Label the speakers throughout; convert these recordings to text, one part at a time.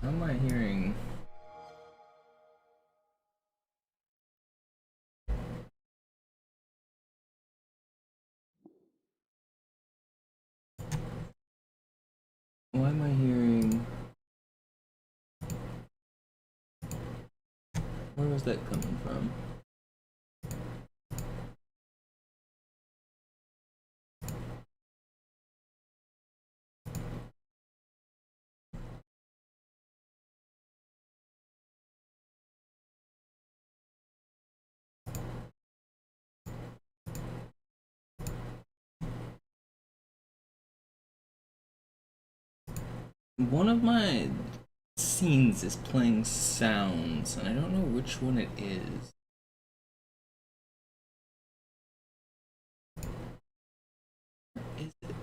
Speaker 1: How am I hearing? Why am I hearing? Where was that coming from? One of my scenes is playing sounds, and I don't know which one it is. Is it?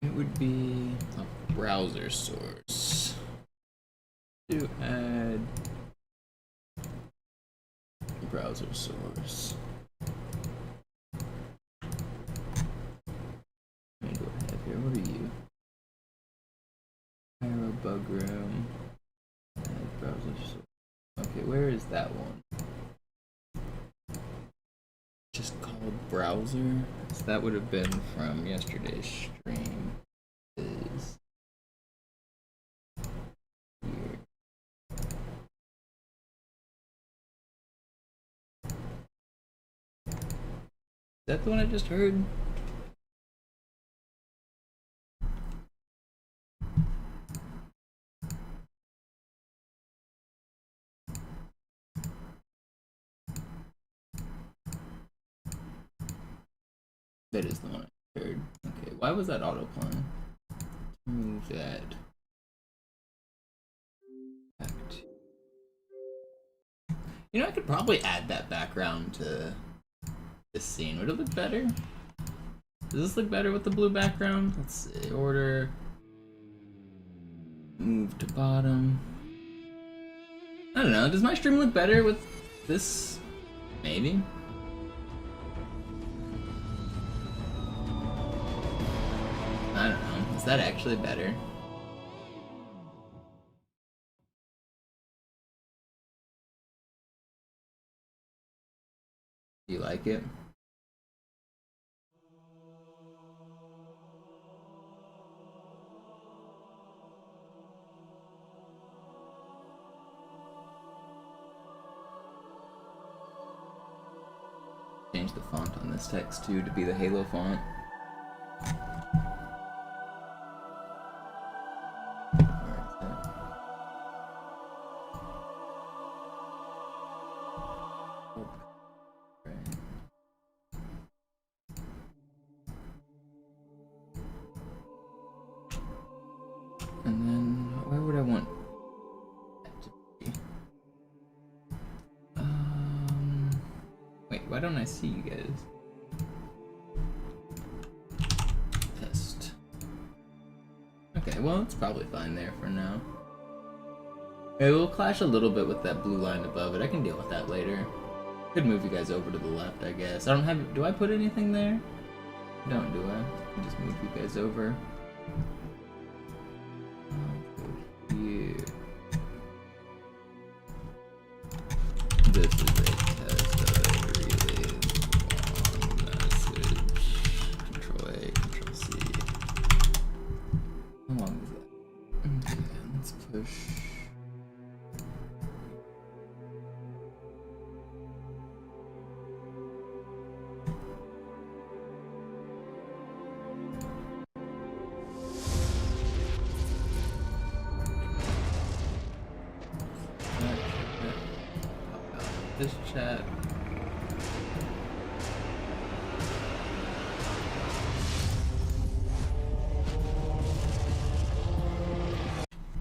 Speaker 1: It would be a browser source. To add browser source. Let me go ahead here. What are you? Arrow bug room. Add browser source. Okay, where is that one? Just called browser. So that would have been from yesterday's stream. Is here. Is that the one I just heard? That is the one I heard. Okay, why was that autoplaying? Move that back to... You know, I could probably add that background to this scene. Would it look better? Does this look better with the blue background? Let's see. Order. Move to bottom. I don't know. Does my stream look better with this? Maybe. I don't know. Is that actually better? Do you like it? Change the font on this text too to be the Halo font. And then where would I want that to be? Wait, why don't I see you guys? Test. Okay, well it's probably fine there for now. It will clash a little bit with that blue line above it. I can deal with that later. Could move you guys over to the left, I guess. I don't have. Do I put anything there? Don't, do I? I can just move you guys over. Here. This is a test of a really long message. Control A, Control C. How long is that? Okay, let's push. This chat.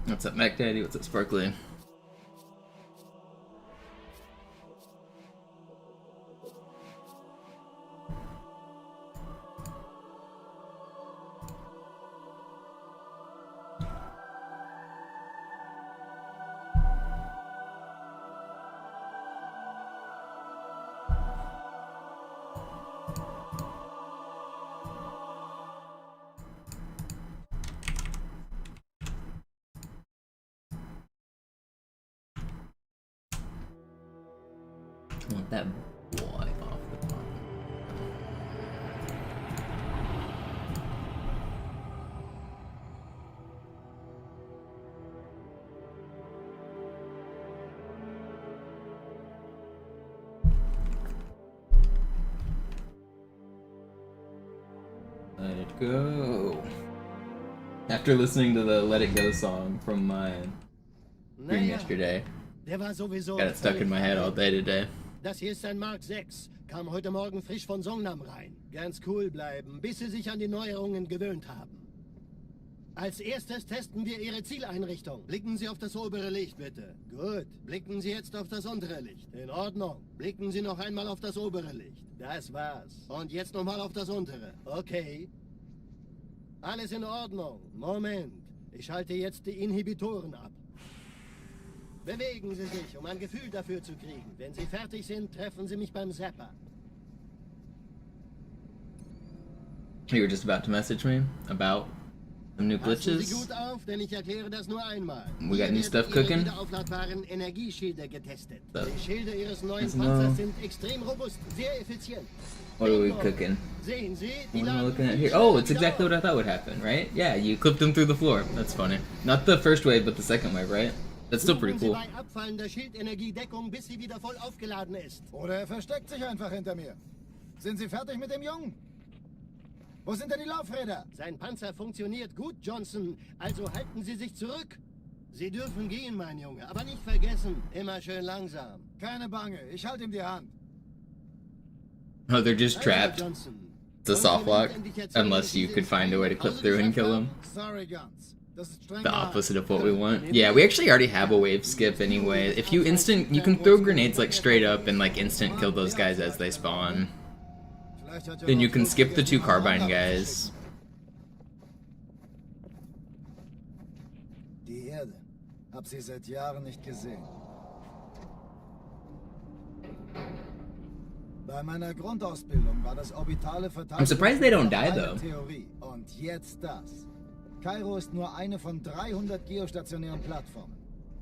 Speaker 1: What's up, Mac Daddy? What's up, Sparkly? want that boy off the top. Let it go. After listening to the Let It Go song from my stream yesterday, got it stuck in my head all day today.
Speaker 2: Das hier ist ein Mark 6. Kam heute Morgen frisch von Songnam rein. Ganz cool bleiben, bis Sie sich an die Neuerungen gewöhnt haben. Als erstes testen wir Ihre Zieleinrichtung. Blicken Sie auf das obere Licht, bitte. Gut. Blicken Sie jetzt auf das untere Licht. In Ordnung. Blicken Sie noch einmal auf das obere Licht. Das war's. Und jetzt nochmal auf das untere. Okay. Alles in Ordnung. Moment. Ich schalte jetzt die Inhibitoren ab. Bewegen Sie sich, um ein Gefühl dafür zu kriegen. Wenn Sie fertig sind, treffen Sie mich beim Zapper.
Speaker 1: You were just about to message me about some new glitches.
Speaker 2: Sie gut auf, denn ich erkläre das nur einmal.
Speaker 1: We got new stuff cooking.
Speaker 2: Ihre aufladbaren Energieschilder getestet.
Speaker 1: So.
Speaker 2: Die Schilder Ihres neuen Panzers sind extrem robust, sehr effizient.
Speaker 1: What are we cooking?
Speaker 2: Sehen Sie, die
Speaker 1: What am I looking at here? Oh, it's exactly what I thought would happen, right? Yeah, you clipped them through the floor. That's funny. Not the first wave, but the second wave, right? That's still pretty cool.
Speaker 2: Bei abfallender Schildenergiedeckung, bis sie wieder voll aufgeladen ist.
Speaker 3: Oder er versteckt sich einfach hinter mir. Sind Sie fertig mit dem Jungen? Wo sind denn die Laufräder?
Speaker 2: Sein Panzer funktioniert gut, Johnson. Also halten Sie sich zurück. Sie dürfen gehen, mein Junge. Aber nicht vergessen, immer schön langsam.
Speaker 3: Keine Bange, ich halte ihm die Hand.
Speaker 1: Oh, they're just trapped. It's a soft lock, unless you could find a way to clip through and kill them.
Speaker 3: Sorry, Guns. Das ist streng
Speaker 1: The opposite of what we want. Yeah, we actually already have a wave skip anyway. If you you can throw grenades like straight up and like instant kill those guys as they spawn. Then you can skip the 2 carbine guys.
Speaker 3: Die Erde. Hab sie seit Jahren nicht gesehen. Bei meiner Grundausbildung war das orbitale Verteidigung.
Speaker 1: I'm surprised they don't die though.
Speaker 3: Theorie. Und jetzt das. Kairo ist nur eine von 300 geostationären Plattformen.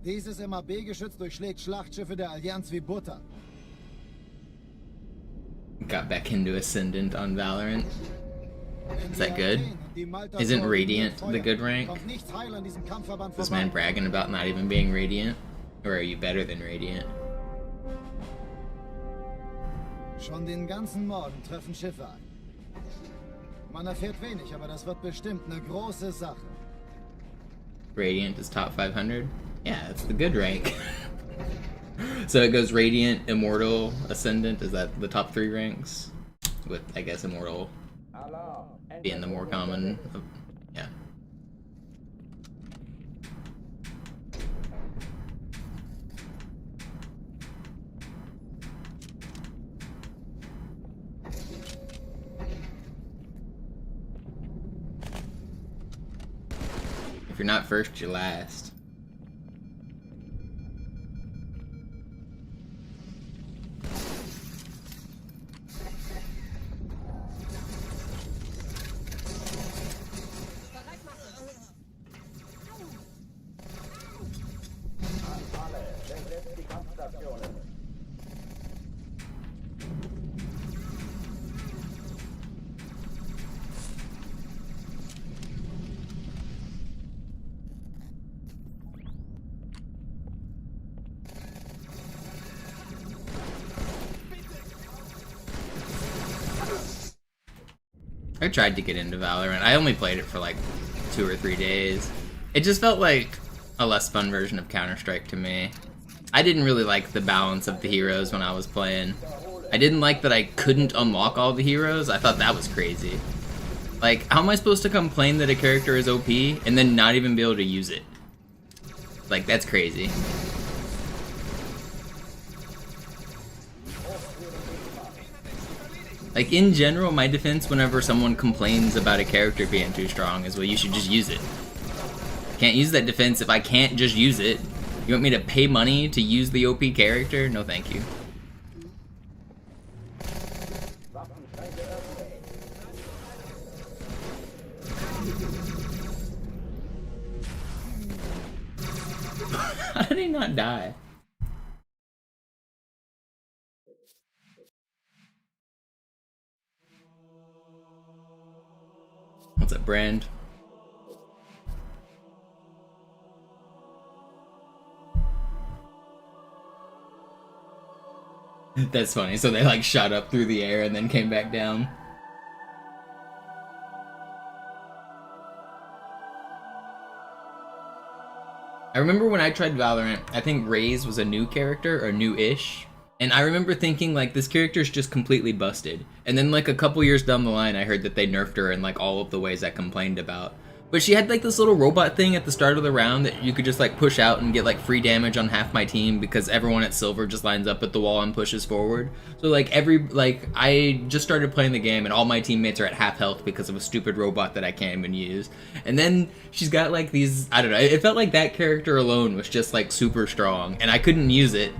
Speaker 3: Dieses MAB-Geschütz durchschlägt Schlachtschiffe der Allianz wie Butter.
Speaker 1: Got back into Ascendant on Valorant. Is that good? Isn't Radiant the good rank? This man bragging about not even being Radiant? Or are you better than Radiant?
Speaker 3: Schon den ganzen Morgen treffen Schiffe ein. Man erfährt wenig, aber das wird bestimmt eine große Sache.
Speaker 1: Radiant is top 500? Yeah, that's the good rank. So it goes Radiant, Immortal, Ascendant. Is that the top 3 ranks? With, I guess, Immortal being the more common. Yeah. If you're not first, you're last. I tried to get into Valorant. I only played it for like 2 or 3 days. It just felt like a less fun version of Counter-Strike to me. I didn't really like the balance of the heroes when I was playing. I didn't like that I couldn't unlock all the heroes. I thought that was crazy. Like, how am I supposed to complain that a character is OP and then not even be able to use it? Like, that's crazy. Like, in general, my defense whenever someone complains about a character being too strong is, well, you should just use it. Can't use that defense if I can't just use it. You want me to pay money to use the OP character? No, thank you. How did he not die? What's up, Brand? That's funny. So they like shot up through the air and then came back down. I remember when I tried Valorant, I think Raze was a new character, or new-ish. And I remember thinking, like, this character's just completely busted. And then, like, a couple years down the line, I heard that they nerfed her in, like, all of the ways I complained about. But she had, like, this little robot thing at the start of the round that you could just, like, push out and get, like, free damage on half my team because everyone at silver just lines up at the wall and pushes forward. So, like, I just started playing the game and all my teammates are at half health because of a stupid robot that I can't even use. And then she's got, like, these, I don't know, it felt like that character alone was just, like, super strong and I couldn't use it.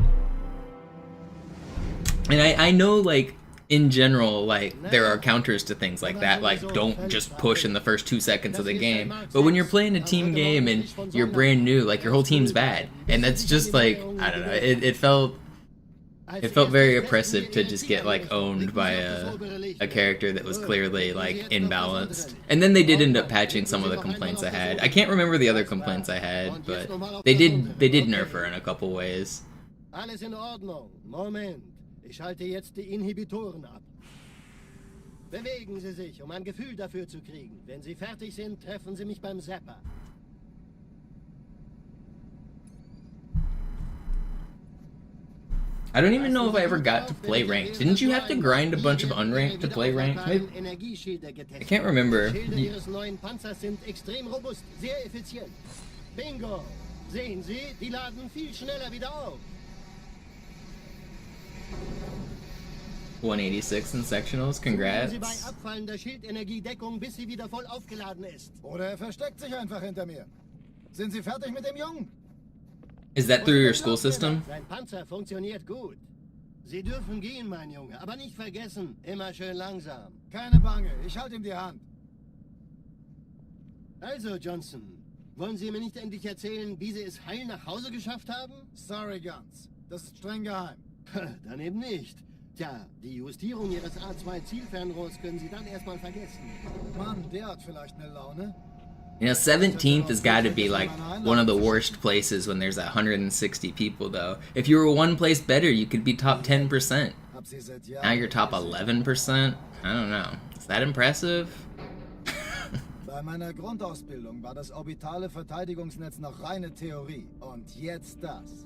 Speaker 1: And I know, like, in general, like, there are counters to things like that, like, don't just push in the first 2 seconds of the game. But when you're playing a team game and you're brand new, like, your whole team's bad. And that's just, like, I don't know, it felt very oppressive to just get, like, owned by a character that was clearly, like, imbalanced. And then they did end up patching some of the complaints I had. I can't remember the other complaints I had, but they did nerf her in a couple ways.
Speaker 2: Alles in Ordnung. Moment. Ich halte jetzt die Inhibitoren ab. Bewegen Sie sich, um ein Gefühl dafür zu kriegen. Wenn Sie fertig sind, treffen Sie mich beim Zapper.
Speaker 1: I don't even know if I ever got to play ranked. Didn't you have to grind a bunch of unranked to play ranked? Maybe? I can't remember.
Speaker 2: Die Schilde Ihres neuen Panzers sind extrem robust, sehr effizient. Bingo! Sehen Sie, die laden viel schneller wieder auf.
Speaker 1: 186 in sectionals, congrats.
Speaker 2: Sie bei abfallender Schildenergiedeckung, bis sie wieder voll aufgeladen ist.
Speaker 3: Oder er versteckt sich einfach hinter mir. Sind Sie fertig mit dem Jungen?
Speaker 1: Is that through your school system?
Speaker 2: Sein Panzer funktioniert gut. Sie dürfen gehen, mein Junge, aber nicht vergessen, immer schön langsam.
Speaker 3: Keine Bange, ich halte ihm die Hand.
Speaker 2: Also, Johnson, wollen Sie mir nicht endlich erzählen, wie Sie es heil nach Hause geschafft haben?
Speaker 3: Sorry, Guns. Das ist streng geheim.
Speaker 2: Dann eben nicht. Tja, die Justierung Ihres A2-Zielfernrohrs können Sie dann erstmal vergessen.
Speaker 3: Mann, der hat vielleicht eine Laune.
Speaker 1: You know, 17th has got to be like one of the worst places when there's 160 people, though. If you were one place better, you could be top 10%. Now you're top 11%? I don't know. Is that impressive?
Speaker 3: Bei meiner Grundausbildung war das orbitale Verteidigungsnetz noch reine Theorie. Und jetzt das.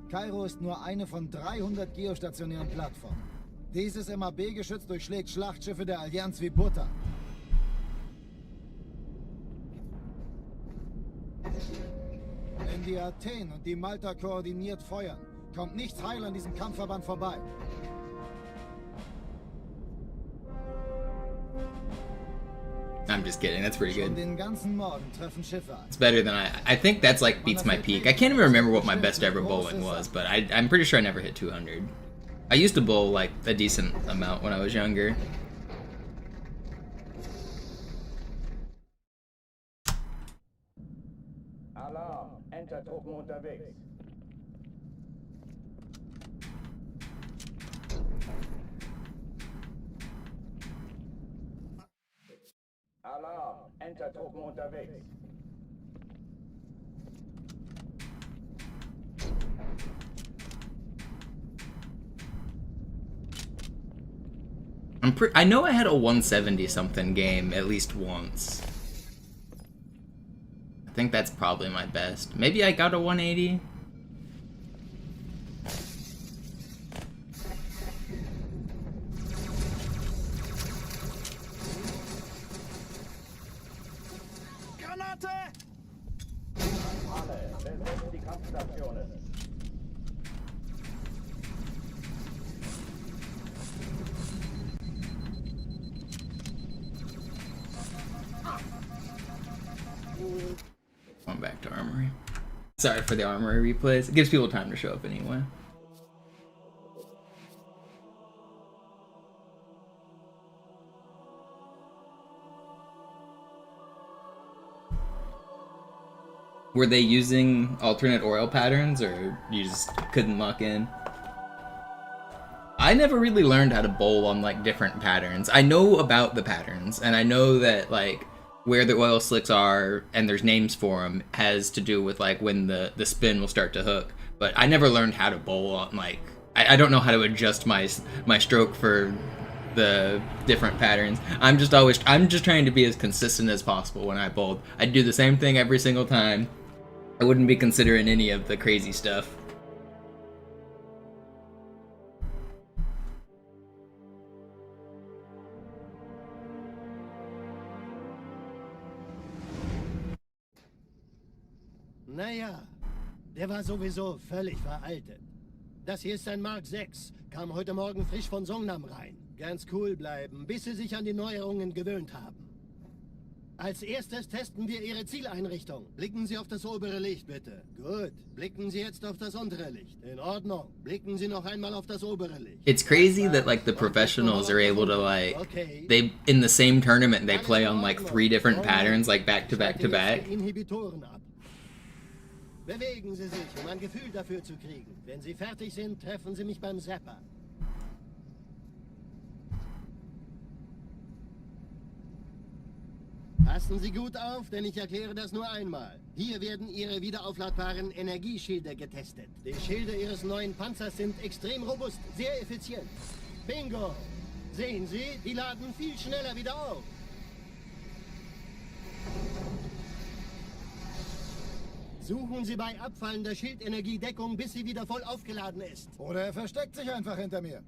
Speaker 3: Kairo ist nur eine von 300 geostationären Plattformen. Dieses MAB-Geschütz durchschlägt Schlachtschiffe der Allianz wie Butter. Wenn die Athen und die Malta koordiniert feuern, kommt nichts heil an diesem Kampfverband vorbei.
Speaker 1: I'm just kidding, that's pretty good.
Speaker 3: Den ganzen Morgen treffen Schiffe ein.
Speaker 1: It's better than I think that's like beats my peak. I can't even remember what my best ever bowling was, but I'm pretty sure I never hit 200. I used to bowl like a decent amount when I was younger.
Speaker 4: Alarm, Entertruppen unterwegs. Alarm, Entertruppen unterwegs.
Speaker 1: I know I had a 170 something game at least once. I think that's probably my best. Maybe I got a 180.
Speaker 4: Granate! Alle, besetzt die Kampfstationen.
Speaker 1: Going back to Armory. Sorry for the Armory replays. It gives people time to show up anyway. Were they using alternate oil patterns, or you just couldn't lock in? I never really learned how to bowl on like different patterns. I know about the patterns, and I know that like where the oil slicks are, and there's names for them, has to do with like when the spin will start to hook. But I never learned how to bowl on like I don't know how to adjust my stroke for the different patterns. I'm just trying to be as consistent as possible when I bowled. I'd do the same thing every single time. I wouldn't be considering any of the crazy stuff.
Speaker 2: Naja, der war sowieso völlig veraltet. Das hier ist ein Mark 6, kam heute Morgen frisch von Songnam rein. Ganz cool bleiben, bis Sie sich an die Neuerungen gewöhnt haben. Als erstes testen wir Ihre Zieleinrichtung. Blicken Sie auf das obere Licht, bitte. Gut. Blicken Sie jetzt auf das untere Licht. In Ordnung. Blicken Sie noch einmal auf das obere Licht.
Speaker 1: It's crazy that like the professionals are able to like they in the same tournament they play on like 3 different patterns like back to back to back.
Speaker 2: Inhibitoren ab. Bewegen Sie sich, um ein Gefühl dafür zu kriegen. Wenn Sie fertig sind, treffen Sie mich beim Zapper. Passen Sie gut auf, denn ich erkläre das nur einmal. Hier werden Ihre wiederaufladbaren Energieschilde getestet. Die Schilde Ihres neuen Panzers sind extrem robust, sehr effizient. Bingo! Sehen Sie, die laden viel schneller wieder auf. Suchen Sie bei abfallender Schildenergie Deckung, bis sie wieder voll aufgeladen ist.
Speaker 3: Oder er versteckt sich einfach hinter mir.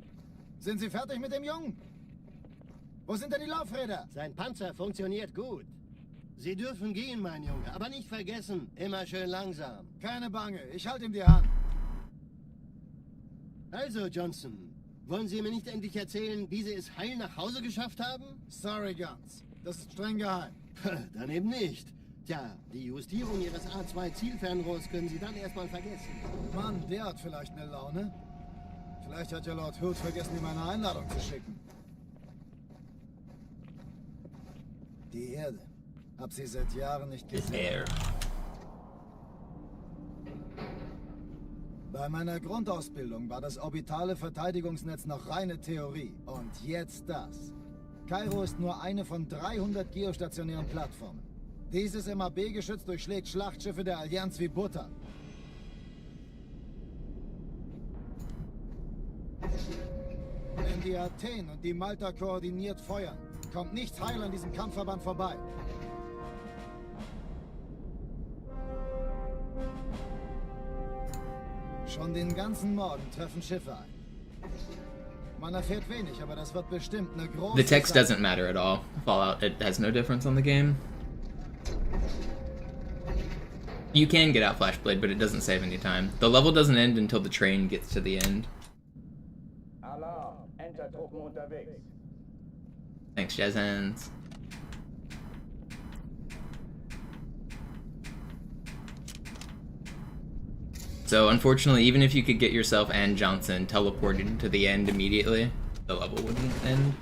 Speaker 3: Sind Sie fertig mit dem Jungen? Wo sind denn die Laufräder?
Speaker 2: Sein Panzer funktioniert gut. Sie dürfen gehen, mein Junge, aber nicht vergessen, immer schön langsam.
Speaker 3: Keine Bange, ich halte ihm die Hand.
Speaker 2: Also, Johnson, wollen Sie mir nicht endlich erzählen, wie Sie es heil nach Hause geschafft haben?
Speaker 3: Sorry, Guns. Das ist streng geheim.
Speaker 2: Dann eben nicht. Tja, die Justierung Ihres A2-Zielfernrohrs können Sie dann erstmal vergessen.
Speaker 3: Mann, der hat vielleicht eine Laune. Vielleicht hat ja Lord Hood vergessen, ihm eine Einladung zu schicken. Die Erde. Hab sie seit Jahren nicht gesehen. Bei meiner Grundausbildung war das orbitale Verteidigungsnetz noch reine Theorie. Und jetzt das. Kairo ist nur eine von 300 geostationären Plattformen. Dieses MAB-Geschütz durchschlägt Schlachtschiffe der Allianz wie Butter. Wenn die Athen und die Malta koordiniert feuern, kommt nichts heil an diesem Kampfverband vorbei. Schon den ganzen Morgen treffen Schiffe ein. Man erfährt wenig, aber das wird bestimmt eine große
Speaker 1: The text
Speaker 3: Sache.
Speaker 1: doesn't matter at all. Fallout, it has no difference on the game. You can get out Flashblade, but it doesn't save any time. The level doesn't end until the train gets to the end.
Speaker 4: Alarm! Entertruppen unterwegs.
Speaker 1: Thanks, Jazz Hands. So, unfortunately, even if you could get yourself and Johnson teleported to the end immediately, the level wouldn't end.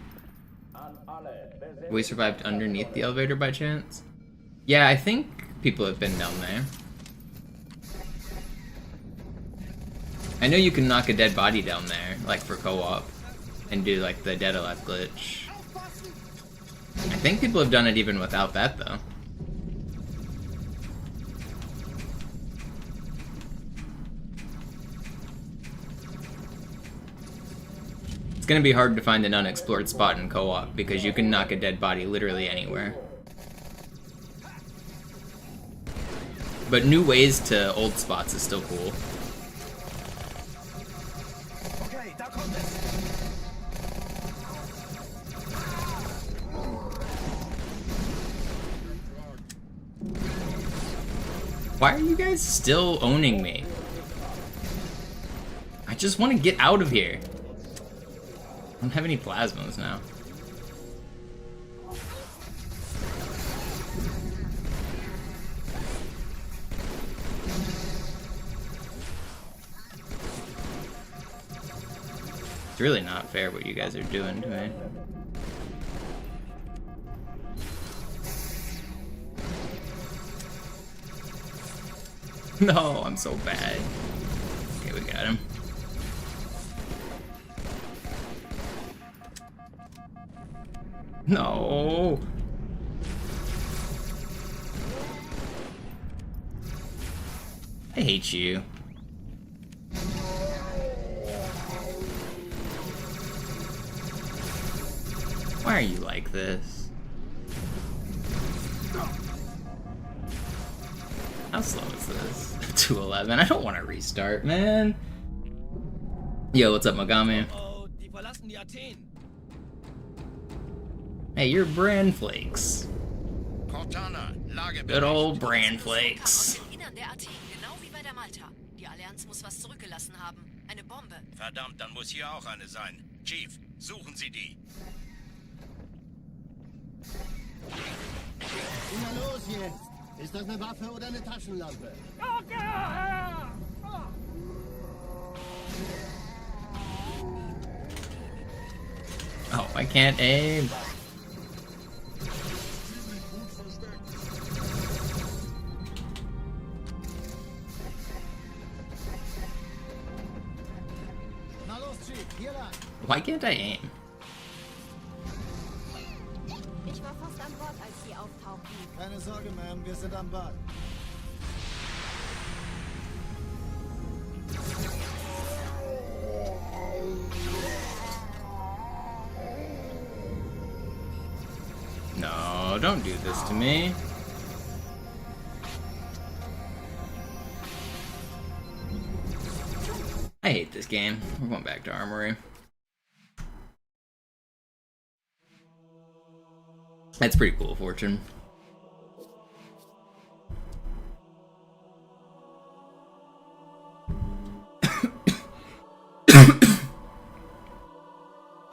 Speaker 1: Have we survived underneath the elevator by chance? Yeah, I think people have been down there. I know you can knock a dead body down there, like for co-op, and do like the dead alive glitch. I think people have done it even without that though. It's gonna be hard to find an unexplored spot in co-op because you can knock a dead body literally anywhere. But new ways to old spots is still cool.
Speaker 4: Okay, da kommt es.
Speaker 1: Why are you guys still owning me? I just want to get out of here. I don't have any plasmas now. It's really not fair what you guys are doing to me. No, I'm so bad. Okay, we got him. No. I hate you. Why are you like this? How slow is this? 211. I don't want to restart, man. Yo, what's up, Mogami?
Speaker 5: Oh, die verlassen die Athen.
Speaker 1: Hey, you're Bran Flakes.
Speaker 6: Cortana, Lagebericht.
Speaker 1: Good old Bran Flakes.
Speaker 7: Aus dem Innern der Athen, genau wie bei der Malta. Die Allianz muss was zurückgelassen haben. Eine Bombe.
Speaker 6: Verdammt, dann muss hier auch eine sein. Chief, suchen Sie die.
Speaker 2: Na los jetzt! Ist das eine Waffe oder eine Taschenlampe?
Speaker 1: Oh, I can't aim.
Speaker 3: Na los, Chief, hier lang.
Speaker 1: Why can't I aim?
Speaker 8: Ich war fast an Bord, als sie auftauchten.
Speaker 3: Keine Sorge, Ma'am, wir sind am Ball.
Speaker 1: No, don't do this to me. I hate this game. We're going back to Armory. That's pretty cool, Fortune.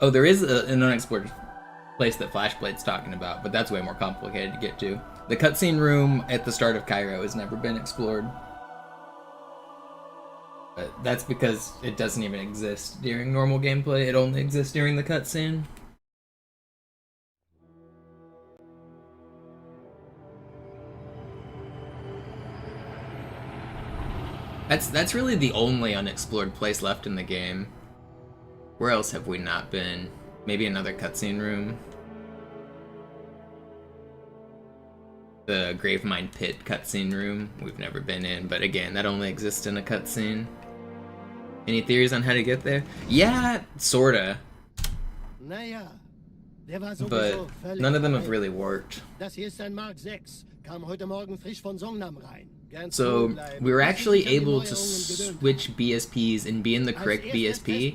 Speaker 1: Oh, there is an unexplored place that Flashblade's talking about, but that's way more complicated to get to. The cutscene room at the start of Cairo has never been explored. But that's because it doesn't even exist during normal gameplay, it only exists during the cutscene. That's really the only unexplored place left in the game. Where else have we not been? Maybe another cutscene room. The Gravemind Pit cutscene room we've never been in, but again, that only exists in a cutscene. Any theories on how to get there? Yeah, sorta.
Speaker 2: Naja, der war
Speaker 1: But
Speaker 2: sowieso völlig
Speaker 1: none of them have
Speaker 2: frei.
Speaker 1: really worked.
Speaker 2: Das hier ist ein Mark 6. Kam heute Morgen frisch von Songnam rein. Ganz
Speaker 1: So
Speaker 2: cool bleiben,
Speaker 1: we were
Speaker 2: bis
Speaker 1: actually
Speaker 2: sich an die
Speaker 1: able to
Speaker 2: Neuerungen gewöhnt
Speaker 1: switch BSPs and be in the correct BSP,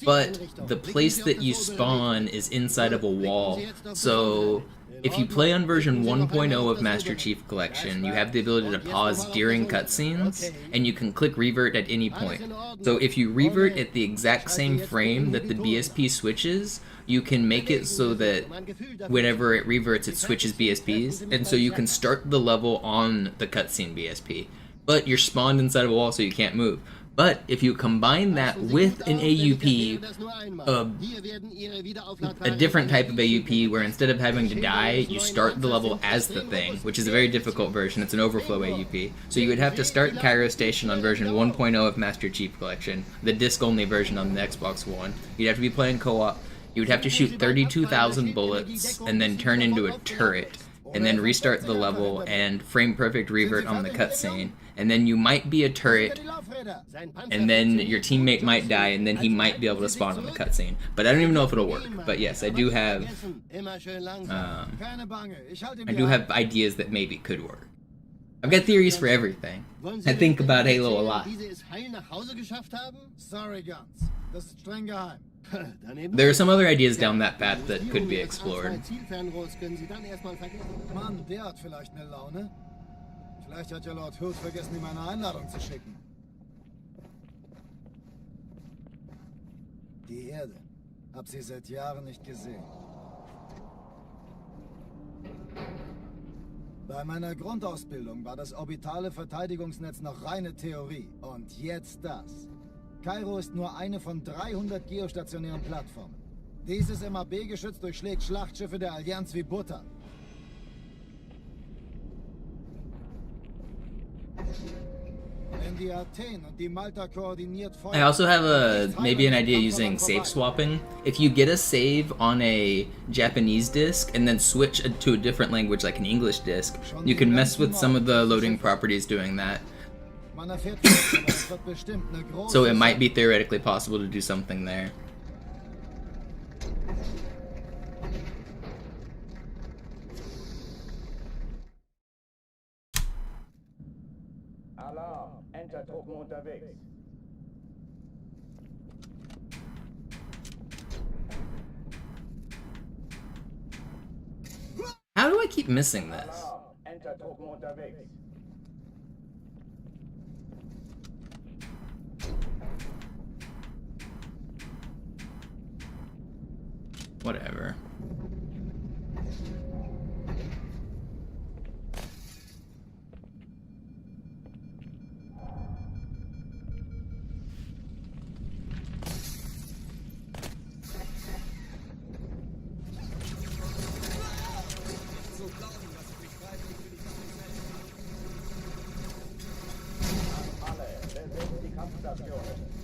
Speaker 1: but the place that you spawn is inside of a wall. So if you play on version 1.0 of Master Chief Collection, you have the ability to pause during cutscenes, and you can click revert at any point. So if you revert at the exact same frame that the BSP switches, you can make it so that whenever it reverts, it switches BSPs, and so you can start the level on the cutscene BSP. But you're spawned inside of a wall, so you can't move. But if you combine that with an AUP, a different type of AUP, where instead of having to die, you start the level as the thing, which is a very difficult version. It's an overflow AUP. So you would have to start Cairo Station on version 1.0 of Master Chief Collection, the disc-only version on the Xbox One. You'd have to be playing co-op. You would have to shoot 32,000 bullets and then turn into a turret, and then restart the level and frame perfect revert on the cutscene. And then you might be a turret, and then your teammate might die, and then he might be able to spawn on the cutscene. But I don't even know if it'll work. But yes, I do have ideas that maybe could work. I've got theories for everything. I think about Halo a lot.
Speaker 3: Sorry, Guns. Das ist streng geheim.
Speaker 1: There are some other ideas down that path that could be explored.
Speaker 3: Mann, der hat vielleicht eine Laune. Vielleicht hat ja Lord Hood vergessen, ihm eine Einladung zu schicken. Die Erde. Hab sie seit Jahren nicht gesehen. Bei meiner Grundausbildung war das orbitale Verteidigungsnetz noch reine Theorie. Und jetzt das. Kairo ist nur eine von 300 geostationären Plattformen. Dieses MAB-Geschütz durchschlägt Schlachtschiffe der Allianz wie Butter. Wenn die Athen und die Malta koordiniert
Speaker 1: I also have maybe an idea using save swapping. If you get a save on a Japanese disc and then switch to a different language like an English disc, you can mess with some of the loading properties doing that.
Speaker 3: Man erfährt nichts, aber es wird bestimmt eine große
Speaker 1: So it might be
Speaker 3: Sache.
Speaker 1: theoretically possible to do something there.
Speaker 4: Alarm, Entertruppen unterwegs.
Speaker 1: How do I keep missing this?
Speaker 4: Alarm, Entertruppen unterwegs.
Speaker 1: Whatever.
Speaker 4: Alle, besetzt die Kampfstationen.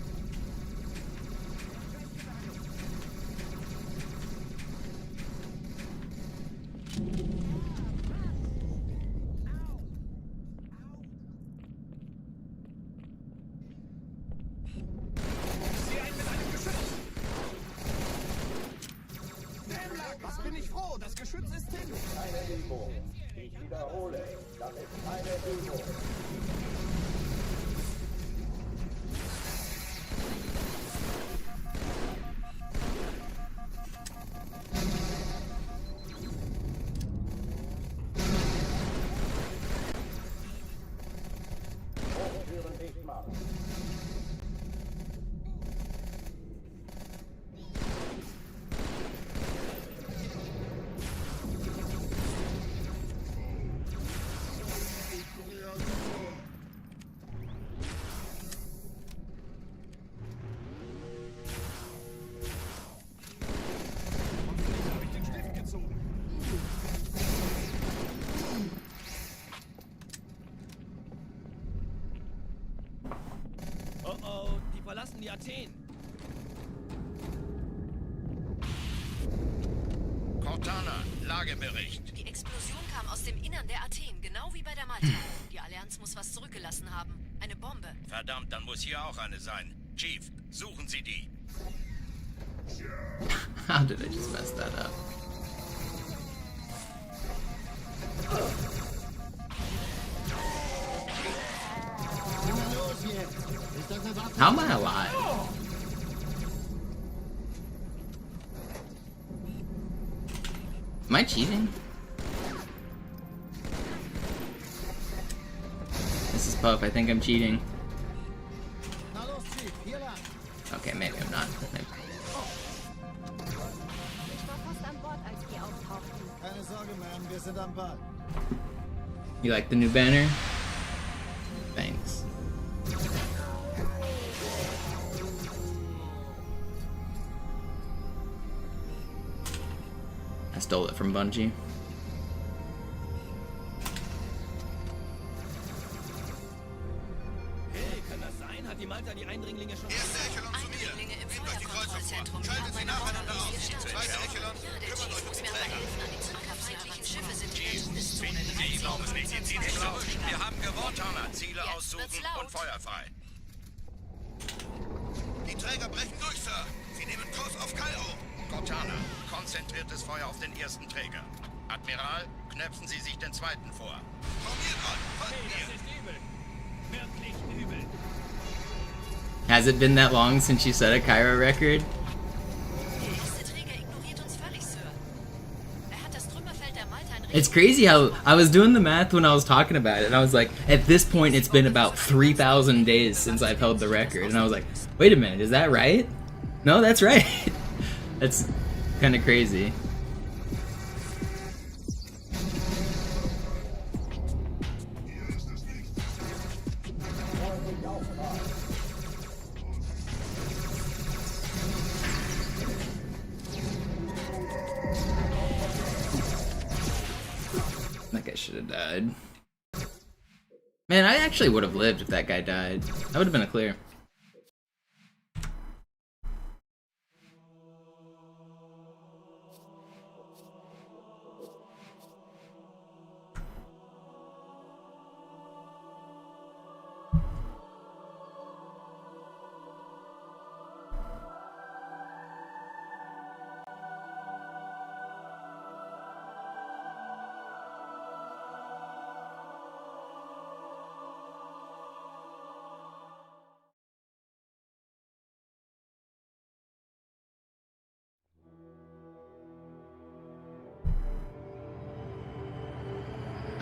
Speaker 5: Was bin ich froh, das Geschütz ist hin.
Speaker 4: Keine Übung. Ich wiederhole, das ist keine Übung. Hochtüren dicht machen.
Speaker 5: Oh oh, die verlassen die Athen.
Speaker 6: Cortana, Lagebericht.
Speaker 7: Die Explosion kam aus dem Innern der Athen, genau wie bei der Malta. Die Allianz muss was zurückgelassen haben. Eine Bombe.
Speaker 6: Verdammt, dann muss hier auch eine sein. Chief, suchen Sie die.
Speaker 1: How did I just mess that up?
Speaker 2: Na los jetzt! Ist das eine Waffe?
Speaker 1: How am I alive? Am I cheating? This is Puff. I think I'm cheating.
Speaker 3: Na los, Chief, hier lang.
Speaker 1: Okay, maybe I'm not. Maybe.
Speaker 8: Ich war fast an Bord, als die auftauchten.
Speaker 3: Keine Sorge, Ma'am, wir sind am Ball.
Speaker 1: You like the new banner? Thanks. I stole it from Bungie.
Speaker 5: Hey, kann das sein? Hat die Malta die Eindringlinge schon...
Speaker 7: Eindringlinge im Feuerkontrollzentrum. Wir haben eine Bombe auf vier Standorte. Ja, der Chief muss mir aber helfen. An die zukunftsfeindlichen Schiffe sind in der Todeszone.
Speaker 6: Ich glaube es nicht. Sie ziehen sich los. Wir haben gewonnen, Cortana. Ziele
Speaker 7: Jetzt
Speaker 6: aussuchen
Speaker 7: wird's laut.
Speaker 6: und feuerfrei. Die Träger brechen durch, Sir. Sie nehmen Kurs auf Kairo. Cortana, konzentriertes Feuer auf den ersten Träger. Admiral, knöpfen Sie sich den zweiten vor. Formiert an, folgt
Speaker 5: Hey, das ist übel. Wirklich übel.
Speaker 1: Has it been that long since you set a Cairo record?
Speaker 7: Der erste Träger ignoriert uns völlig, Sir. Er hat das Trümmerfeld der Malta in
Speaker 1: It's
Speaker 7: Richtung...
Speaker 1: crazy how I was doing the math when I was talking about it, and I was like, at this point, it's been about 3,000 days since I've held the record, and I was like, wait a minute, is that right? No, that's right. That's kind of crazy. That guy should have died. Man, I actually would have lived if that guy died. That would have been a clear.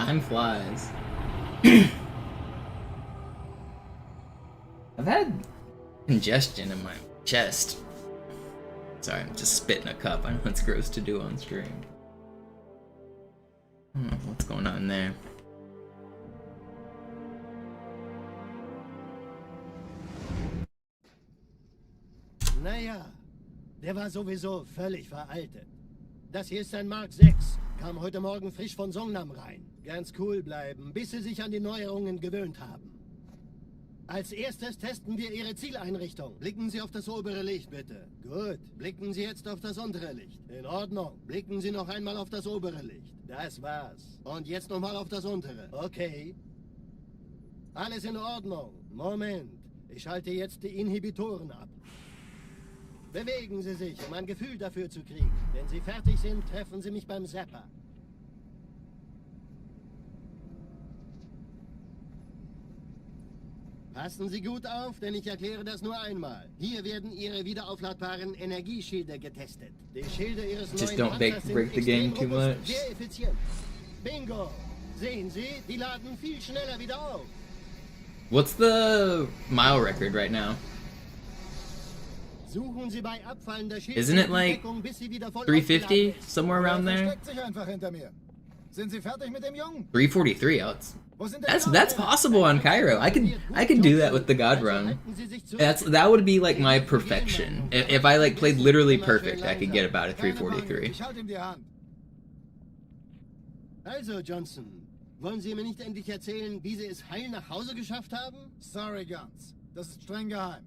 Speaker 1: Time flies. I've had congestion in my chest. Sorry, I'm just spitting a cup. I know it's gross to do on stream. I don't know what's going on there.
Speaker 2: Naja, der war sowieso völlig veraltet. Das hier ist ein Mark 6. Kam heute Morgen frisch von Songnam rein. Ganz cool bleiben, bis Sie sich an die Neuerungen gewöhnt haben. Als erstes testen wir Ihre Zieleinrichtung. Blicken Sie auf das obere Licht, bitte. Gut. Blicken Sie jetzt auf das untere Licht. In Ordnung. Blicken Sie noch einmal auf das obere Licht. Das war's. Und jetzt nochmal auf das untere. Okay. Alles in Ordnung. Moment. Ich schalte jetzt die Inhibitoren ab. Bewegen Sie sich, um ein Gefühl dafür zu kriegen. Wenn Sie fertig sind, treffen Sie mich beim Zapper. Passen Sie gut auf, denn ich erkläre das nur einmal. Hier werden Ihre wiederaufladbaren Energieschilde getestet. Die Schilde Ihres
Speaker 1: Just
Speaker 2: neuen
Speaker 1: don't
Speaker 2: Panzers
Speaker 1: break the game too
Speaker 2: robust,
Speaker 1: much.
Speaker 2: sehr effizient. Bingo! Sehen Sie, die laden viel schneller wieder auf.
Speaker 1: What's the mile record right now?
Speaker 2: Suchen Sie bei abfallender
Speaker 1: Isn't it like
Speaker 2: Deckung, bis sie wieder voll
Speaker 1: 350?
Speaker 2: aufgeladen ist.
Speaker 1: Somewhere around there?
Speaker 3: Versteckt sich einfach hinter mir. Sind Sie fertig mit dem Jungen?
Speaker 1: 343. Oh, it's,
Speaker 3: Wo sind denn die
Speaker 1: that's
Speaker 3: anderen?
Speaker 1: possible on Cairo. I could do that with the God run. That would be like my perfection. If I like played literally perfect, I could get about a 343.
Speaker 3: Ich halte ihm die Hand.
Speaker 2: Also, Johnson, wollen Sie mir nicht endlich erzählen, wie Sie es heil nach Hause geschafft haben?
Speaker 3: Sorry, Guns. Das ist streng geheim.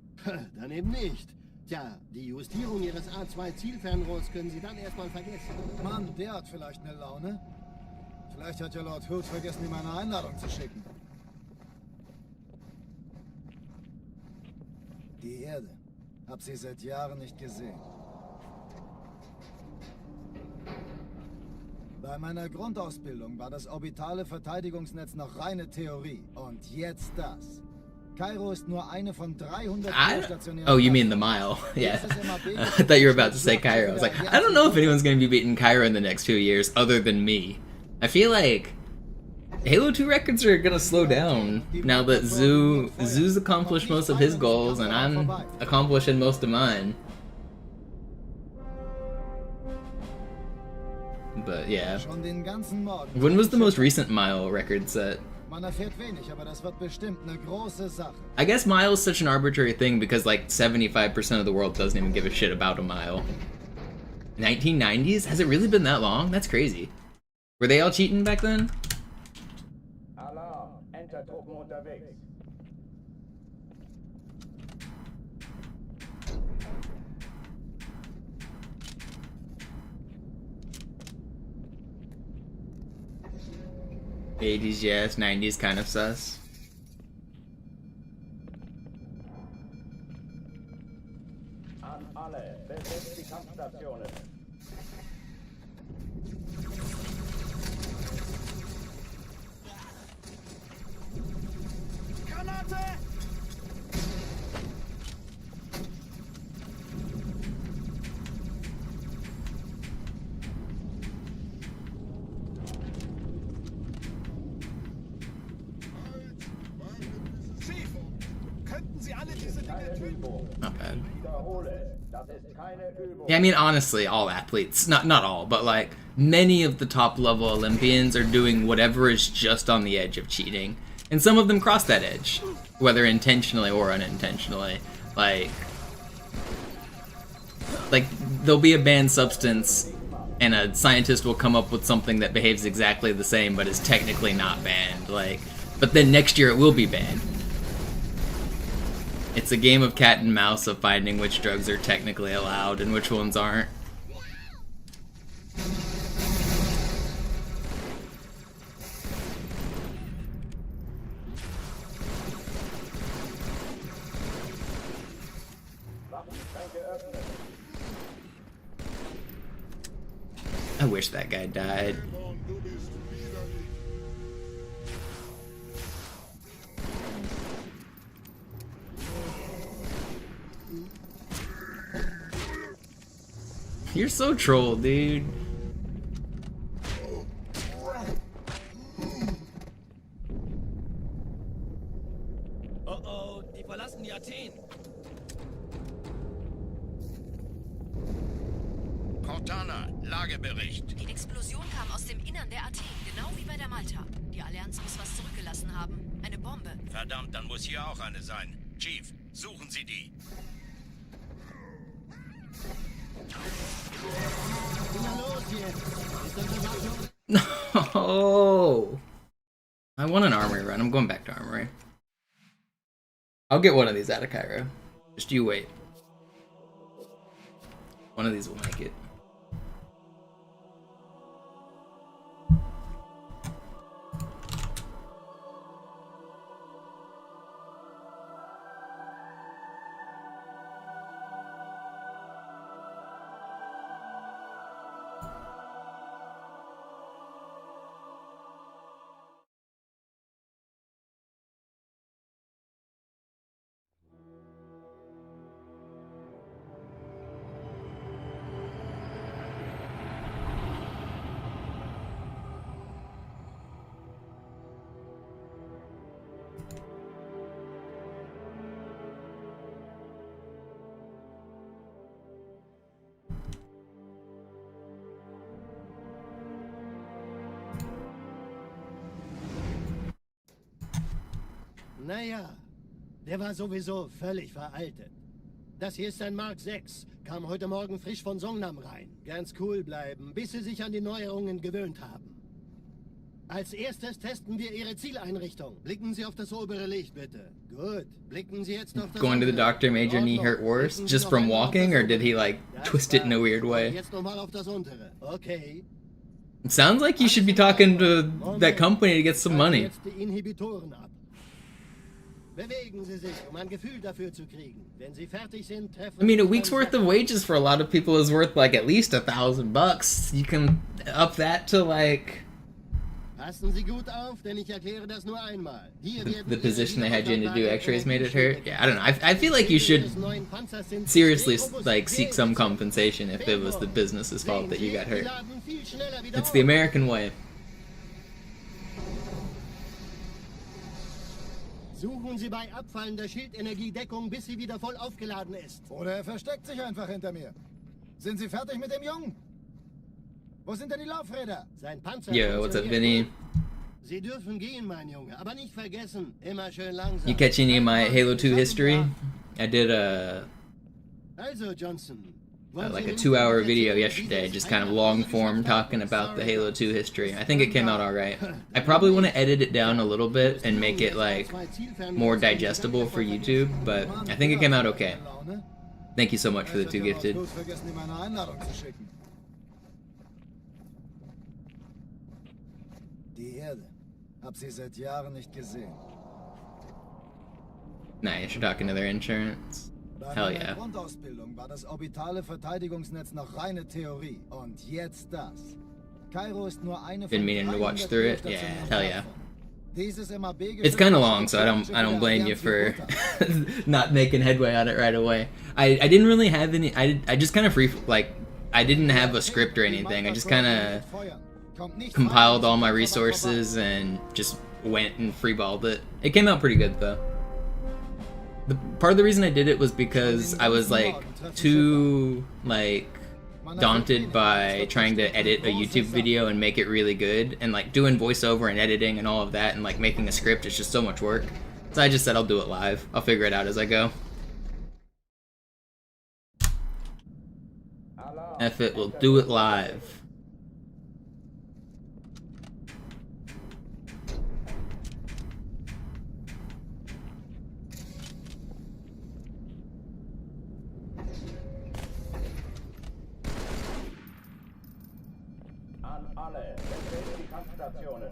Speaker 2: Dann eben nicht. Tja, die Justierung Ihres A2-Zielfernrohrs können Sie dann erstmal vergessen.
Speaker 3: Mann, der hat vielleicht eine Laune. Vielleicht hat ja Lord Hood vergessen, ihm eine Einladung zu schicken. Die Erde. Hab sie seit Jahren nicht gesehen. Bei meiner Grundausbildung war das orbitale Verteidigungsnetz noch reine Theorie. Und jetzt das. Kairo ist nur eine von 300 geostationären...
Speaker 1: Oh, you mean the mile. Yeah. I thought you were about to say Cairo. I was like, I don't know if anyone's going to be beating Cairo in the next 2 years other than me. I feel like Halo 2 records are going to slow down now that Zoo's accomplished most of his goals and I'm accomplishing most of mine. But yeah. When was the most recent mile record set?
Speaker 3: Man erfährt wenig, aber das wird bestimmt eine große Sache.
Speaker 1: I guess mile is such an arbitrary thing because like 75% of the world doesn't even give a shit about a mile. 1990s? Has it really been that long? That's crazy. Were they all cheating back then?
Speaker 4: Alarm, Entertruppen unterwegs.
Speaker 1: '80s, yes. '90s, kind of sus.
Speaker 4: An alle, besetzt die Kampfstationen.
Speaker 5: Granate! Chief, könnten Sie alle diese Dinge töten?
Speaker 1: Not bad.
Speaker 4: Wiederhole, das ist keine Übung.
Speaker 1: Yeah, I mean, honestly, all athletes, not all, but like, many of the top level Olympians are doing whatever is just on the edge of cheating. And some of them cross that edge, whether intentionally or unintentionally. Like there'll be a banned substance, and a scientist will come up with something that behaves exactly the same, but is technically not banned. Like, but then next year it will be banned. It's a game of cat and mouse of finding which drugs are technically allowed and which ones aren't. I wish that guy died. You're so troll, dude.
Speaker 5: Athen.
Speaker 6: Cortana, Lagebericht.
Speaker 7: Die Explosion kam aus dem Innern der Athen, genau wie bei der Malta. Die Allianz muss was zurückgelassen haben. Eine Bombe.
Speaker 6: Verdammt, dann muss hier auch eine sein. Chief, suchen Sie die.
Speaker 2: Na los jetzt! Ist das Bewegung?
Speaker 1: Oh, I want an armory run. I'm going back to armory. I'll get one of these out of Cairo. Just you wait. One of these will make it.
Speaker 2: Naja, der war sowieso völlig veraltet. Das hier ist ein Mark 6. Kam heute Morgen frisch von Songnam rein. Ganz cool bleiben, bis Sie sich an die Neuerungen gewöhnt haben. Als erstes testen wir Ihre Zieleinrichtung. Blicken Sie auf das obere Licht, bitte. Gut. Blicken Sie jetzt auf das
Speaker 1: Going to the
Speaker 2: untere.
Speaker 1: doctor made your knee hurt worse
Speaker 2: Blicken Sie
Speaker 1: just
Speaker 2: noch
Speaker 1: from
Speaker 2: einmal auf
Speaker 1: walking,
Speaker 2: das
Speaker 1: or did he like
Speaker 2: untere.
Speaker 1: twist it in a weird
Speaker 2: Und
Speaker 1: way?
Speaker 2: jetzt nochmal auf das untere. Okay.
Speaker 1: It sounds like you should be talking to that company to get some
Speaker 2: Schalten
Speaker 1: money.
Speaker 2: Jetzt die Inhibitoren ab. Bewegen Sie sich, um ein Gefühl dafür zu kriegen. Wenn Sie fertig sind, treffen
Speaker 1: I mean, a
Speaker 2: Sie
Speaker 1: week's
Speaker 2: beim
Speaker 1: worth of wages for a lot of people is worth like at least $1,000. You can up that to like
Speaker 2: Passen Sie gut auf, denn ich erkläre das nur einmal. Hier werden
Speaker 1: the
Speaker 2: Ihre
Speaker 1: position they had you in to do
Speaker 2: wiederverwendbaren
Speaker 1: X-rays made it hurt.
Speaker 2: Energieschäden
Speaker 1: Yeah, I don't know. I feel like you should
Speaker 2: Ihres neuen Panzers sind
Speaker 1: seriously
Speaker 2: sehr robust,
Speaker 1: like seek some
Speaker 2: sehr
Speaker 1: compensation if it was the business's fault that you got
Speaker 2: Sie
Speaker 1: hurt.
Speaker 2: laden viel schneller wieder
Speaker 1: It's the
Speaker 2: auf.
Speaker 1: American way.
Speaker 2: Suchen Sie bei abfallender Schildenergiedeckung, bis sie wieder voll aufgeladen ist.
Speaker 3: Oder er versteckt sich einfach hinter mir. Sind Sie fertig mit dem Jungen? Wo sind denn die Laufräder?
Speaker 2: Sein Panzer
Speaker 1: Yo, what's up,
Speaker 2: funktioniert
Speaker 1: Vinny?
Speaker 2: gut. Sie dürfen gehen, mein Junge, aber nicht vergessen, immer schön langsam.
Speaker 1: You catch any of my Halo 2 history? I did
Speaker 2: Also, Johnson.
Speaker 1: like a 2-hour video yesterday, just kind of long form talking about the Halo 2 history. I think it came out alright. I probably want to edit it down a little bit and make it like more digestible for YouTube, but I think it came out okay. Thank you so much for the 2 gifted.
Speaker 3: Bloß vergessen, ihm eine Einladung zu schicken. Die Erde. Hab sie seit Jahren nicht gesehen.
Speaker 1: Nice, you're talking to their insurance.
Speaker 3: Bei
Speaker 1: Hell
Speaker 3: meiner
Speaker 1: yeah.
Speaker 3: Grundausbildung war das orbitale Verteidigungsnetz noch reine Theorie. Und jetzt das. Kairo ist nur eine
Speaker 1: Been
Speaker 3: von
Speaker 1: meaning to watch
Speaker 3: 300
Speaker 1: through it. Yeah,
Speaker 3: geostationären
Speaker 1: hell yeah.
Speaker 3: Plattformen. Dieses MAB
Speaker 1: It's kind of long, so I don't blame you for not making headway on it right away. I didn't really have any. I just kind of I didn't have a script or anything. I just kind of compiled all my resources and just went and freeballed it. It came out pretty good though. The part of the reason I did it was because I was like too like daunted by trying to edit a YouTube video and make it really good, and like doing voiceover and editing and all of that and like making a script is just so much work. So I just said I'll do it live. I'll figure it out as I go. F it, we'll do it live.
Speaker 4: An alle, betreten die Kampfstationen.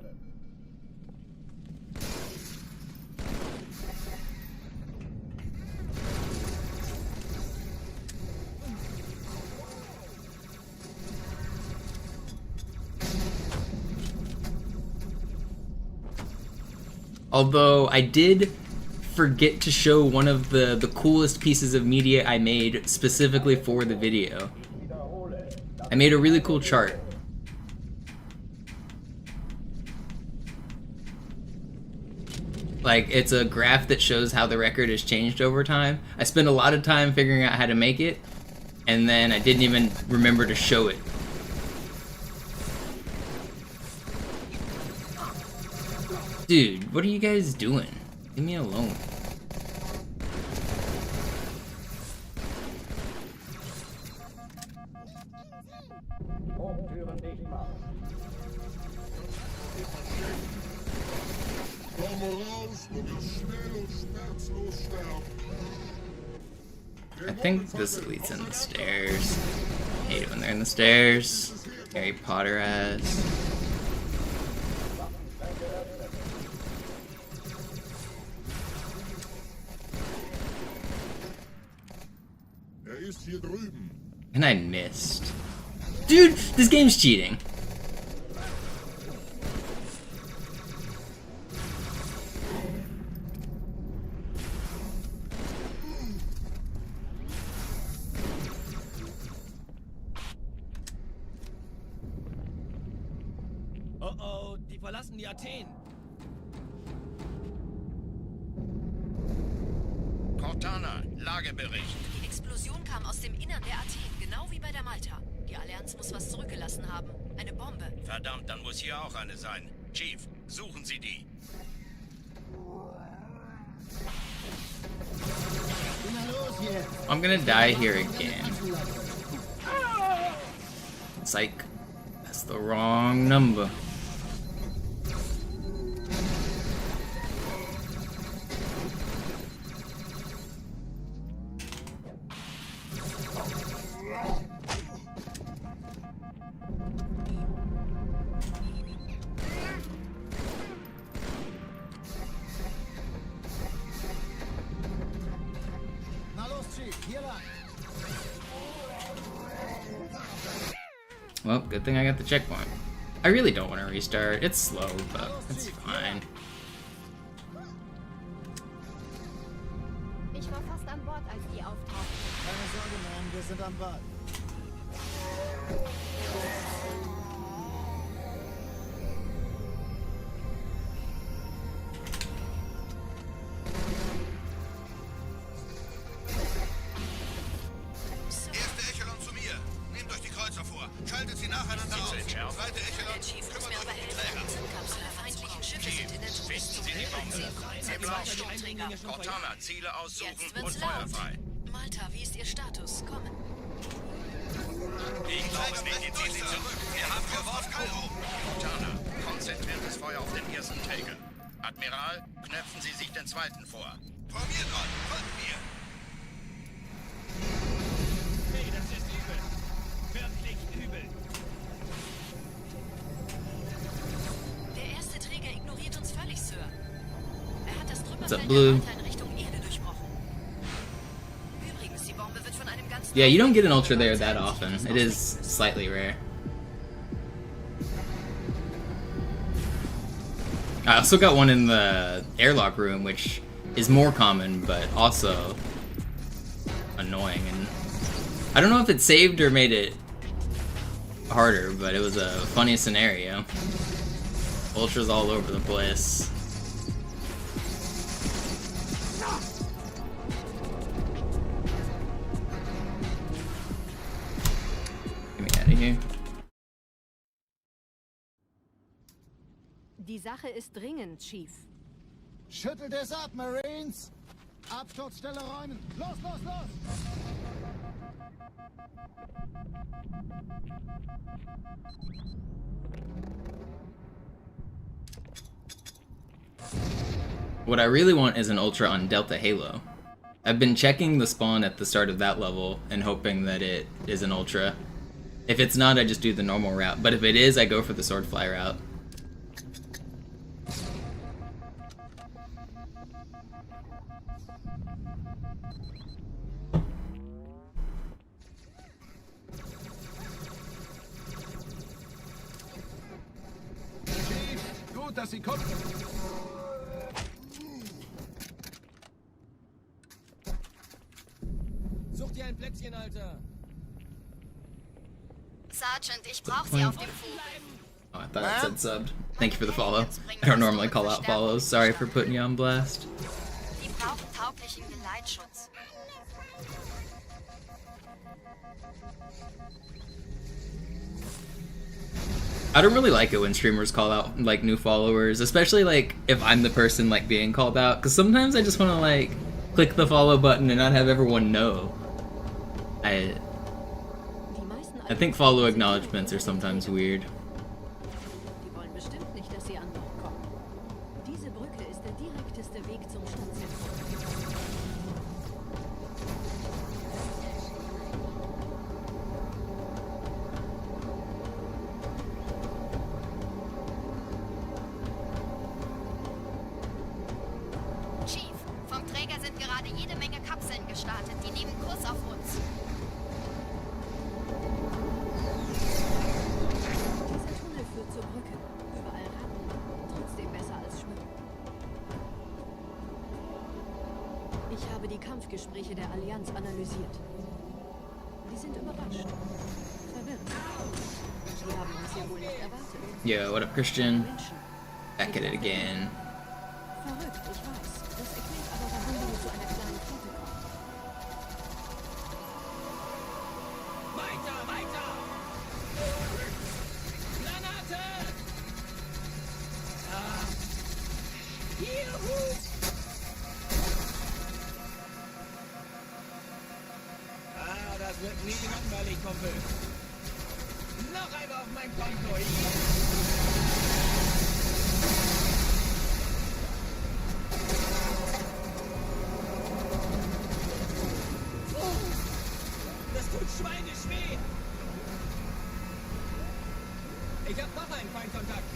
Speaker 1: Although I did forget to show one of the coolest pieces of media I made specifically for the video. I made a really cool chart. Like, it's a graph that shows how the record has changed over time. I spent a lot of time figuring out how to make it, and then I didn't even remember to show it. Dude, what are you guys doing? Leave me alone.
Speaker 4: Hochtüren dicht machen.
Speaker 1: I think this leads in the stairs. I hate it when they're in the stairs. Harry Potter ass. And I missed. Dude, this game's cheating.
Speaker 5: Oh oh, die verlassen die Athen.
Speaker 6: Cortana, Lagebericht.
Speaker 7: Die Explosion kam aus dem Innern der Athen, genau wie bei der Malta. Die Allianz muss was zurückgelassen haben. Eine Bombe.
Speaker 6: Verdammt, dann muss hier auch eine sein. Chief, suchen Sie die.
Speaker 2: Na los jetzt!
Speaker 1: I'm gonna die here again. Psych. That's the wrong number.
Speaker 3: Na los, Chief, hier lang.
Speaker 1: Well, good thing I got the checkpoint. I really don't want to restart. It's slow, but it's fine.
Speaker 8: Ich war fast an Bord, als die auftauchten.
Speaker 3: Keine Sorge, Ma'am, wir sind am Ball.
Speaker 6: Erste Echelon zu mir. Nehmt euch die Kreuzer vor. Schaltet sie nacheinander auf. Zweite
Speaker 7: Der
Speaker 6: Echelon,
Speaker 7: Chief muss
Speaker 6: kümmert
Speaker 7: mir
Speaker 6: euch
Speaker 7: aber
Speaker 6: um die
Speaker 7: helfen.
Speaker 6: Träger.
Speaker 7: Die Zündkapsel der feindlichen Schiffe sind in der
Speaker 6: Finden Sie die Bombe. Im Lauf.
Speaker 7: Sturmträger.
Speaker 6: Cortana, Ziele aussuchen
Speaker 7: Jetzt
Speaker 6: und
Speaker 7: wird's
Speaker 6: Feuer
Speaker 7: laut.
Speaker 6: frei.
Speaker 7: Malta, wie ist Ihr Status? Kommen.
Speaker 6: Ich glaube, ziehen Sie zurück. Wir haben Geworf Kairo. Cortana, konzentriertes Feuer auf den ersten Träger. Admiral, knöpfen Sie sich den zweiten vor. Formiert euch, folgt mir.
Speaker 5: Hey, das ist übel. Wirklich übel.
Speaker 7: Der erste Träger ignoriert uns völlig, Sir. Er hat das
Speaker 1: up,
Speaker 7: Trümmerfeld
Speaker 1: Blue?
Speaker 7: der Malta in Richtung Erde durchbrochen. Übrigens, die Bombe wird von einem ganz
Speaker 1: Yeah, you don't get an ultra there that often. It is slightly rare. I also got one in the airlock room, which is more common, but also annoying. And I don't know if it saved or made it harder, but it was a funny scenario. Ultras all over the place. Get me out of here.
Speaker 8: Die Sache ist dringend, Chief.
Speaker 3: Schüttelt es ab, Marines! Absturzstelle räumen! Los, los, los!
Speaker 1: What I really want is an ultra on Delta Halo. I've been checking the spawn at the start of that level and hoping that it is an ultra. If it's not, I just do the normal route, but if it is, I go for the swordfly route.
Speaker 5: Gut, dass Sie kommen. Such dir ein Plätzchen, Alter.
Speaker 8: Sergeant, ich brauche Sie auf dem Boden.
Speaker 1: Oh, I thought it said subbed. Thank you for the follow. I don't normally call out follows. Sorry for putting you on blast.
Speaker 7: Die brauchen tauglichen Geleitschutz.
Speaker 1: I don't really like it when streamers call out like new followers, especially like if I'm the person like being called out, because sometimes I just want to like click the follow button and not have everyone know. I think follow acknowledgements are sometimes weird.
Speaker 8: Die wollen bestimmt nicht, dass sie an Bord kommen. Diese Brücke ist der direkteste Weg zum Stadtzentrum.
Speaker 7: Chief, vom Träger sind gerade jede Menge Kapseln gestartet. Die nehmen Kurs auf uns.
Speaker 8: Dieser Tunnel führt zur Brücke. Überall Ratten. Trotzdem besser als Schwimmen. Ich habe die Kampfgespräche der Allianz analysiert. Die sind überrascht. Verwirrt. Sie haben uns hier wohl nicht erwartet.
Speaker 1: Yo, what up, Christian?
Speaker 8: Menschen.
Speaker 1: Back at it again.
Speaker 8: Verrückt, ich weiß. Das erklärt aber, warum wir zu einer kleinen Flotte kommen.
Speaker 5: Weiter, weiter! Granate! Juhu! Das wird nie langweilig, Kumpel. Noch einmal auf mein Konto. Das tut schweinisch weh. Ich hab noch einen Feindkontakt.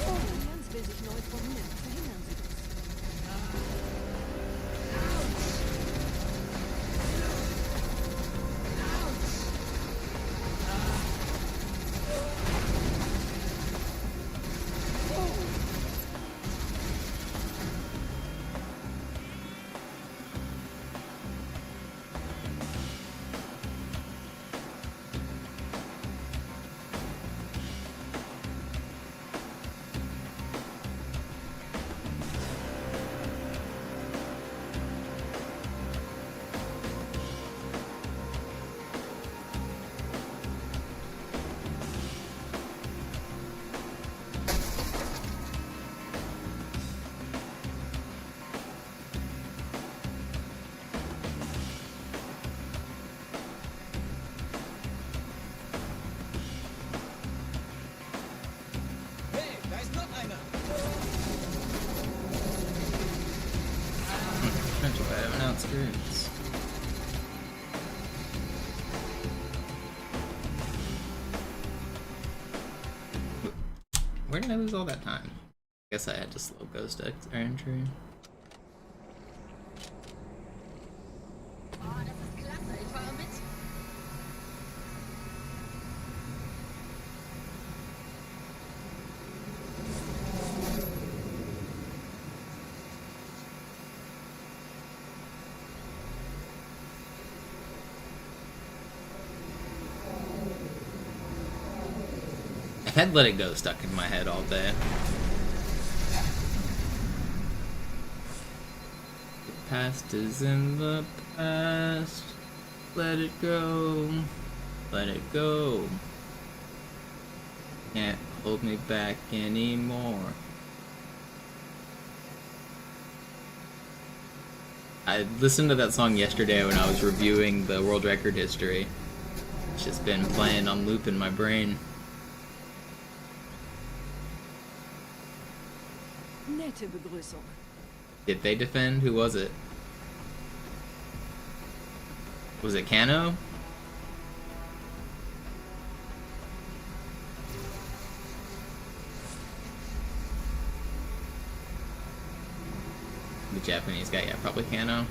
Speaker 8: Die Allianz will sich neu formieren. Verhindern Sie das.
Speaker 5: Hey, da ist noch einer.
Speaker 1: Not too bad, I have an outskirts. Where did I lose all that time? Guess I had to slow ghost entry.
Speaker 8: Oh, das ist klasse. Ich fahre mit.
Speaker 1: I've had Let It Go stuck in my head all day. The past is in the past. Let it go. Let it go. Can't hold me back anymore. I listened to that song yesterday when I was reviewing the world record history. It's just been playing on loop in my brain.
Speaker 8: Nette Begrüßung.
Speaker 1: Did they defend? Who was it? Was it Kano? The Japanese guy, yeah, probably Kano.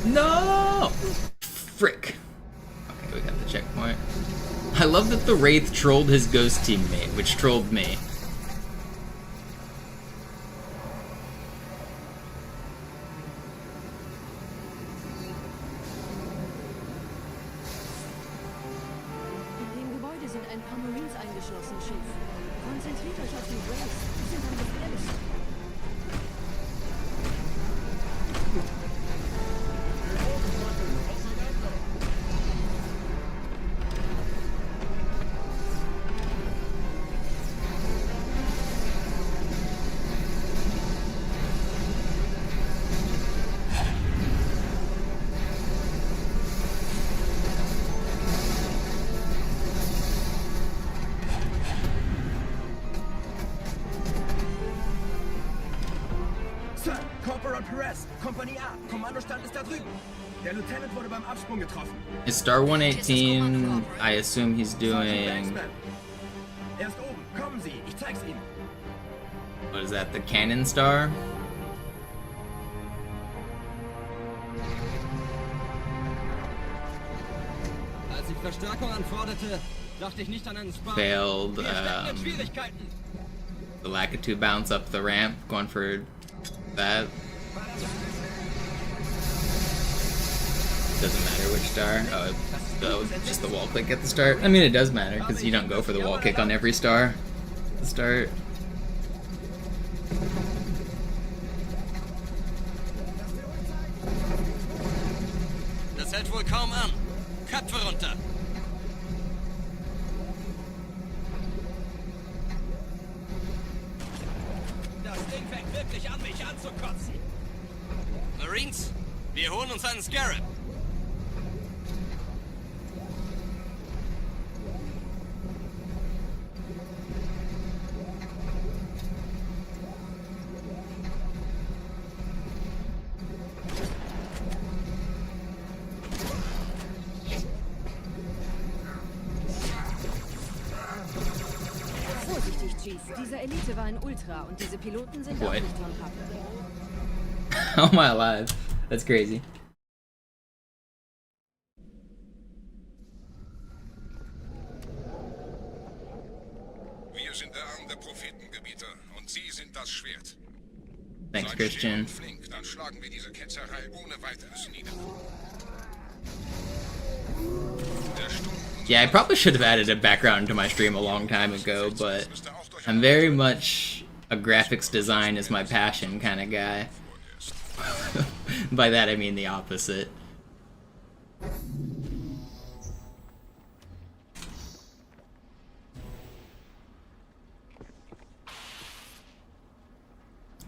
Speaker 1: No! Frick. Okay, we got the checkpoint. I love that the Wraith trolled his ghost teammate, which trolled me.
Speaker 8: In dem Gebäude sind ein paar Marines eingeschlossen, Chief. Konzentriert euch auf die Wraiths. Die sind am gefährlichsten.
Speaker 5: Sir, Corporal Perez, Kompanie A, Kommandostand ist da drüben. Der Lieutenant wurde beim Absprung getroffen.
Speaker 1: Is Star 118, I assume he's doing,
Speaker 5: Er ist oben, kommen Sie, ich zeig's Ihnen.
Speaker 1: what is that, the Cannon Star?
Speaker 5: Als ich Verstärkung anforderte, dachte ich nicht an einen Spar.
Speaker 1: Failed,
Speaker 5: Wir stecken in Schwierigkeiten.
Speaker 1: the Lakitu bounce up the ramp, going for that. Doesn't matter which star. Oh, just the wall click at the start. I mean, it does matter, because you don't go for the wall kick on every star at the start.
Speaker 5: Das hält wohl kaum an. Köpfe runter. Das Ding fängt wirklich an, mich anzukotzen. Marines, wir holen uns einen Scarab.
Speaker 8: Vorsichtig, Chief. Diese Elite war ein Ultra und diese Piloten sind auch
Speaker 1: What?
Speaker 8: nicht von Pappe.
Speaker 1: How am I alive? That's crazy.
Speaker 6: Wir sind der Arm der Prophetengebieter und Sie sind das Schwert.
Speaker 1: Thanks,
Speaker 6: Seid
Speaker 1: Christian.
Speaker 6: still und flink, dann schlagen wir diese Ketzerei ohne weiteres nieder. Der Sturm
Speaker 1: Yeah, I probably should have added a background to my stream a long time ago, but I'm very much a graphics design is my passion kind of guy. By that I mean the opposite.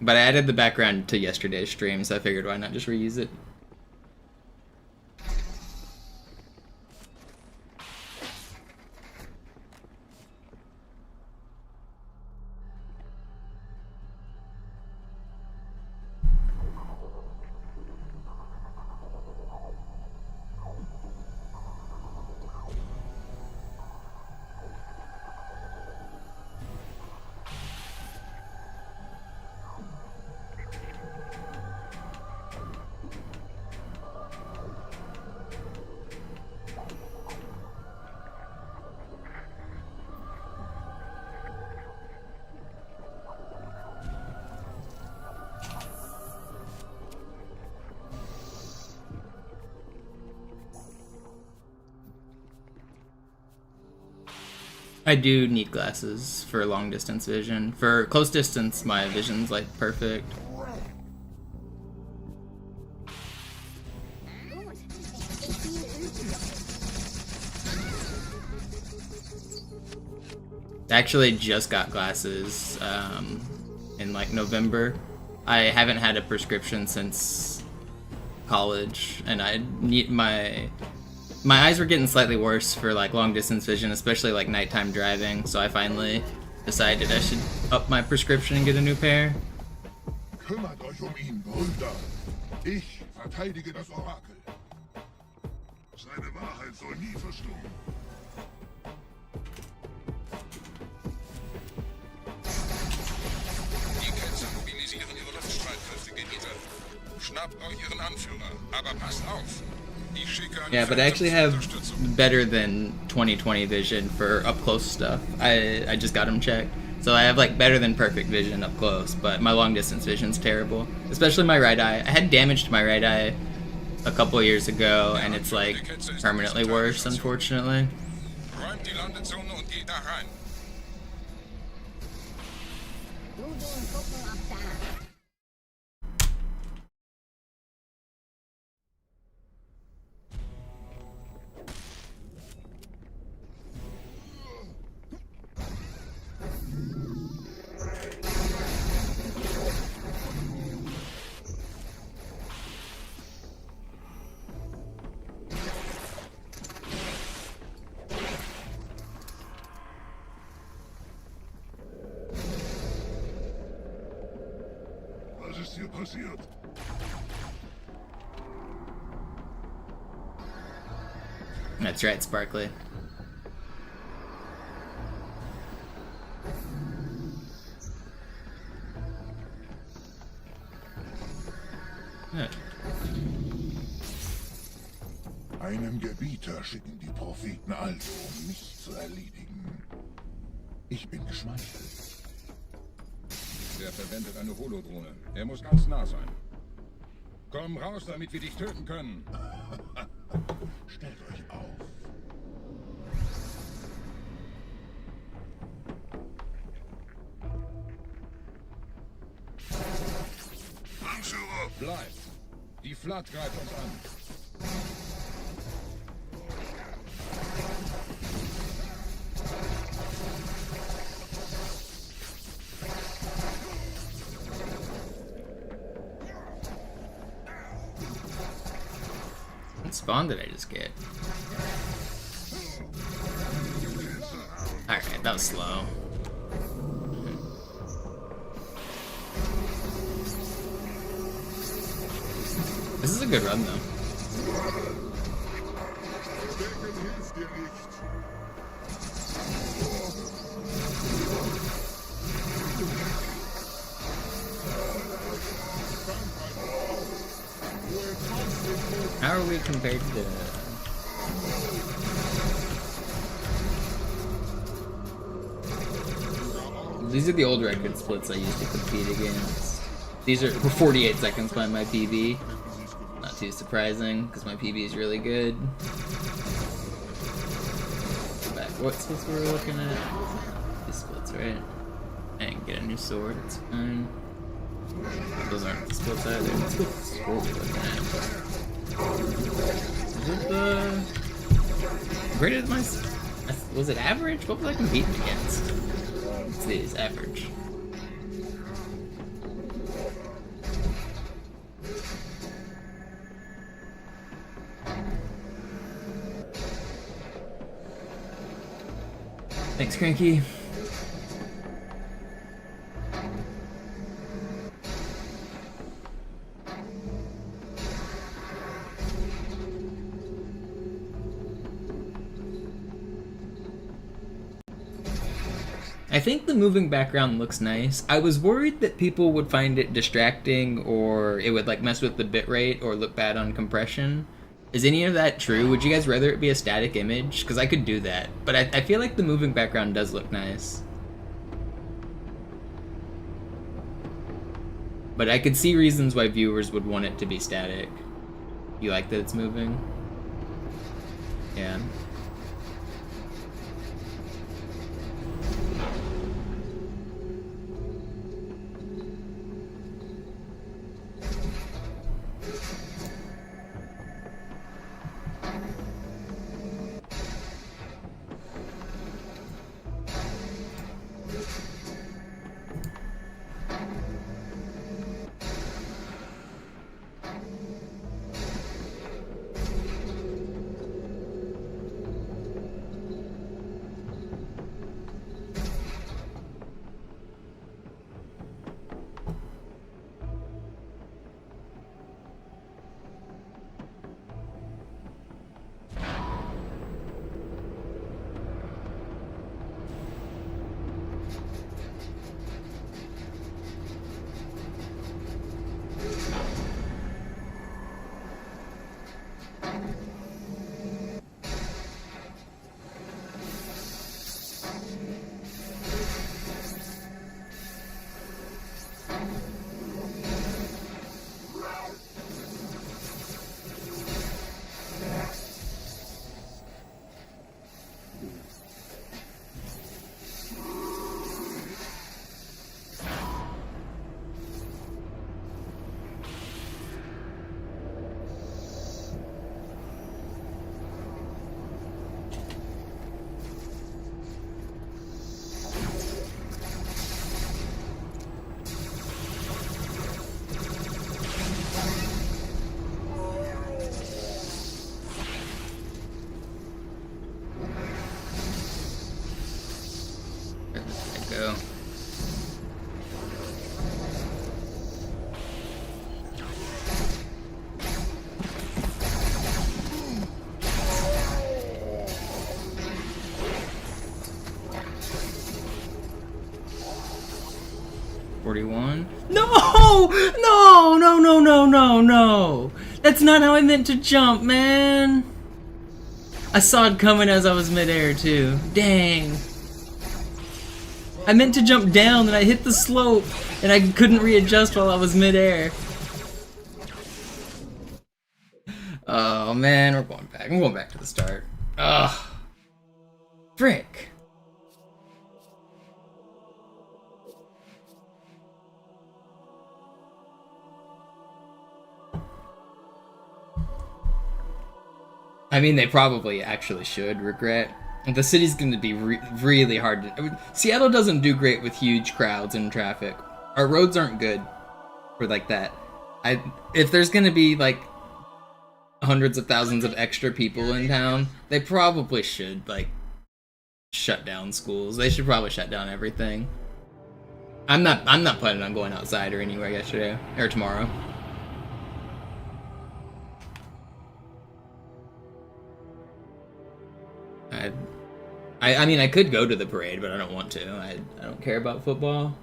Speaker 1: But I added the background to yesterday's stream, so I figured why not just reuse it. I do need glasses for long distance vision. For close distance, my vision's like perfect. Actually just got glasses in like November. I haven't had a prescription since college, and I need my eyes were getting slightly worse for like long distance vision, especially like nighttime driving, so I finally decided I should up my prescription and get a new pair.
Speaker 9: Kümmert euch ihn, Brüder. Ich verteidige das Orakel. Seine Wahrheit soll nie verstummen.
Speaker 6: Die Ketzer mobilisieren ihre Luftstreitkräfte, Gebieter.
Speaker 9: Schnappt euch ihren Anführer, aber passt auf. Ich schicke eine
Speaker 1: Yeah, but I actually have
Speaker 9: Unterstützung.
Speaker 1: better than 20/20 vision for up close stuff. I just got them checked. So I have like better than perfect vision up close, but my long distance vision's terrible. Especially my right eye. I had damage to my right eye a couple years ago, and it's like permanently worse, unfortunately.
Speaker 9: Räumt die Landezone und geht da rein. Was ist hier passiert?
Speaker 1: That's right, Sparkly. Yeah.
Speaker 9: Einen Gebieter schicken die Propheten also, um mich zu erledigen. Ich bin geschmeichelt.
Speaker 10: Er verwendet eine Holodrohne. Er muss ganz nah sein. Komm raus, damit wir dich töten können.
Speaker 9: Stellt euch auf. Anführer!
Speaker 10: Bleib. Die Flat greift uns an.
Speaker 1: What spawn did I just get? Alright, that was slow. This is a good run though. How are we compared to... These are the old record splits I used to compete against. These are for 48 seconds by my PB. Not too surprising, because my PB is really good. But what splits were we looking at? These splits, right? I didn't get a new sword, it's fine. Those aren't the splits either. What were we looking at? Is it the... Graded my... Was it average? What was I competing against? It's these, average. Thanks, Cranky. I think the moving background looks nice. I was worried that people would find it distracting or it would like mess with the bitrate or look bad on compression. Is any of that true? Would you guys rather it be a static image? Because I could do that. But I feel like the moving background does look nice. But I could see reasons why viewers would want it to be static. You like that it's moving? Yeah. 41. No! No! No, no, no, no, no! That's not how I meant to jump, man! I saw it coming as I was midair, too. Dang. I meant to jump down and I hit the slope and I couldn't readjust while I was midair. Oh man, we're going back. I'm going back to the start. Ugh. Frick. I mean, they probably actually should regret. The city's going to be really hard to... I mean, Seattle doesn't do great with huge crowds and traffic. Our roads aren't good for like that. If there's going to be like hundreds of thousands of extra people in town, they probably should like shut down schools. They should probably shut down everything. I'm not planning on going outside or anywhere yesterday or tomorrow. I mean, I could go to the parade, but I don't want to. I don't care about football.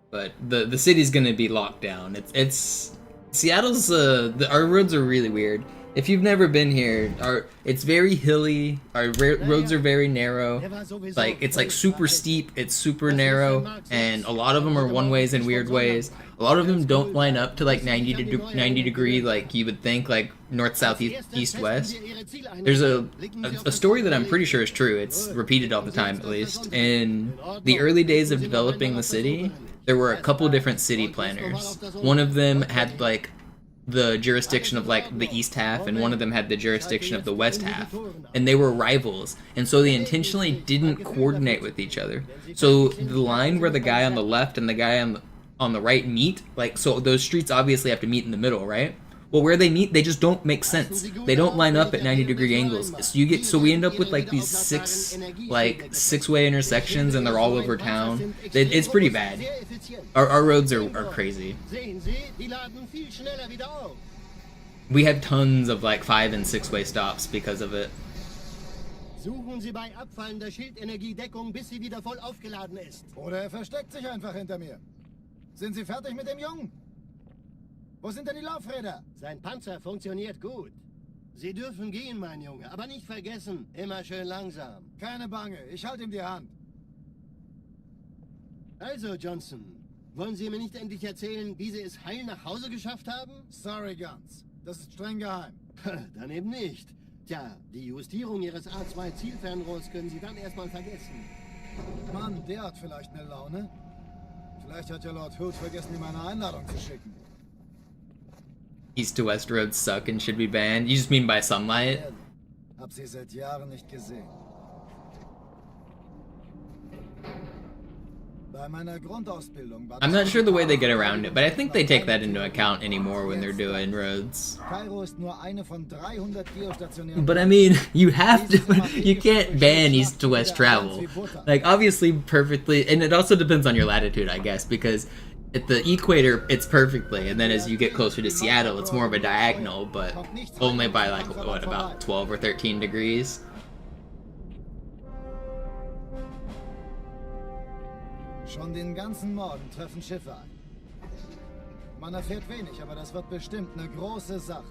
Speaker 1: But the city's gonna be locked down. It's Seattle's our roads are really weird. If you've never been here, it's very hilly. Our roads are very narrow. Like it's like super steep. It's super narrow, and a lot of them are one ways and weird ways. A lot of them don't line up to like 90 degree like you would think, like north, south, east, west. There's a story that I'm pretty sure is true. It's repeated all the time, at least. In the early days of developing the city, there were a couple different city planners. One of them had like the jurisdiction of like the east half, and one of them had the jurisdiction of the west half, and they were rivals, and so they intentionally didn't coordinate with each other. So the line where the guy on the left and the guy on the right meet, like, so those streets obviously have to meet in the middle, right? Well, where they meet, they just don't make sense. They don't line up at 90-degree angles. So we end up with like these six-way intersections, and they're all over town. It's pretty bad. Our roads are crazy. We have tons of like 5- and 6-way stops because of it.
Speaker 2: Suchen Sie bei abfallender Schildenergiedeckung, bis sie wieder voll aufgeladen ist.
Speaker 3: Oder versteckt sich einfach hinter mir. Sind Sie fertig mit dem Jungen? Wo sind denn die Laufräder?
Speaker 2: Sein Panzer funktioniert gut. Sie dürfen gehen, mein Junge, aber nicht vergessen, immer schön langsam.
Speaker 3: Keine Bange, ich halte ihm die Hand.
Speaker 2: Also, Johnson, wollen Sie mir nicht endlich erzählen, wie Sie es heil nach Hause geschafft haben?
Speaker 3: Sorry, Guns. Das ist streng geheim.
Speaker 2: Dann eben nicht. Tja, die Justierung Ihres A2-Zielfernrohrs können Sie dann erstmal vergessen.
Speaker 3: Mann, der hat vielleicht eine Laune. Vielleicht hat ja Lord Hood vergessen, ihm eine Einladung zu schicken.
Speaker 1: East to west roads suck and should be banned. You just mean by sunlight?
Speaker 3: Hab sie seit Jahren nicht gesehen. Bei meiner Grundausbildung war
Speaker 1: I'm not sure the way they get around it, but I think they take that into account anymore when they're doing roads.
Speaker 3: Kairo ist nur eine von 300 geostationären.
Speaker 1: But I mean, you have to, you can't ban east to west travel. Like, obviously perfectly, and it also depends on your latitude, I guess, because at the equator, it's perfectly, and then as you get closer to Seattle, it's more of a diagonal, but only by like, what, about 12 or 13 degrees?
Speaker 3: Schon den ganzen Morgen treffen Schiffe ein. Man erfährt wenig, aber das wird bestimmt eine große Sache.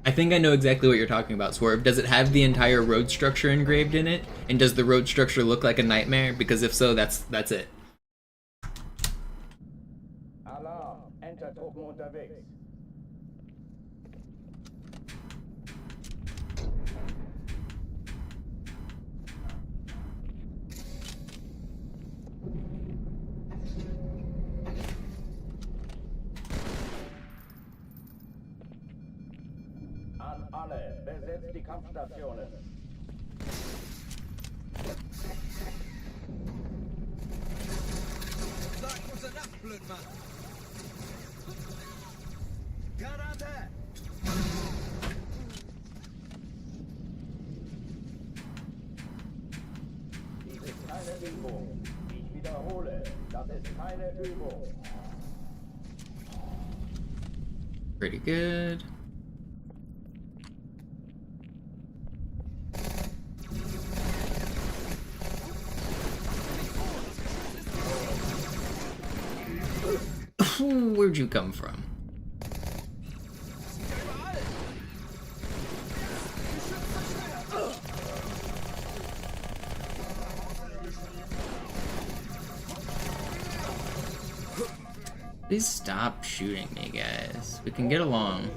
Speaker 1: I think I know exactly what you're talking about, Swerve. Does it have the entire road structure engraved in it? And does the road structure look like a nightmare? Because if so, that's it.
Speaker 4: Alarm, Entertruppen unterwegs. An alle, besetzt die Kampfstationen.
Speaker 5: Sag gute Nacht, Blödmann. Granate!
Speaker 4: Dies ist keine Übung. Ich wiederhole, das ist keine Übung.
Speaker 1: Pretty good. where'd you come from? Please stop shooting me, guys. We can get along.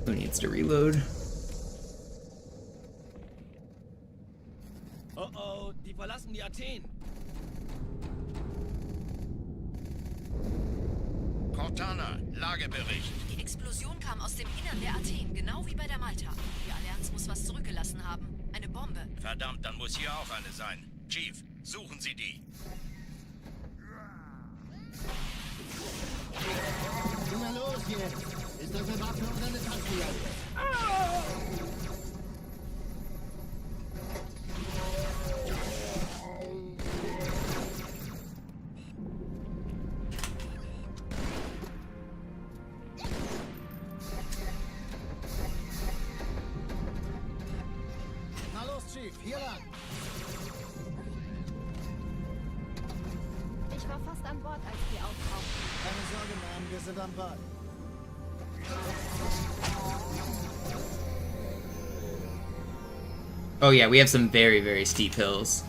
Speaker 1: Who needs to reload?
Speaker 5: Oh oh, die verlassen die Athen.
Speaker 6: Cortana, Lagebericht.
Speaker 7: Die Explosion kam aus dem Innern der Athen, genau wie bei der Malta. Die Allianz muss was zurückgelassen haben. Eine Bombe.
Speaker 6: Verdammt, dann muss hier auch eine sein. Chief, suchen Sie die.
Speaker 2: Na los jetzt! Ist das eine Waffe oder eine Taschenlampe?
Speaker 3: Na los, Chief, hier lang.
Speaker 8: Ich war fast an Bord, als die auftauchten.
Speaker 3: Keine Sorge, Mann, wir sind am Ball.
Speaker 1: Oh yeah, we have some very, very steep hills.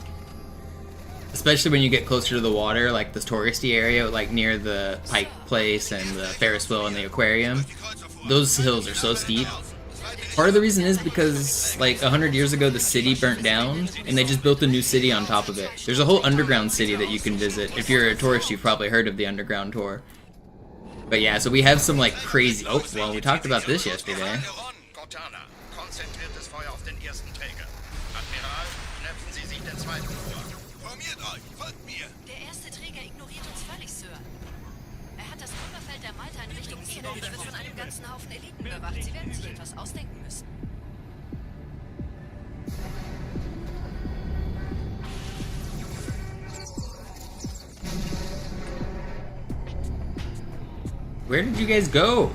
Speaker 1: Especially when you get closer to the water, like this touristy area, like near the Pike Place and the Ferris wheel and the aquarium. Those hills are so steep. Part of the reason is because, like, 100 years ago, the city burnt down, and they just built a new city on top of it. There's a whole underground city that you can visit. If you're a tourist, you've probably heard of the underground tour. But yeah, so we have some, like, crazy... Oh, well, we talked about this yesterday.
Speaker 6: Cortana, konzentriertes Feuer auf den ersten Träger. Admiral, knöpfen Sie sich den zweiten vor. Formiert euch, folgt mir.
Speaker 7: Der erste Träger ignoriert uns völlig, Sir. Er hat das Trümmerfeld der Malta in Richtung Süden und wird von einem ganzen Haufen Eliten bewacht. Sie werden sich etwas ausdenken müssen.
Speaker 1: Where did you guys go?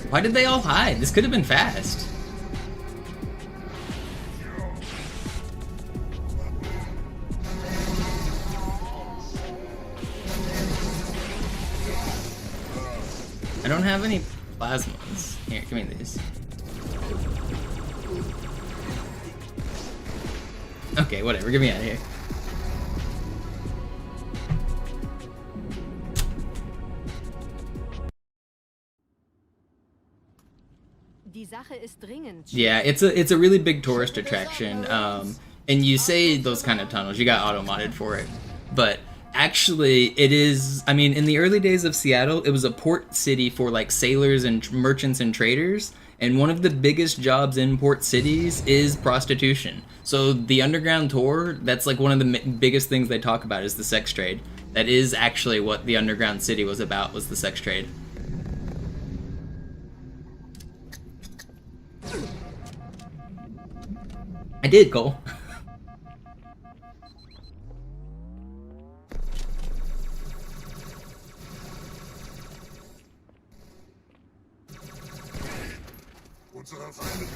Speaker 1: Why did they all hide? This could have been fast. I don't have any plasmas. Here, give me these. Okay, whatever, get me out of here.
Speaker 8: Die Sache ist dringend.
Speaker 1: Yeah, it's a really big tourist attraction. And you say those kind of tunnels, you got auto-modded for it. But actually, it is, I mean, in the early days of Seattle, it was a port city for like sailors and merchants and traders. And one of the biggest jobs in port cities is prostitution. So the underground tour, that's like one of the biggest things they talk about is the sex trade. That is actually what the underground city was about, was the sex trade. I did, Cole.
Speaker 9: Unserer Feinde.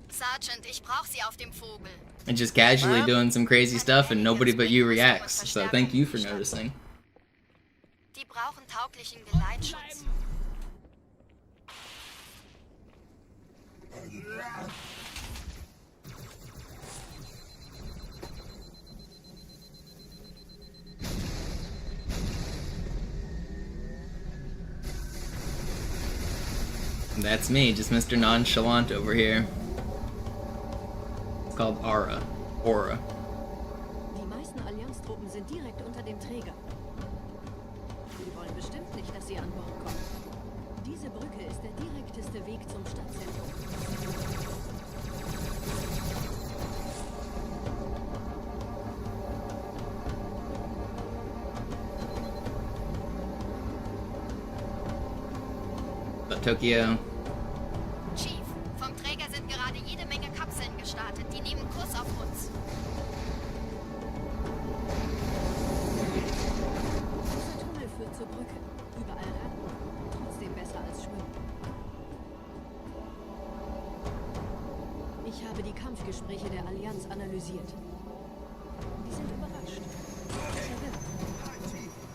Speaker 7: Sergeant, ich brauche Sie auf dem Vogel.
Speaker 1: And just casually doing some crazy stuff and nobody but you reacts. So thank you for noticing.
Speaker 7: Die brauchen tauglichen Geleitschutz.
Speaker 1: That's me, just Mr. Nonchalant over here. It's called Aura. Aura.
Speaker 8: dem Träger. Die wollen bestimmt nicht, dass sie an Bord kommen. Diese Brücke ist der direkteste Weg zum Stadtzentrum.
Speaker 1: Tokio.
Speaker 11: Chief, vom Träger sind gerade jede Menge Kapseln gestartet. Die nehmen Kurs auf uns.
Speaker 8: Dieser Tunnel führt zur Brücke. Überall Ratten. Trotzdem besser als schwimmen. Ich habe die Kampfgespräche der Allianz analysiert. Die sind überrascht. Verwirrt.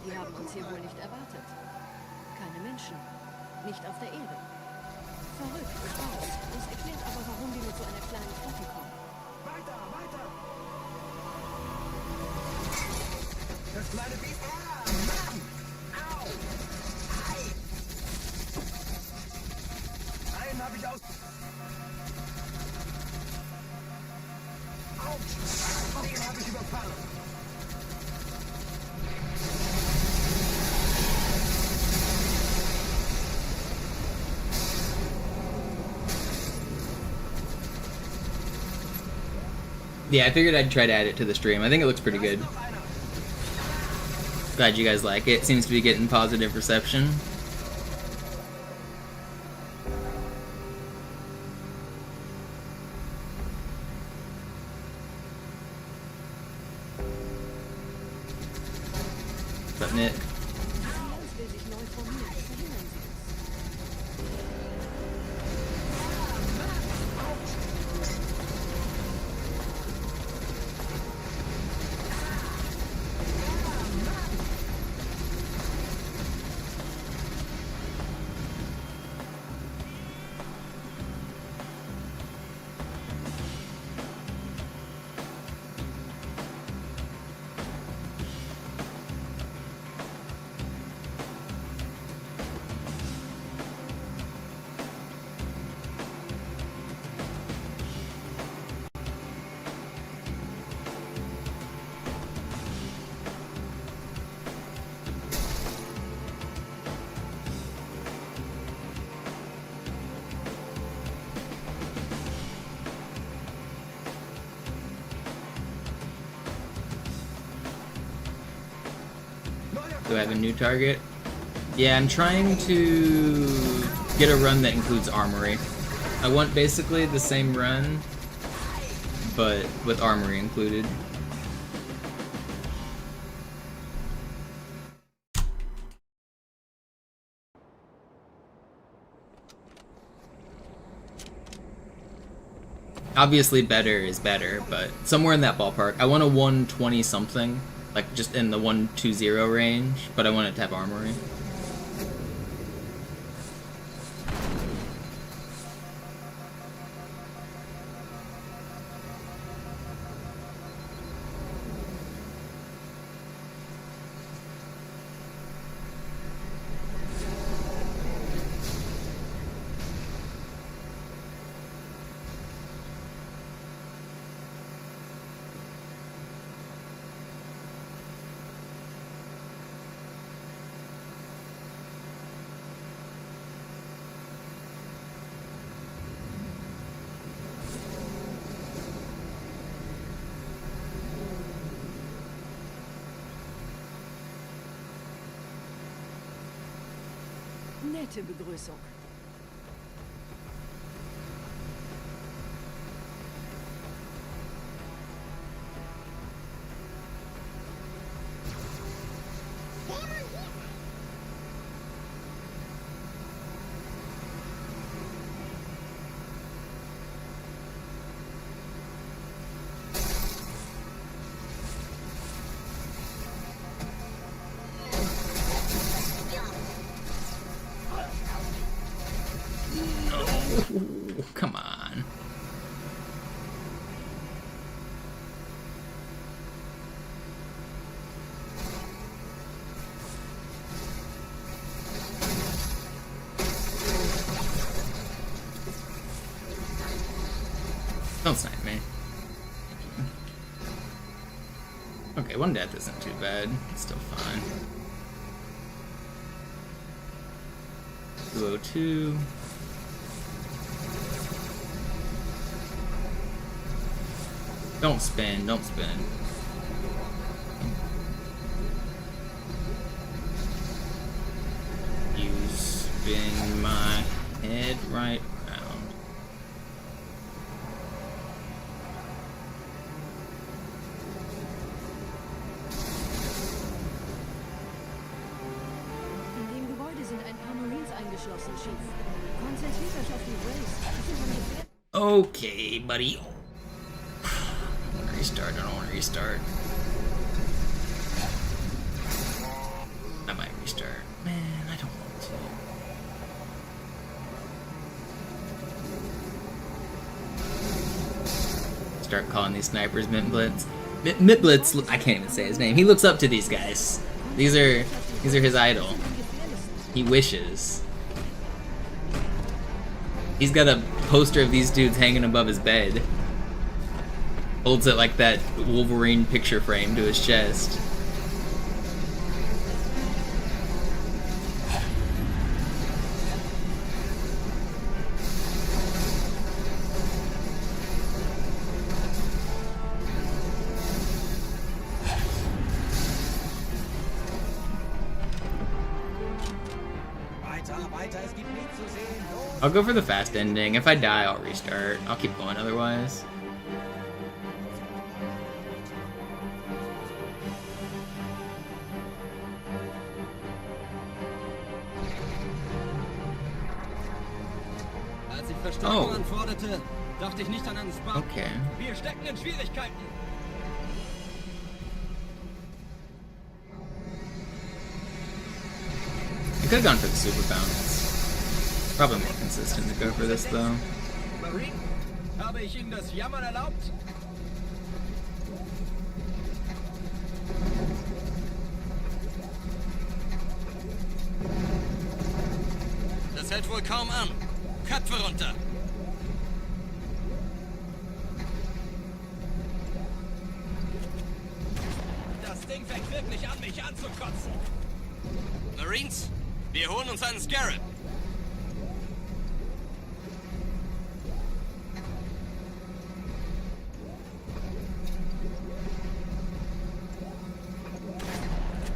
Speaker 8: Die haben uns hier wohl nicht erwartet. Keine Menschen. Nicht auf der Erde. Verrückt, ich weiß. Das erklärt aber, warum die mit so einer kleinen Flotte kommen.
Speaker 5: Weiter, weiter! Das kleine Biest. Ah, Mann! Au! Ei! Einen habe ich aus. Autsch! Den habe ich überfahren.
Speaker 1: Yeah, I figured I'd try to add it to the stream. I think it looks pretty good. Glad you guys like it. Seems to be getting positive reception. What's up, Nick? Do I have a new target? Yeah, I'm trying to get a run that includes armory. I want basically the same run, but with armory included. Obviously better is better, but somewhere in that ballpark. I want a 120 something. Like, just in the 120 range, but I want it to have armory.
Speaker 8: Nette Begrüßung.
Speaker 1: Okay, 1 death isn't too bad. It's still fine. 202. Don't spin, don't spin. You spin my head right round.
Speaker 8: In dem Gebäude sind ein paar Marines eingeschlossen, Chief. Konzentriert euch auf die Race. Die sind ungefähr...
Speaker 1: Okay, buddy. I want to restart, I don't want to restart. I might restart. Man, I don't want to. Start calling these snipers Mitblitz. Mitblitz, I can't even say his name. He looks up to these guys. These are his idol. He wishes. He's got a poster of these dudes hanging above his bed. Holds it like that Wolverine picture frame to his chest. I'll go for the fast ending. If I die, I'll restart. I'll keep going otherwise.
Speaker 12: Als ich Verstärkung anforderte, dachte ich nicht an einen Spark.
Speaker 1: Okay.
Speaker 12: Wir stecken in Schwierigkeiten.
Speaker 1: I could have gone for the super bounce. Probably more consistent to go for this though.
Speaker 12: Marine, habe ich Ihnen das Jammern erlaubt? Das hält wohl kaum an. Köpfe runter. Das Ding fängt wirklich an, mich anzukotzen. Marines, wir holen uns einen Scarab.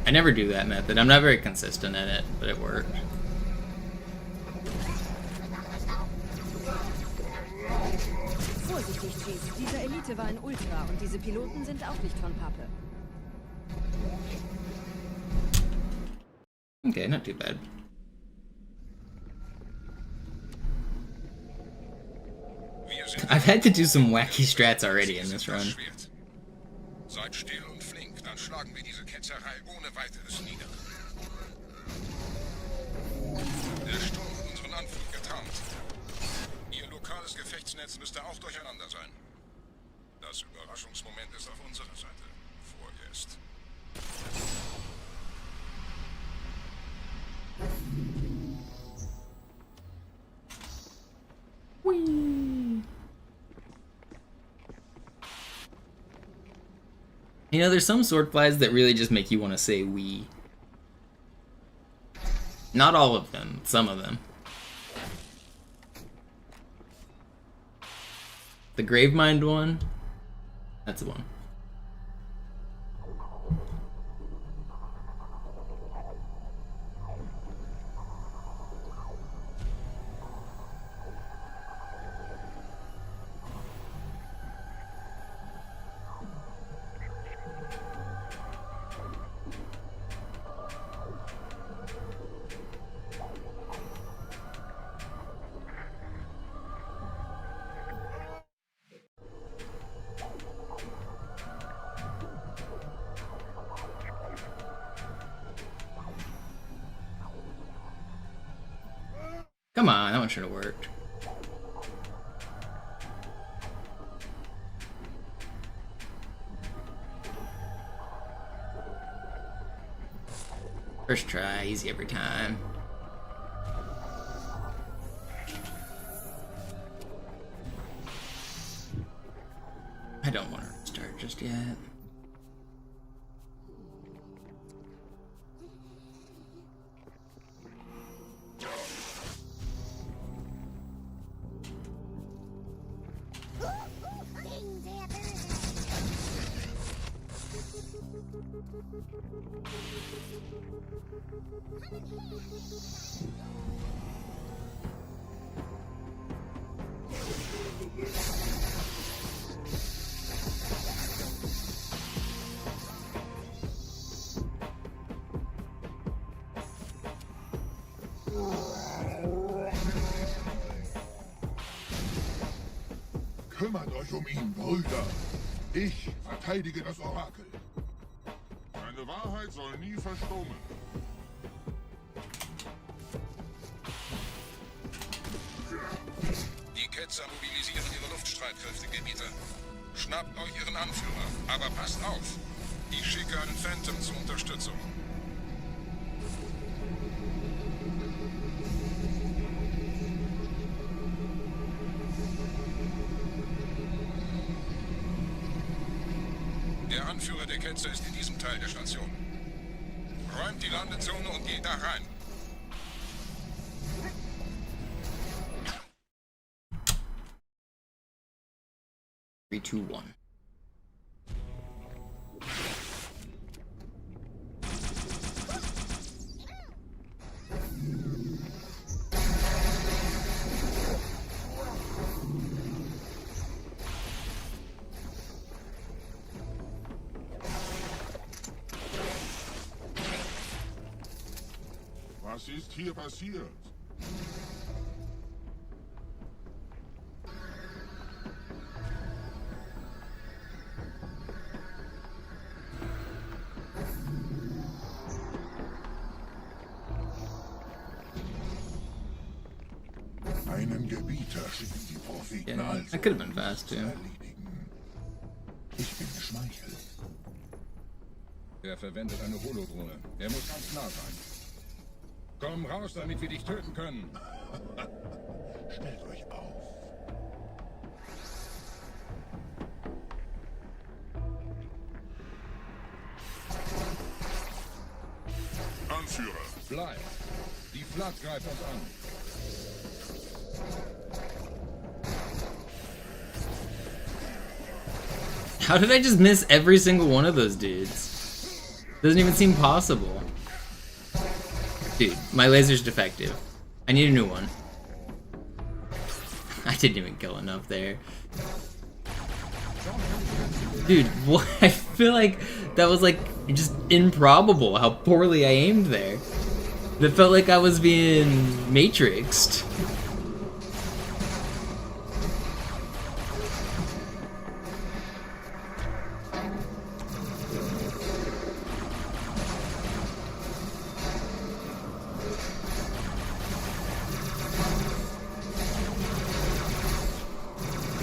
Speaker 1: I never do that method. I'm not very consistent at it, but it worked.
Speaker 8: Vorsichtig, Chief. Diese Elite war ein Ultra und diese Piloten sind auch nicht von Pappe.
Speaker 1: Okay, not too bad. I've had to do some wacky strats already in this run.
Speaker 10: Seid still und flink, dann schlagen wir diese Ketzerei ohne weiteres nieder. Der Sturm hat unseren Anflug getarnt. Ihr lokales Gefechtsnetz müsste auch durcheinander sein. Das Überraschungsmoment ist auf unserer Seite. Vorerst.
Speaker 1: Whee! You know, there's some sword flies that really just make you want to say "wee." Not all of them, some of them. The Gravemind one, that's the one. Come on, that one should have worked. First try, easy every time. I don't want to restart just yet.
Speaker 9: Kümmert euch um ihn, Brüder. Ich verteidige das Orakel. Seine Wahrheit soll nie verstummen.
Speaker 10: Die Ketzer mobilisieren ihre Luftstreitkräfte, Gebieter. Schnappt euch ihren Anführer, aber passt auf. Ich schicke einen Phantom zur Unterstützung. Der Anführer der Ketzer ist in diesem Teil der Station. Räumt die Landezone und geht da rein.
Speaker 1: Three, two, one.
Speaker 9: Was ist hier passiert? Einen Gebieter schicken die Propheten
Speaker 1: Yeah,
Speaker 9: also,
Speaker 1: I could have been fast
Speaker 9: zu
Speaker 1: too.
Speaker 9: erledigen. Ich bin geschmeichelt.
Speaker 10: Er verwendet eine Holodrohne. Er muss ganz nah sein. Komm raus, damit wir dich töten können.
Speaker 9: Stellt euch auf. Anführer.
Speaker 10: Bleib. Die Flat greift uns an.
Speaker 1: How did I just miss every single one of those dudes? Doesn't even seem possible. Dude, my laser's defective. I need a new one. I didn't even kill enough there. Dude, what? I feel like that was like just improbable how poorly I aimed there. It felt like I was being matrixed.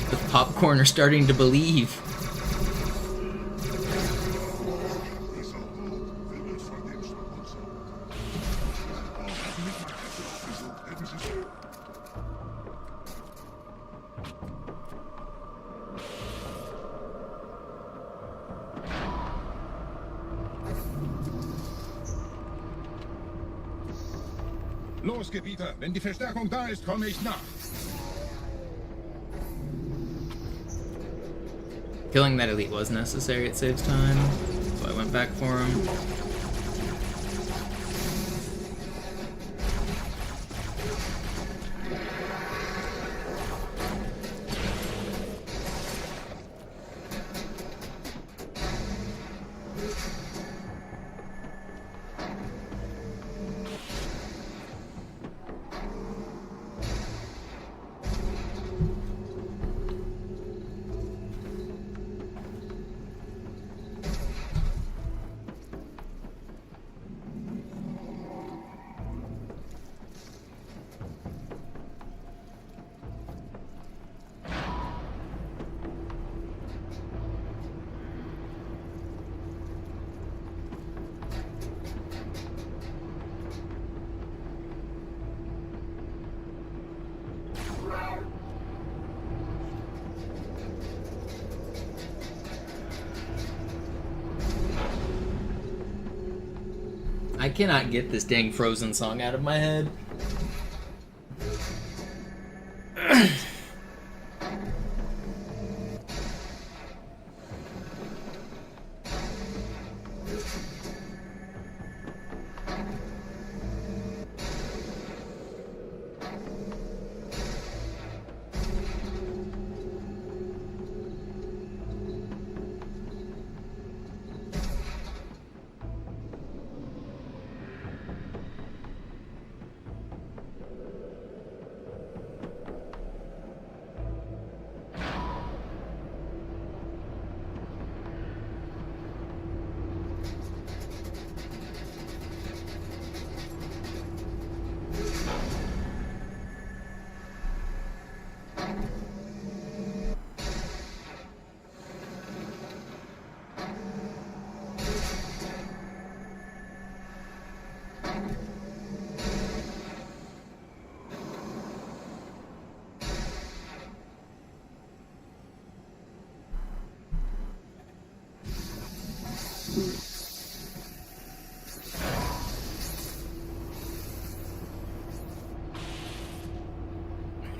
Speaker 1: The popcorn are starting to believe.
Speaker 10: Los, Gebieter. Wenn die Verstärkung da ist, komme ich nach.
Speaker 1: Killing that elite was necessary, it saves time, so I went back for him. I cannot get this dang Frozen song out of my head.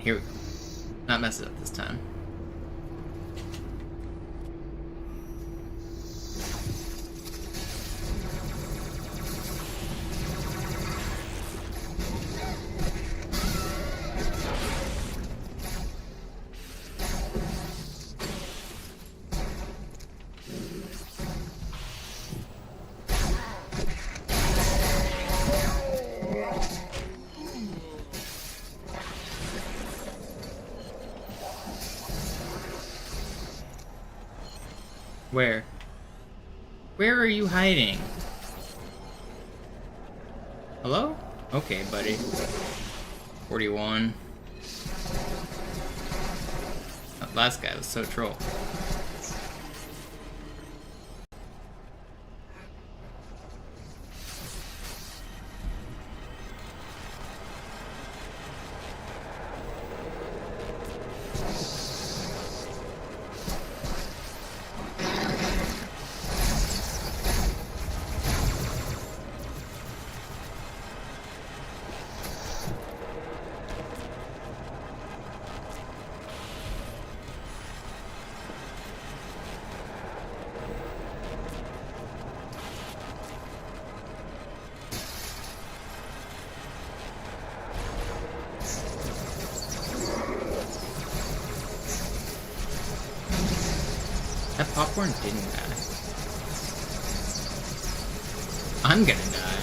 Speaker 1: Here we go. Not mess it up this time. Where? Where are you hiding? Hello? Okay, buddy. 41. That last guy was so troll. That popcorn didn't die. I'm gonna die.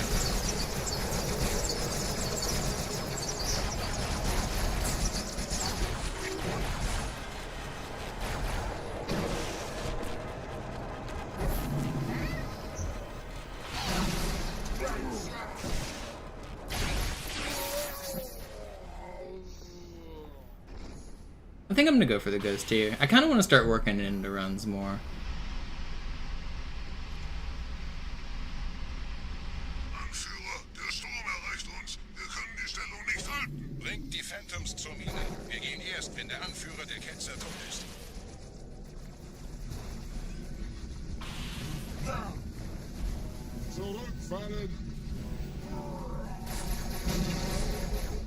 Speaker 1: I think I'm gonna go for the ghost here. I kind of want to start working into runs more.
Speaker 10: Bringt die Phantoms zur Mine. Wir gehen erst, wenn der Anführer der Ketzer tot ist.
Speaker 9: Zurückfallen!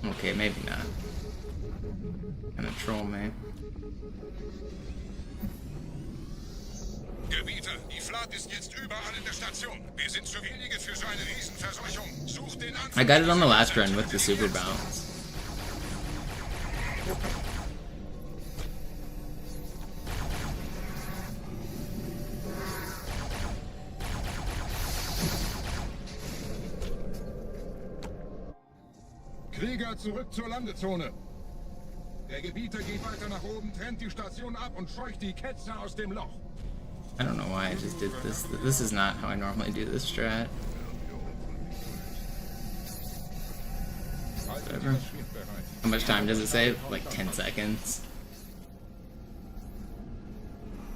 Speaker 1: Okay, maybe not. Gonna troll me.
Speaker 10: Gebieter, die Flat ist jetzt überall in der Station. Wir sind zu wenige für so eine Riesenverseuchung. Sucht den Anführer.
Speaker 1: I got it on the last run with the super bounce.
Speaker 10: Krieger, zurück zur Landezone. Der Gebieter geht weiter nach oben, trennt die Station ab und scheucht die Ketzer aus dem Loch.
Speaker 1: I don't know why I just did this. This is not how I normally do this strat. Whatever. How much time does it save? Like 10 seconds.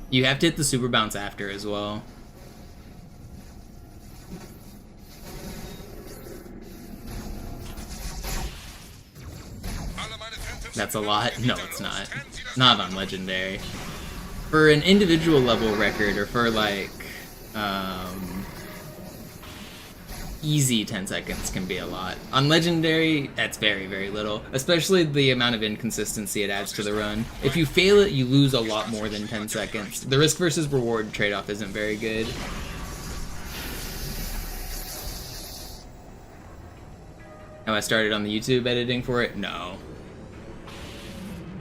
Speaker 1: You have to hit the super bounce after as well. That's a lot. No, it's not. Not on Legendary. For an individual level record, or for like, easy 10 seconds can be a lot. On Legendary, that's very, very little. Especially the amount of inconsistency it adds to the run. If you fail it, you lose a lot more than 10 seconds. The risk versus reward trade-off isn't very good. Have I started on the YouTube editing for it? No.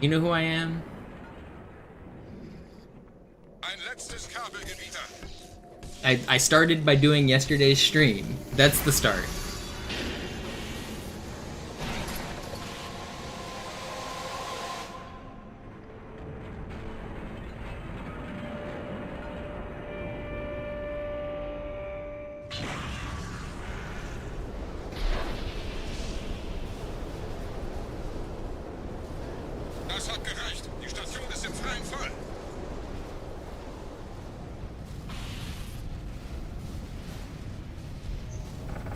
Speaker 1: You know who I am? I started by doing yesterday's stream. That's the start.
Speaker 10: Das hat gereicht. Die Station ist im freien Fall.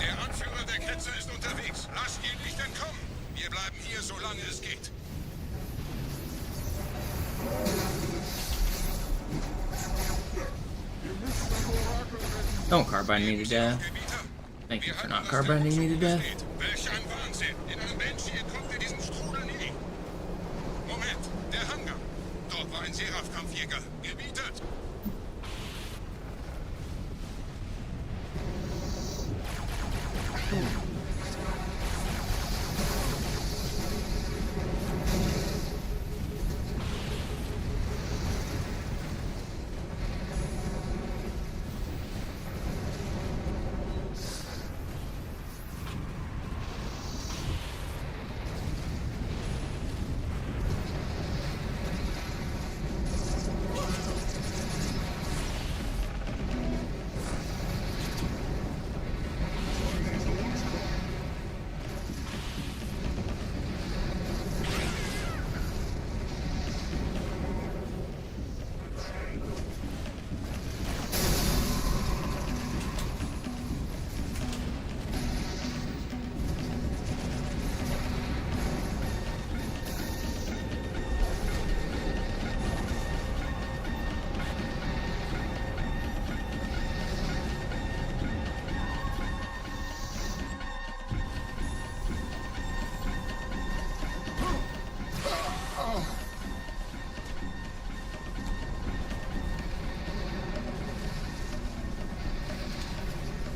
Speaker 10: Der Anführer der Ketzer ist unterwegs. Lasst ihn nicht entkommen. Wir bleiben hier, solange es geht.
Speaker 1: Don't carbine me to death. Thank you for not carbining me to death.
Speaker 10: Welch ein Wahnsinn. In einem Banshee entkommt ihr diesem Strudel nie. Der Hangar. Dort war ein Seraph-Kampfjäger. Gebietet.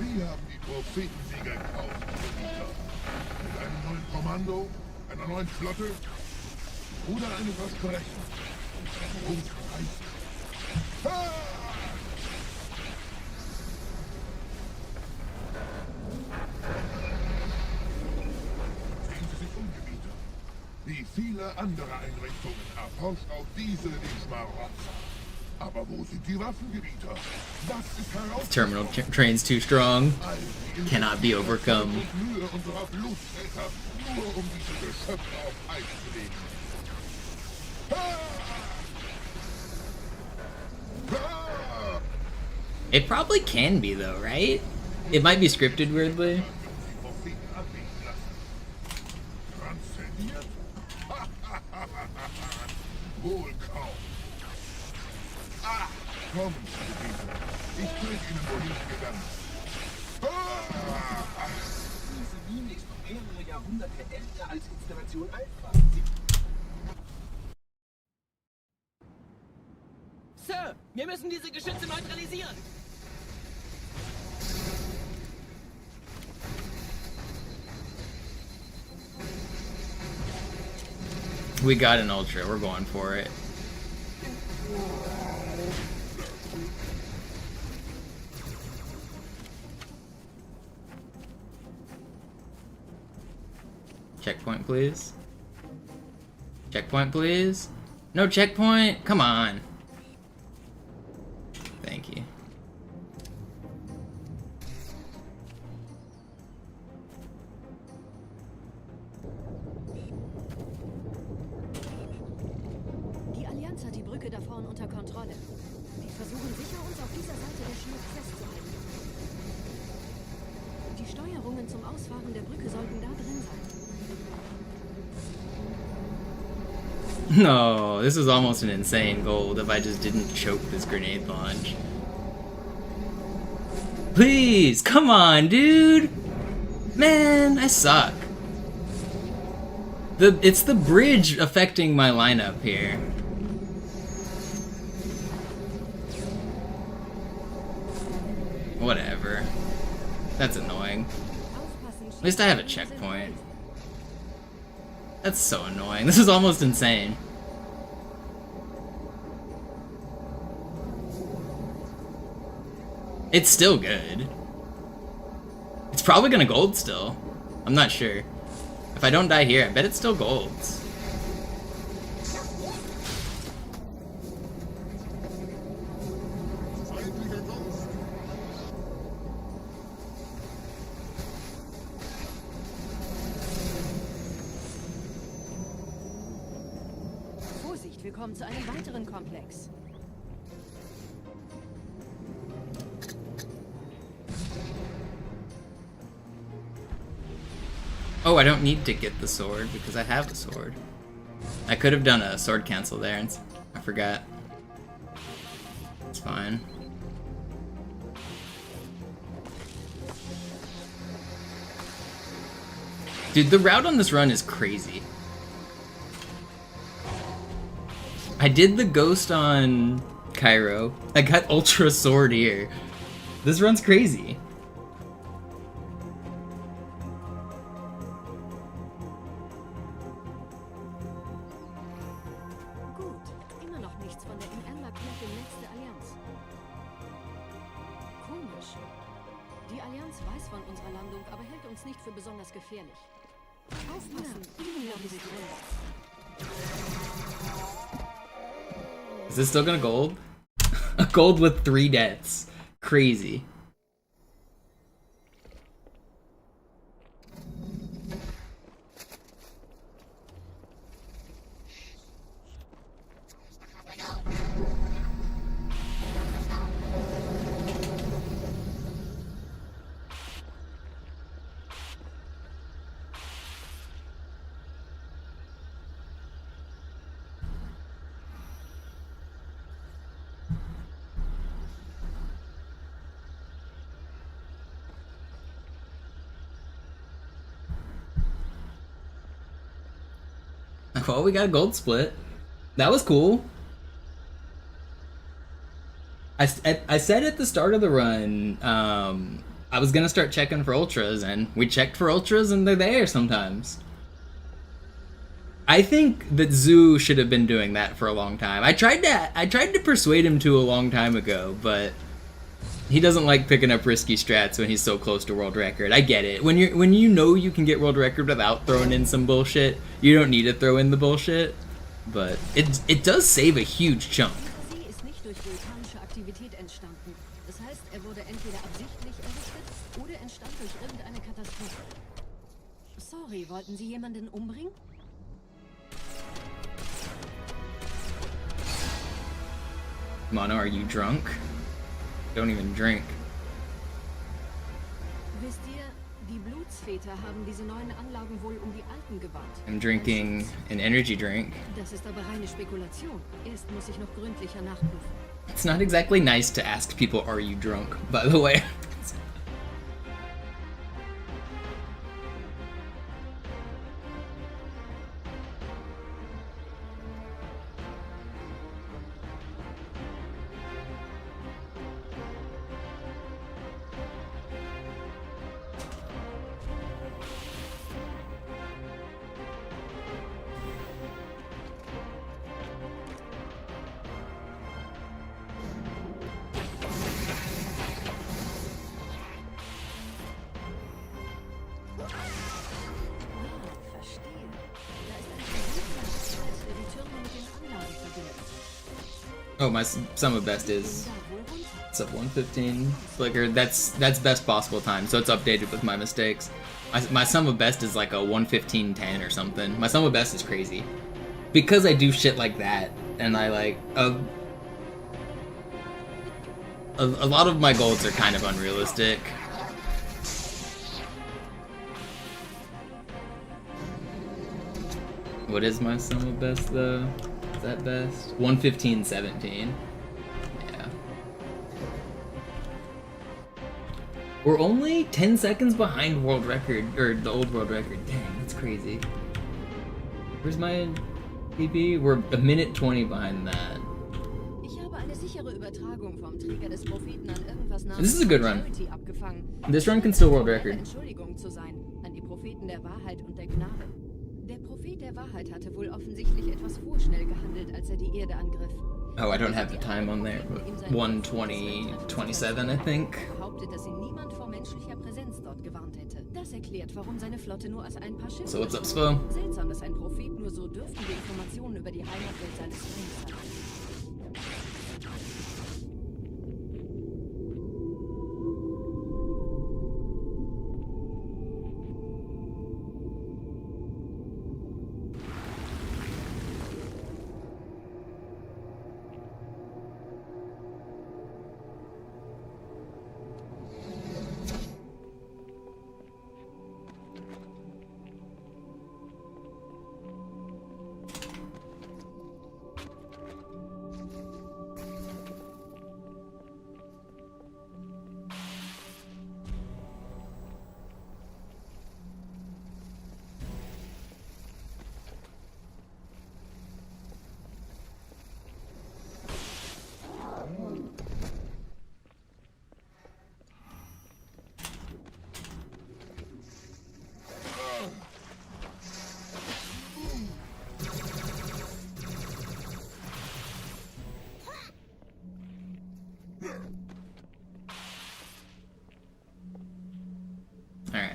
Speaker 9: Wir haben die Prophetensieger gekauft. Mit einem neuen Kommando, einer neuen Flotte oder einem Versprechen. Und Reise. Sehen Sie sich um, Gebieter. Wie viele andere Einrichtungen erforscht auch diese die Schmarotzer. Aber wo sind die Waffengebieter? Was ist heraus?
Speaker 1: Terminal train's too strong. Cannot be overcome.
Speaker 9: Mühe unserer Bluttäter, nur um diese Geschöpfe auf Eis zu legen.
Speaker 1: It probably can be though, right? It might be scripted weirdly.
Speaker 9: Transzendiert? Wohl kaum. Kommen, Gebieter. Ich bringe Ihnen wohin gegangen.
Speaker 5: Diese Mine ist noch mehrere Jahrhunderte älter als Installation Alpha. Sir, wir müssen diese Geschütze neutralisieren.
Speaker 1: We got an ultra, we're going for it. Checkpoint, please. Checkpoint, please. No checkpoint? Come on. Thank you.
Speaker 8: Die Allianz hat die Brücke da vorne unter Kontrolle. Die versuchen sicher, uns auf dieser Seite der Schlucht festzuhalten. Die Steuerungen zum Ausfahren der Brücke sollten da drin sein.
Speaker 1: No, this is almost an insane goal if I just didn't choke this grenade launch. Please, come on, dude! Man, I suck. It's the bridge affecting my lineup here. Whatever. That's annoying. At least I have a checkpoint. That's so annoying. This is almost insane. It's still good. It's probably gonna gold still. I'm not sure. If I don't die here, I bet it's still golds.
Speaker 8: Vorsicht, wir kommen zu einem weiteren Komplex.
Speaker 1: Oh, I don't need to get the sword because I have a sword. I could have done a sword cancel there and I forgot. It's fine. Dude, the route on this run is crazy. I did the ghost on Cairo. I got Ultra Sword here. This run's crazy.
Speaker 8: Gut, immer noch nichts von der im markierten Netz der Allianz. Komisch. Die Allianz weiß von unserer Landung, aber hält uns nicht für besonders gefährlich. Aufpassen,
Speaker 1: Is this still gonna gold? A gold with 3 deaths. Crazy. Well, we got a gold split. That was cool. I said at the start of the run, I was gonna start checking for ultras, and we checked for ultras, and they're there sometimes. I think that Zoo should have been doing that for a long time. I tried to persuade him to a long time ago, but he doesn't like picking up risky strats when he's so close to world record. I get it. When you know you can get world record without throwing in some bullshit, you don't need to throw in the bullshit. But it does save a huge chunk.
Speaker 8: Sie ist nicht durch vulkanische Aktivität entstanden. Das heißt, er wurde entweder absichtlich errichtet oder entstand durch irgendeine Katastrophe. Sorry, wollten Sie jemanden umbringen?
Speaker 1: Mono, are you drunk? Don't even drink.
Speaker 8: Wisst ihr, die Blutsväter haben diese neuen Anlagen wohl die alten gebaut.
Speaker 1: I'm drinking an energy drink.
Speaker 8: Das ist aber reine Spekulation. Erst muss ich noch gründlicher nachprüfen.
Speaker 1: It's not exactly nice to ask people, are you drunk, by the way. Oh, my sum of best is it's up 115 flicker. That's best possible time, so it's updated with my mistakes. My sum of best is like a 115.10 or something. My sum of best is crazy because I do shit like that, and I like a lot of my golds are kind of unrealistic. What is my sum of best though? Is that best? 115.17. Yeah. We're only 10 seconds behind world record, or the old world record. Dang, that's crazy. Where's my PP? We're a minute 20 behind that.
Speaker 8: Ich habe eine sichere Übertragung vom Träger des Propheten an irgendwas namens
Speaker 1: This is a good run.
Speaker 8: abgefangen.
Speaker 1: This run can still world record.
Speaker 8: Entschuldigung zu sein an die Propheten der Wahrheit und der Gnade. Der Prophet der Wahrheit hatte wohl offensichtlich etwas vorschnell gehandelt, als er die Erde angriff.
Speaker 1: Oh, I don't have the time on there, but 1:20:27, I think.
Speaker 8: Behauptet, dass ihn niemand vor menschlicher Präsenz dort gewarnt hätte. Das erklärt, warum seine Flotte nur aus ein paar Schiffen
Speaker 1: So what's up, Spo?
Speaker 8: Seltsam, dass ein Prophet nur so dürftige Informationen über die Heimatwelt seines Feindes hat.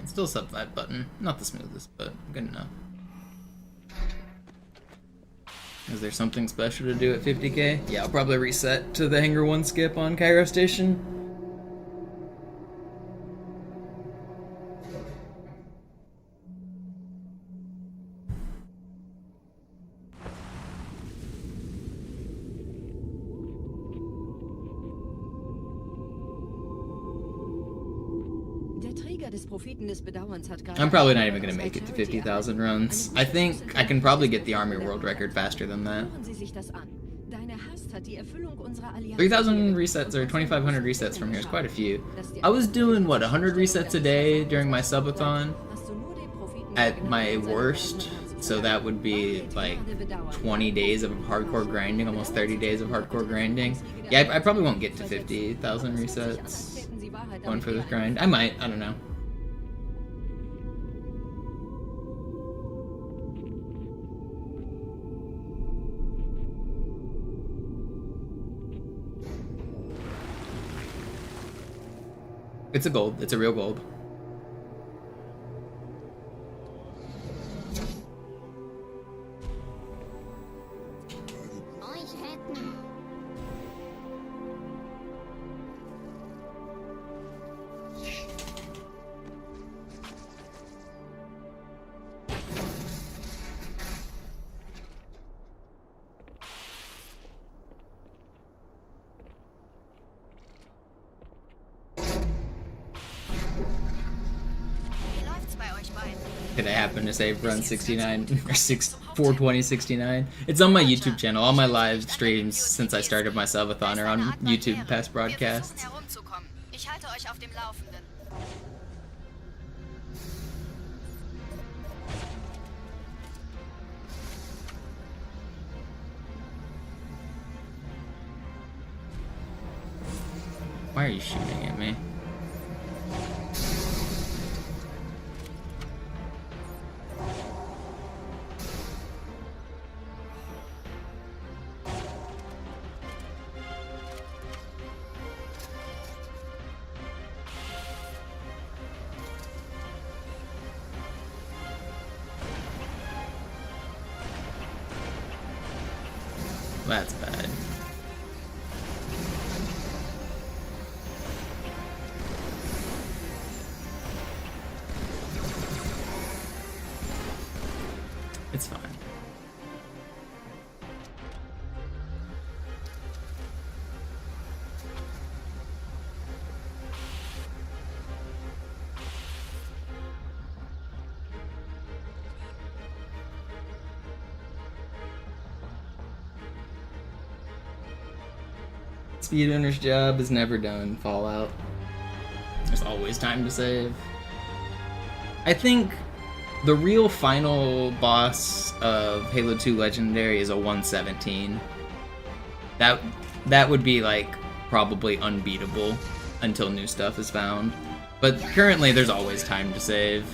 Speaker 1: Alright, still sub 5 button. Not the smoothest, but good enough. Is there something special to do at 50k? Yeah, I'll probably reset to the Hangar 1 skip on Cairo Station. I'm probably not even gonna make it to 50,000 runs. I think I can probably get the Army World Record faster than that. 3,000 resets or 2,500 resets from here is quite a few. I was doing, what, 100 resets a day during my subathon at my worst, so that would be like 20 days of hardcore grinding, almost 30 days of hardcore grinding. Yeah, I probably won't get to 50,000 resets going for this grind. I might, I don't know. It's a gold. It's a real gold. Did I happen to save run 69 or 42069? It's on my YouTube channel. All my live streams since I started my subathon are on YouTube past broadcasts. Why are you shooting at me? That's bad. It's fine. Speedrunner's job is never done, Fallout. There's always time to save. I think the real final boss of Halo 2 Legendary is a 117. That would be like probably unbeatable until new stuff is found. But currently there's always time to save.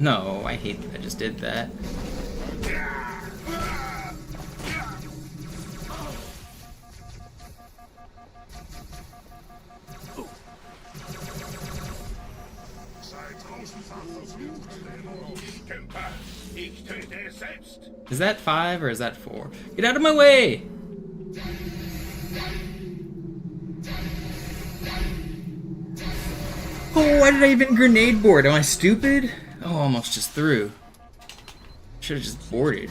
Speaker 1: No, I hate that I just did that. Is that 5 or is that 4? Get out of my way! Oh, why did I even grenade board? Am I stupid? Oh, almost just threw. Should have just boarded.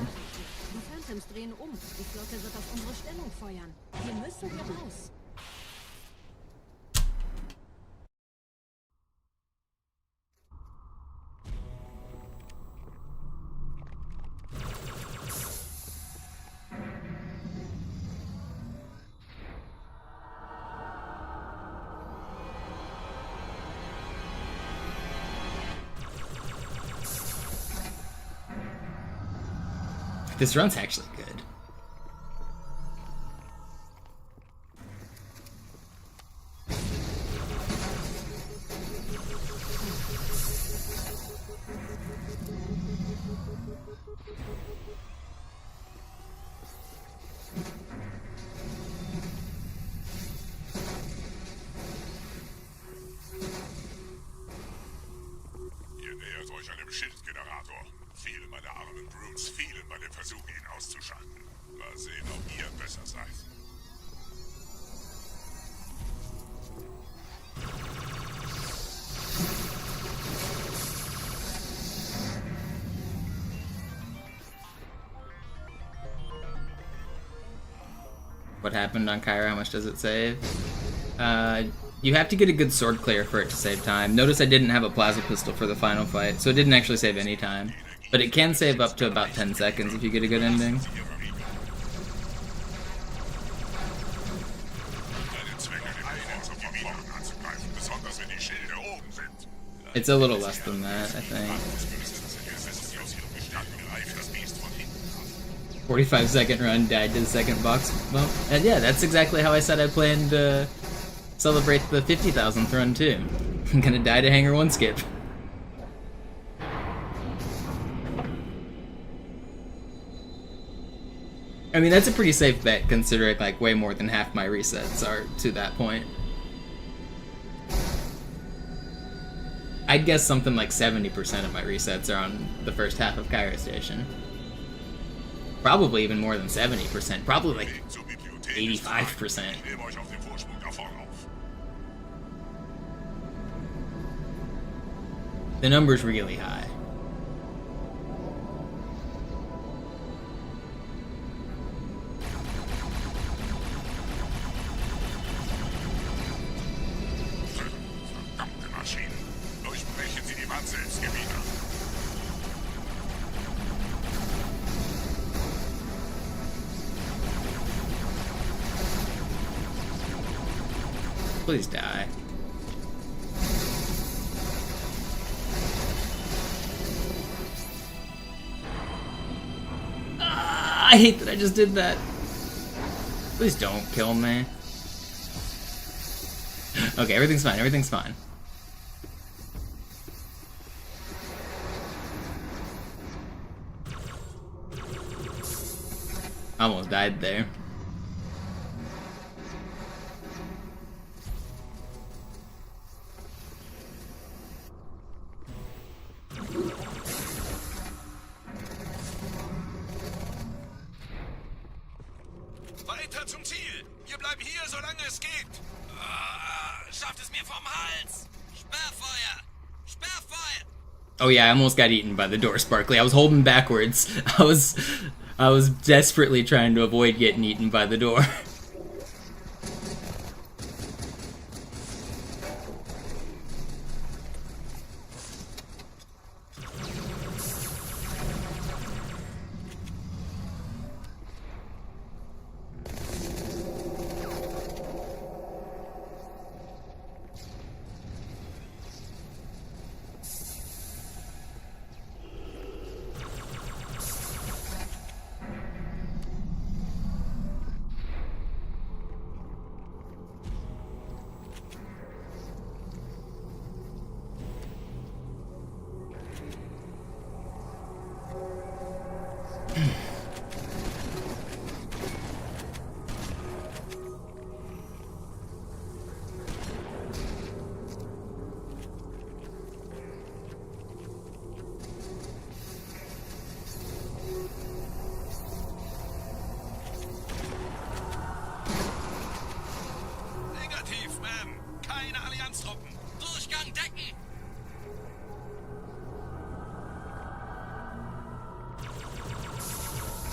Speaker 1: This run's actually good.
Speaker 9: Ihr nähert euch einem Schildgenerator. Viele meiner armen Brutes fielen bei dem Versuch, ihn auszuschalten. Mal sehen, ob ihr besser seid.
Speaker 1: What happened on Kyra? How much does it save? You have to get a good sword clear for it to save time. Notice I didn't have a plasma pistol for the final fight, so it didn't actually save any time. But it can save up to about 10 seconds if you get a good ending. It's a little less than that, I think. 45-second run, died to the second box bump. And yeah, that's exactly how I said I planned to celebrate the 50,000th run too. I'm gonna die to Hangar 1 skip. I mean, that's a pretty safe bet considering like way more than half my resets are to that point. I'd guess something like 70% of my resets are on the first half of Kyra Station. Probably even more than 70%. Probably like 85%. The number's really high. Please die. I hate that I just did that. Please don't kill me. Okay, everything's fine, everything's fine. I almost died there.
Speaker 10: Weiter zum Ziel! Wir bleiben hier, solange es geht!
Speaker 12: Schafft es mir vom Hals! Sperrfeuer! Sperrfeuer!
Speaker 1: Oh yeah, I almost got eaten by the door, Sparkly. I was holding backwards. I was desperately trying to avoid getting eaten by the door.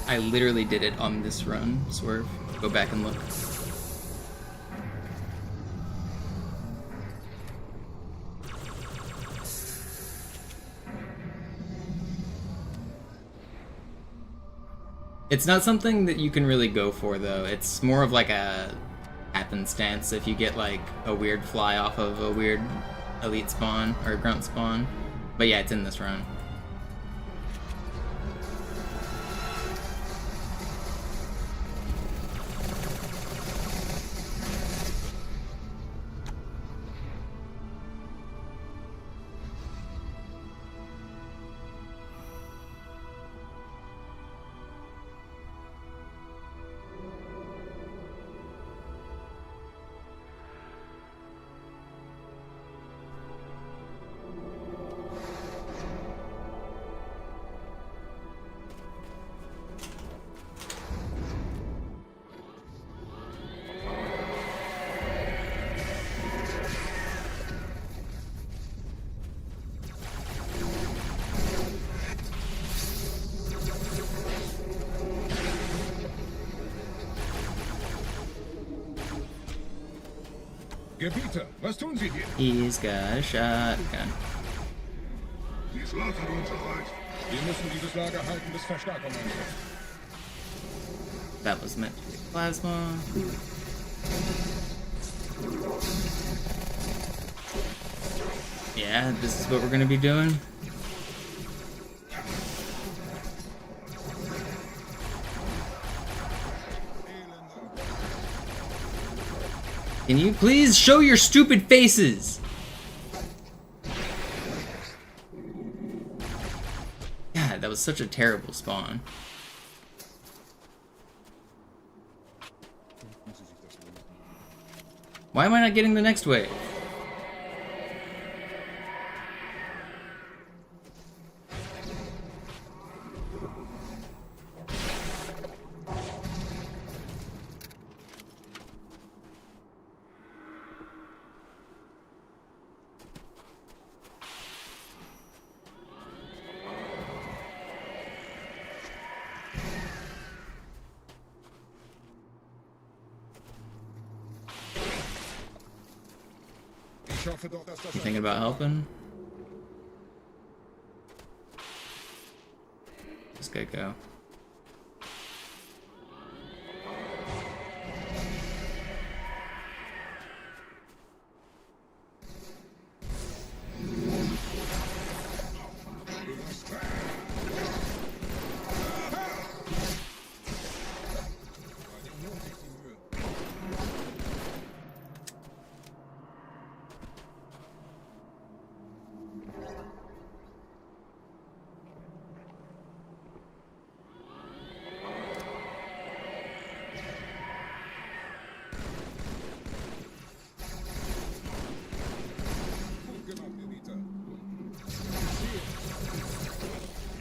Speaker 1: I literally did it on this run, Swerve. Go back and look. It's not something that you can really go for, though. It's more of like a happenstance if you get like a weird fly off of a weird elite spawn or grunt spawn. But yeah, it's in this run.
Speaker 10: Gebieter, was tun Sie hier?
Speaker 1: He's got a shotgun.
Speaker 9: Die Flotte uns erreicht.
Speaker 10: Wir müssen dieses Lager halten, bis Verstärkung eintrifft.
Speaker 1: That was meant to be plasma. Yeah, this is what we're gonna be doing. Can you please show your stupid faces? God, that was such a terrible spawn. Why am I not getting the next wave?
Speaker 10: Ich hoffe doch, dass das...
Speaker 1: You thinking about helping? This guy go.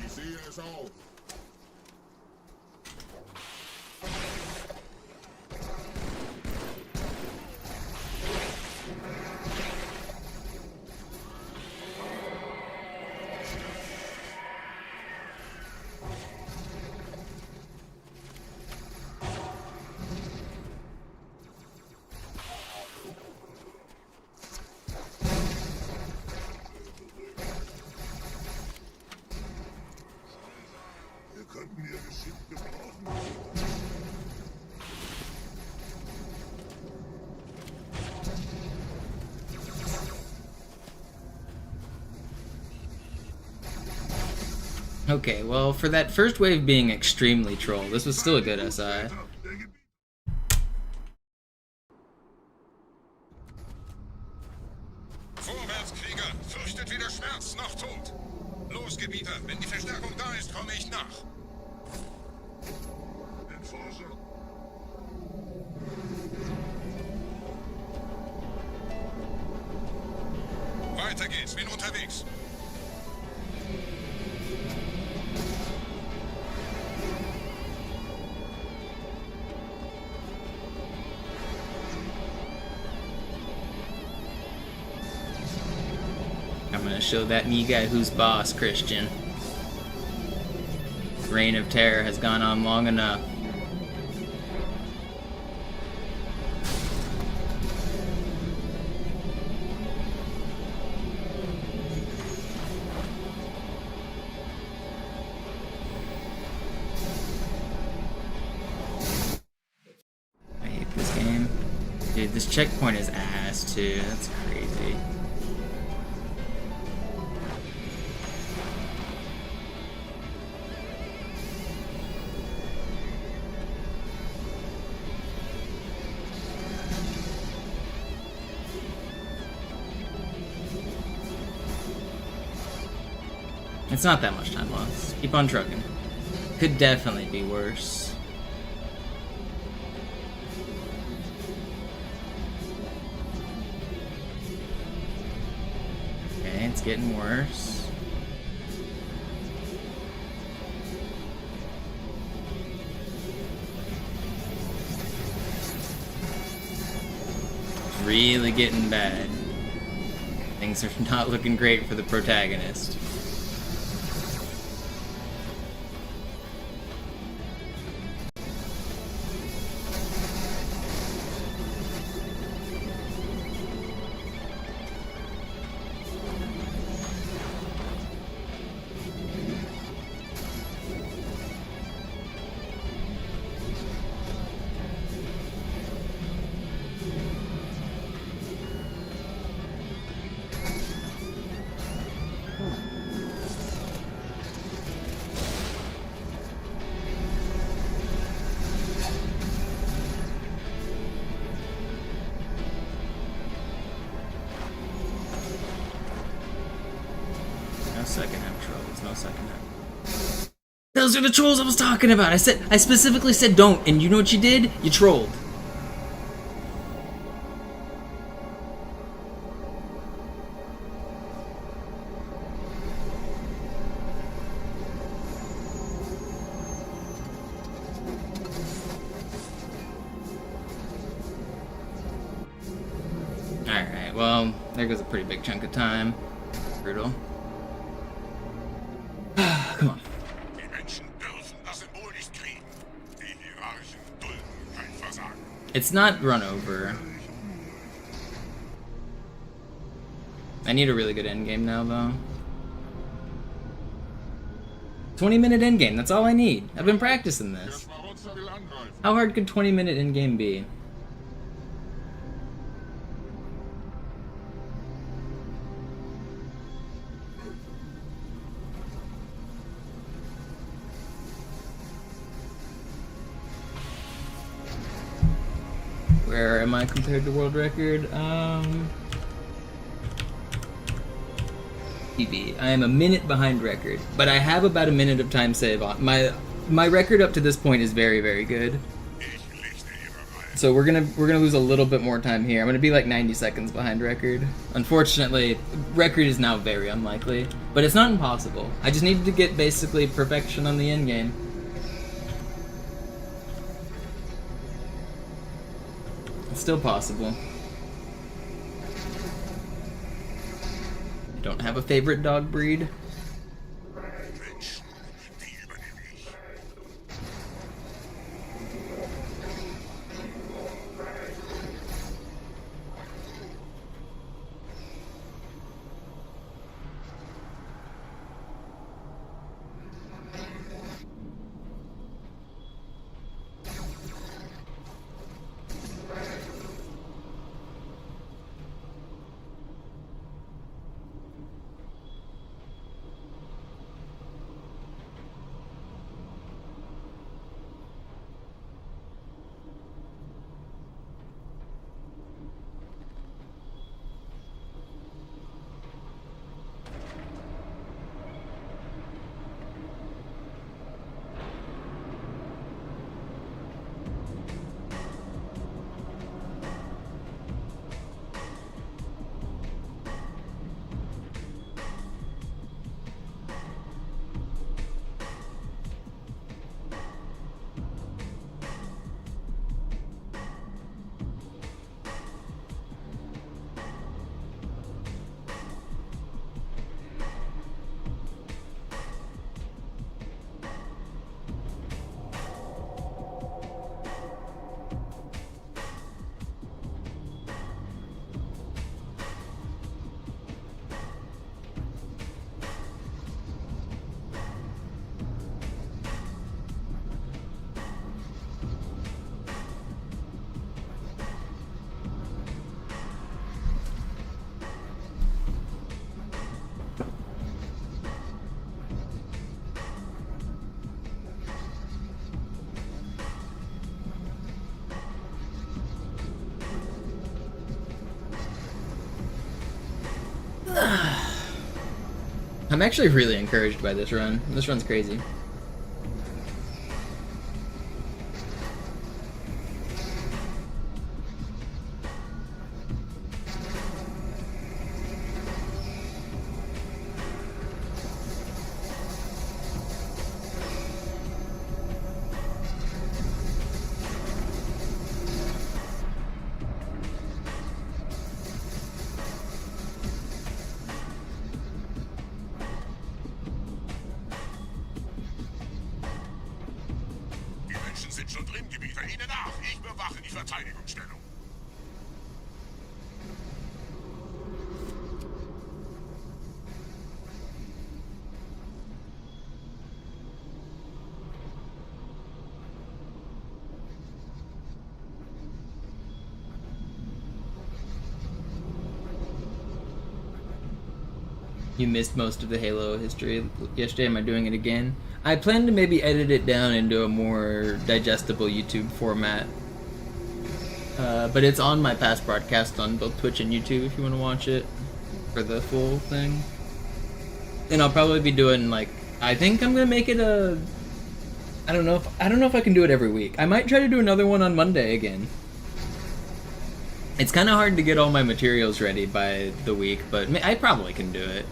Speaker 9: Ich sehe es auch. Wir könnten ihr Geschick gebrauchen.
Speaker 1: Okay, well, for that first wave being extremely troll, this was still a good SI.
Speaker 10: Vorwärts, Krieger! Fürchtet weder Schmerz noch Tod! Los, Gebieter! Wenn die Verstärkung da ist, komme ich nach!
Speaker 9: Enforcer.
Speaker 10: Weiter geht's, bin unterwegs!
Speaker 1: I'm gonna show that new guy who's boss, Christian. Reign of Terror has gone on long enough. I hate this game. Dude, this checkpoint is ass too. That's crazy. It's not that much time lost. Keep on trucking. Could definitely be worse. Okay, it's getting worse. It's really getting bad. Things are not looking great for the protagonist. secondhand trolls. No secondhand. Those are the trolls I was talking about. I specifically said don't, and you know what you did? You trolled. Alright, well, there goes a pretty big chunk of time. Brutal. Come on. It's not run over. I need a really good endgame now, though. 20-minute endgame, that's all I need. I've been practicing this. How hard could 20-minute endgame be? Where am I compared to world record? PB. I am a minute behind record, but I have about a minute of time save on my record up to this point is very, very good. So we're gonna lose a little bit more time here. I'm gonna be like 90 seconds behind record. Unfortunately, record is now very unlikely, but it's not impossible. I just needed to get basically perfection on the end game. It's still possible. I don't have a favorite dog breed. I'm actually really encouraged by this run. This run's crazy.
Speaker 9: Sind schon drin, Gebieter. Ihnen nach. Ich bewache die Verteidigungsstellung.
Speaker 1: You missed most of the Halo history yesterday. Am I doing it again? I plan to maybe edit it down into a more digestible YouTube format. But it's on my past broadcast on both Twitch and YouTube if you want to watch it for the full thing. and I'll probably be doing like, I think I'm gonna make it a, I don't know if I can do it every week. I might try to do another one on Monday again. It's kind of hard to get all my materials ready by the week, but I probably can do it.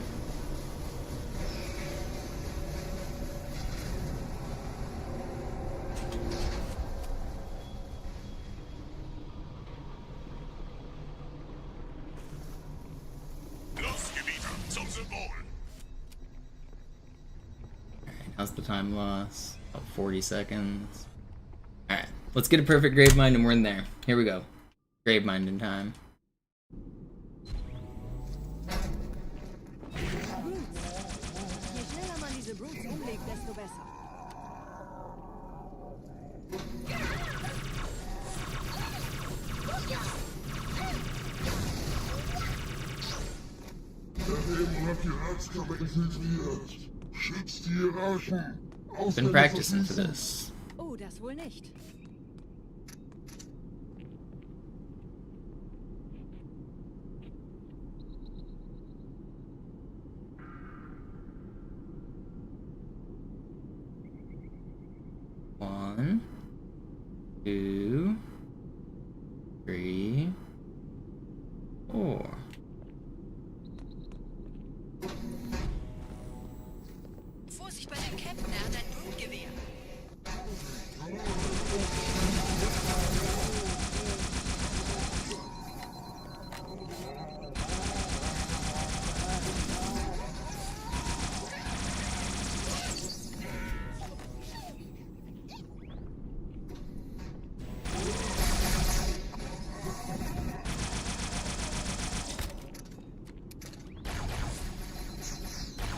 Speaker 1: How's the time loss? About 40 seconds. Alright, let's get a perfect grave mine and we're in there. Here we go. Grave mine in time.
Speaker 8: Je schneller man diese Brutes umlegt, desto besser.
Speaker 9: Der Dämon hat die Ratskammer infiltriert. Schützt die Hierarchen.
Speaker 1: Been practicing for this.
Speaker 8: Oh, das wohl nicht.
Speaker 1: One, 2, 3, 4.
Speaker 7: Vorsicht bei dem Captain, er hat ein Brutgewehr.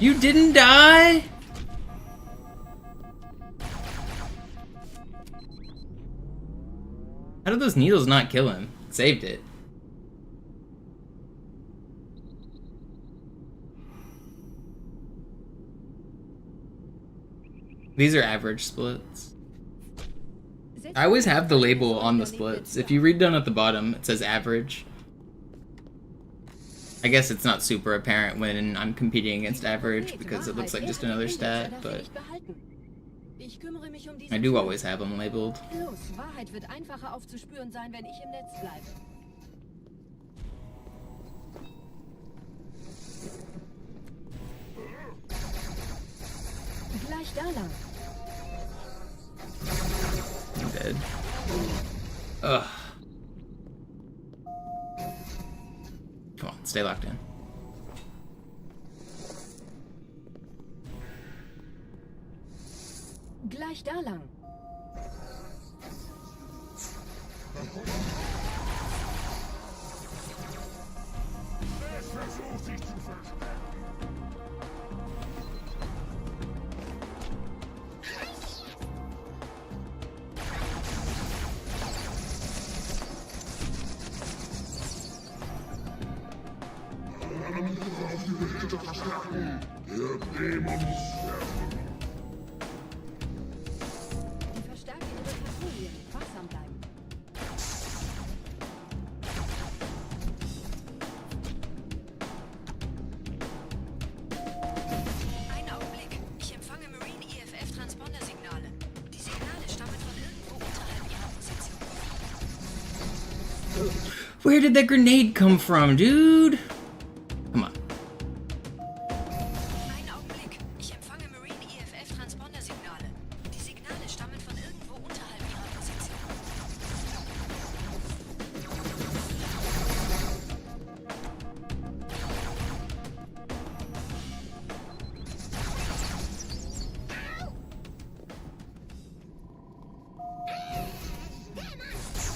Speaker 1: You didn't die? How did those needles not kill him? Saved it. These are average splits. I always have the label on the splits. If you read down at the bottom, it says average. I guess it's not super apparent when I'm competing against average because it looks like just another stat, but I do always have them labeled.
Speaker 8: Los, Wahrheit wird einfacher aufzuspüren sein, wenn ich im Netz bleibe. Gleich da lang.
Speaker 1: I'm dead. Ugh. Come on, stay locked in.
Speaker 8: Gleich da lang. Die verstärken ihre Patrouille. Wachsam bleiben.
Speaker 7: Ein Augenblick. Ich empfange Marine EFF-Transponder-Signale. Die Signale stammen von irgendwo unterhalb ihrer Position.
Speaker 1: Where did that grenade come from, dude? Come on.
Speaker 7: Ein Augenblick. Ich empfange Marine EFF-Transponder-Signale. Die Signale stammen von irgendwo unterhalb ihrer Position.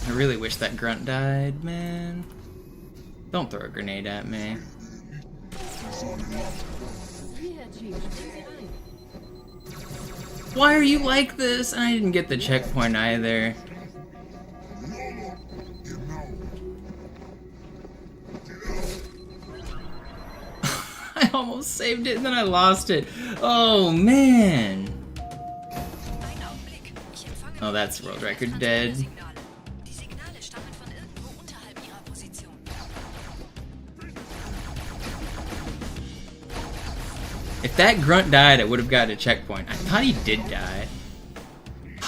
Speaker 1: I really wish that grunt died, man. Don't throw a grenade at me.
Speaker 8: Hier, Chief, springen Sie rein.
Speaker 1: Why are you like this? I didn't get the checkpoint either. I almost saved it and then I lost it. Oh, man.
Speaker 7: Ein Augenblick. Ich empfange
Speaker 1: Oh, that's world record dead.
Speaker 7: Signale. Die Signale stammen von irgendwo unterhalb ihrer Position.
Speaker 1: If that grunt died, I would have gotten a checkpoint. I thought he did die.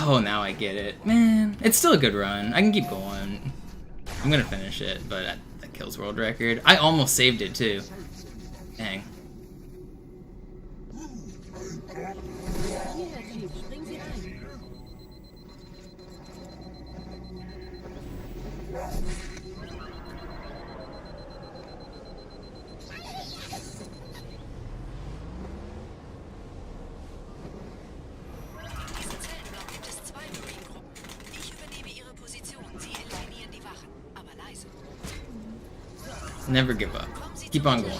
Speaker 1: Oh, now I get it. Man, it's still a good run. I can keep going. I'm gonna finish it, but that kills world record. I almost saved it, too. Dang. Never give up. Keep on going.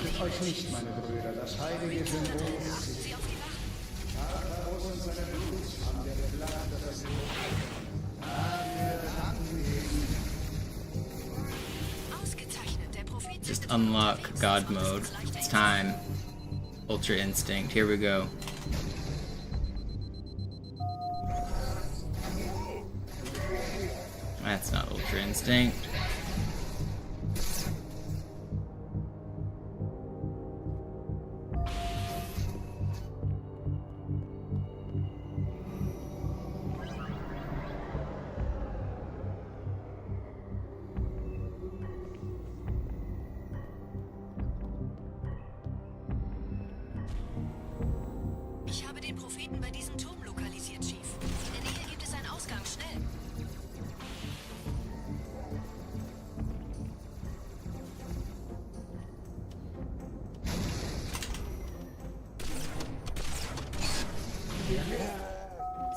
Speaker 1: Just unlock God mode. It's time. Ultra Instinct. Here we go. That's not Ultra Instinct.
Speaker 7: Ich habe den Propheten bei diesem Turm lokalisiert, Chief. In der Nähe gibt es einen Ausgang. Schnell!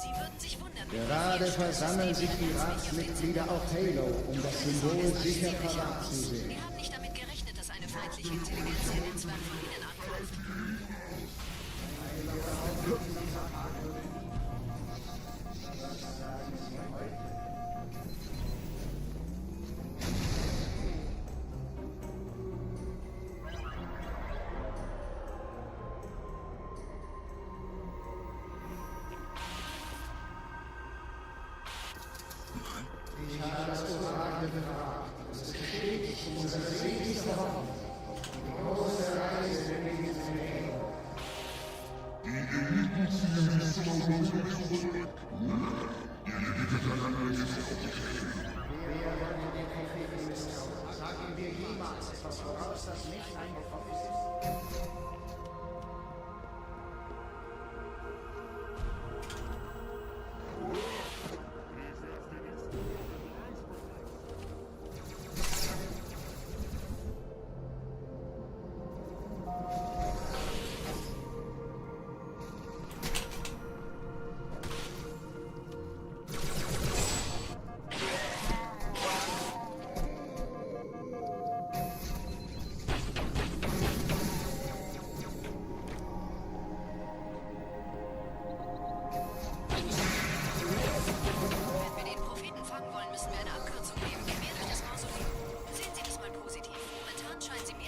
Speaker 7: Sie würden sich wundern.
Speaker 2: Gerade versammeln sich die Ratsmitglieder auf Halo, um das Symbol sicher verwahrt zu sehen.
Speaker 7: Wir haben nicht damit gerechnet, dass eine feindliche Intelligenz ihr Netzwerk von innen angreift.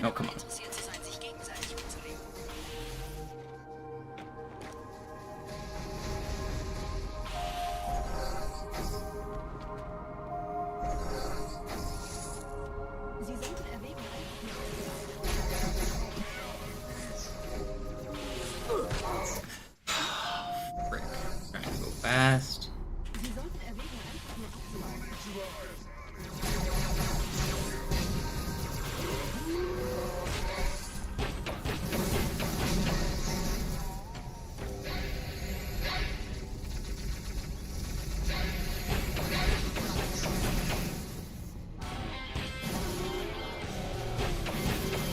Speaker 1: Oh, come on. Frick. Trying to go fast.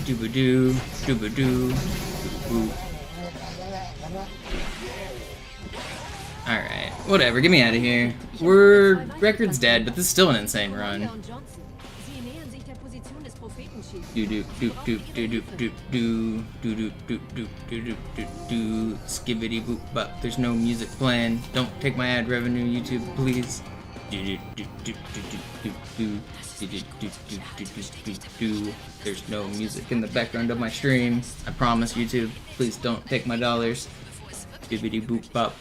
Speaker 1: Doobadoo, doobadoo, doobadoo. Alright, whatever, get me out of here. Record's dead, but this is still an insane run. Do do do do do do do do do do do do do do do skibbity boop bop. There's no music playing. Don't take my ad revenue, YouTube, please. Do do do do do do do do do do do do do do. There's no music in the background of my stream. I promise, YouTube. Please don't take my dollars. Skibbity boop bop.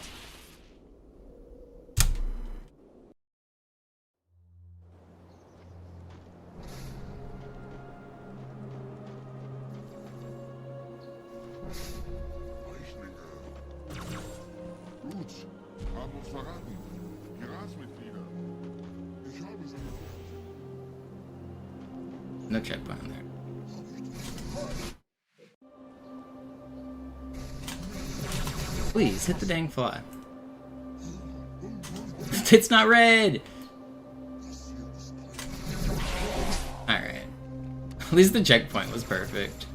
Speaker 9: haben uns verraten. Die Ratsmitglieder. Ich habe sie gefunden.
Speaker 1: No checkpoint on there. Please hit the dang fly. It's not red. All right. At least the checkpoint was perfect.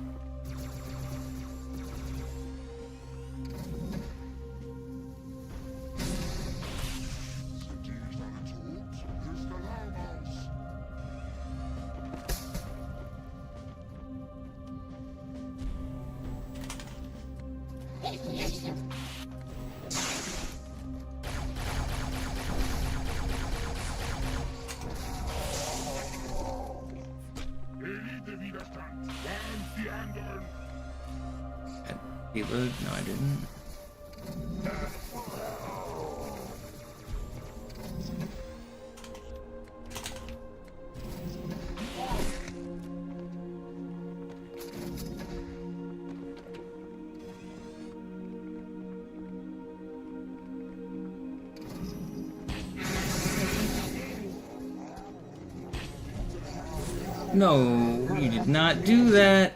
Speaker 9: Elite-Widerstand. Warnt die anderen.
Speaker 1: Reload? No, I didn't. No, you did not do that.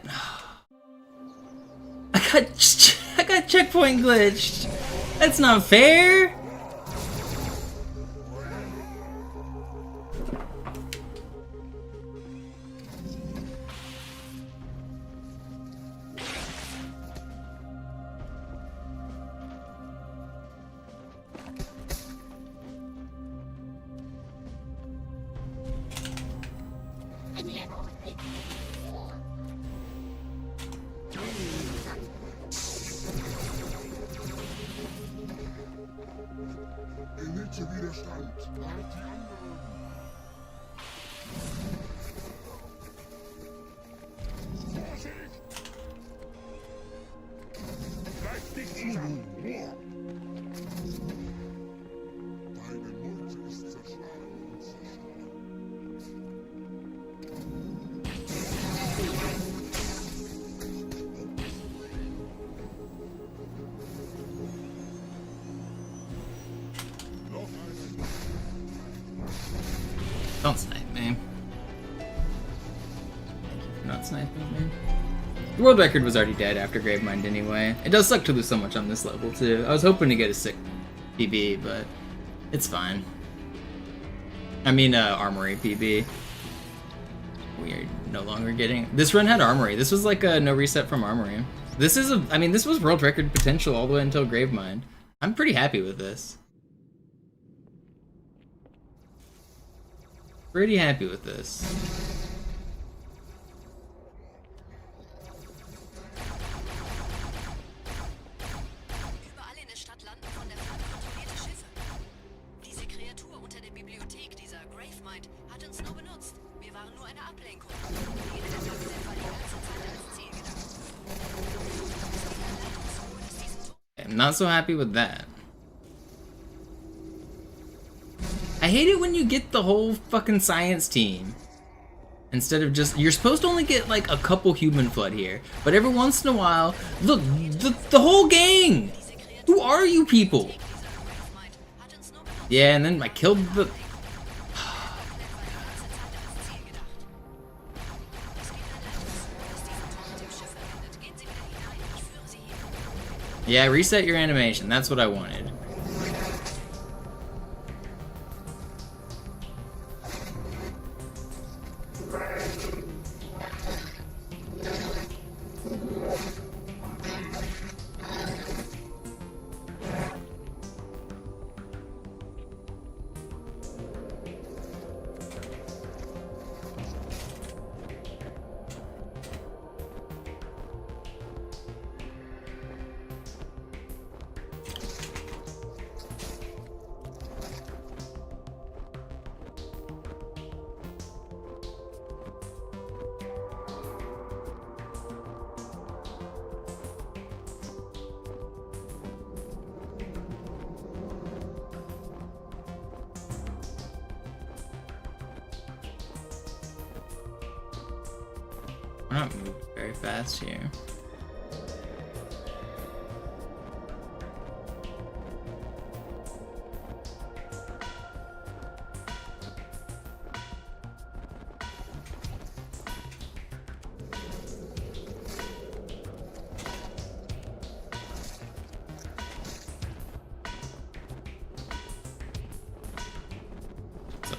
Speaker 1: I got checkpoint glitched. That's not fair.
Speaker 9: Elite-Widerstand. Warnt die anderen. Vorsicht! Bleib nicht zusammen. Deine Mutter ist zerschlagen und zerschlagen.
Speaker 1: Don't snipe me. Not sniping me. The world record was already dead after Gravemind anyway. It does suck to lose so much on this level too. I was hoping to get a sick PB, but it's fine. I mean, Armory PB. We are no longer getting... This run had Armory. This was like a no reset from Armory. This is a... I mean, this was world record potential all the way until Gravemind. I'm pretty happy with this. Pretty happy with this.
Speaker 7: Überall in der Stadt landen von der Flotte kontrollierte Schiffe. Diese Kreatur unter der Bibliothek, dieser Gravemind, hat uns nur benutzt. Wir waren nur eine Ablenkung. Jede der Waffen war die ganze Zeit als Ziel gedacht.
Speaker 1: I'm not so happy with that. I hate it when you get the whole fucking science team. Instead of just... You're supposed to only get like a couple human flood here. But every once in a while... Look, the whole gang! Who are you people? Yeah, and then I killed the... Yeah, reset your animation. That's what I wanted. We're not moving very fast here.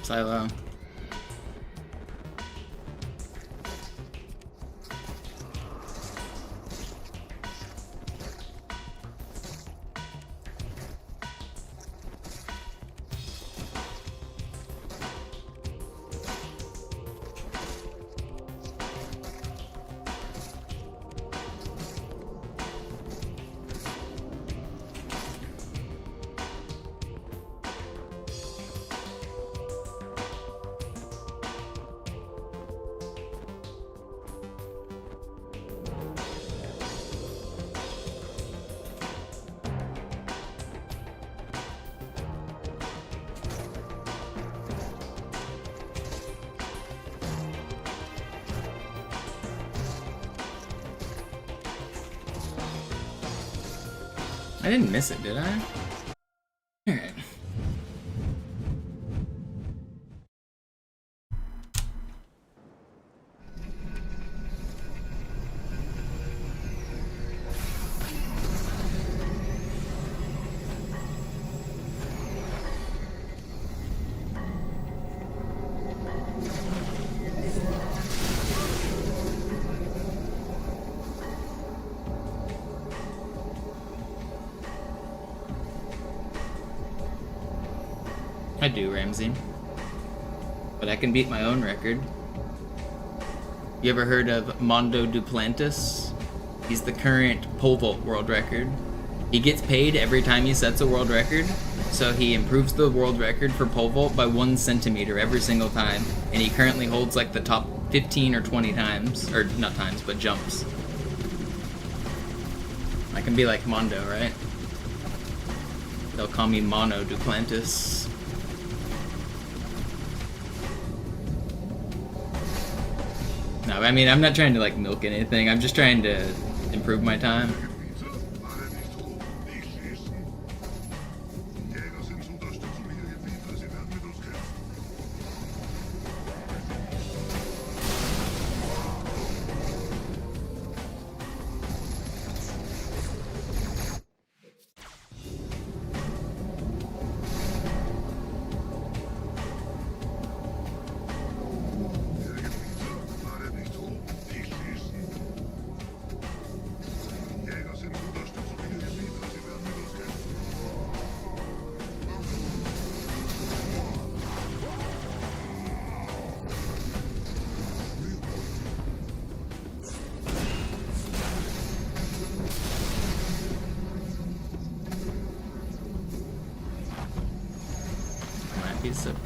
Speaker 1: Silo. I didn't miss it, did I? Alright. I do, Ramsey. But I can beat my own record. You ever heard of Mondo Duplantis? He's the current pole vault world record. He gets paid every time he sets a world record, so he improves the world record for pole vault by 1 centimeter every single time, and he currently holds like the top 15 or 20 times, or not times, but jumps. I can be like Mondo, right? They'll call me Mono Duplantis. No, I mean, I'm not trying to like milk anything, I'm just trying to improve my time.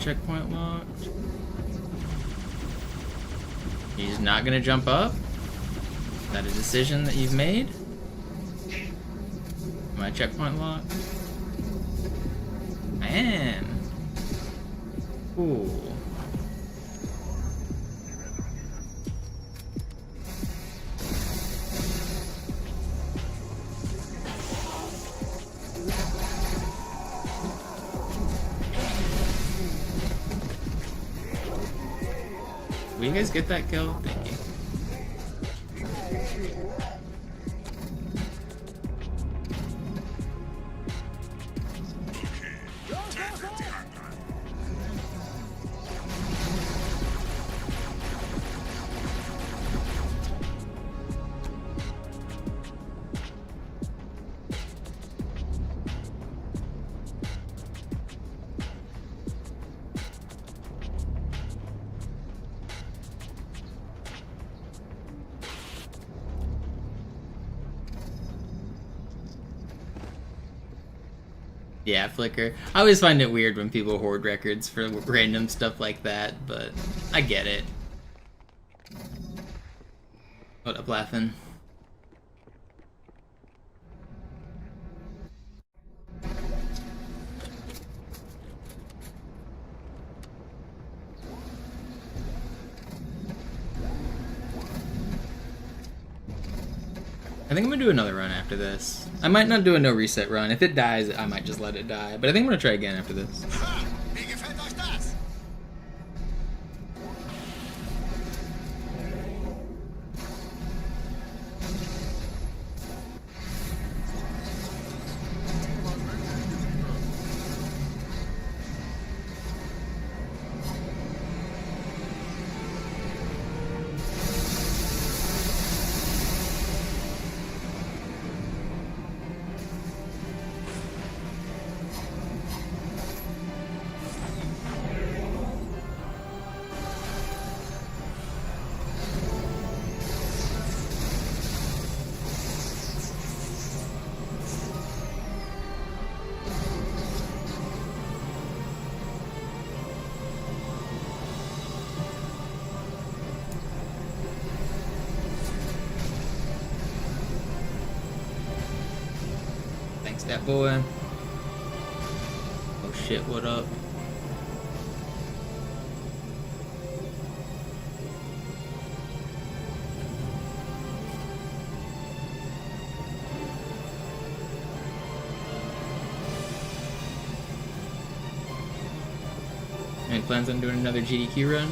Speaker 1: Checkpoint locked. He's not gonna jump up? Is that a decision that you've made? Am I checkpoint locked? I am. Ooh. Will you guys get that kill? Thank you. Yeah, Flicker. I always find it weird when people hoard records for random stuff like that, but I get it. What up, laughing? I think I'm gonna do another run after this. I might not do a no reset run. If it dies, I might just let it die. But I think I'm gonna try again after this.
Speaker 6: Wie gefällt euch das?
Speaker 1: that boy. Oh shit, what up? Any plans on doing another GDQ run?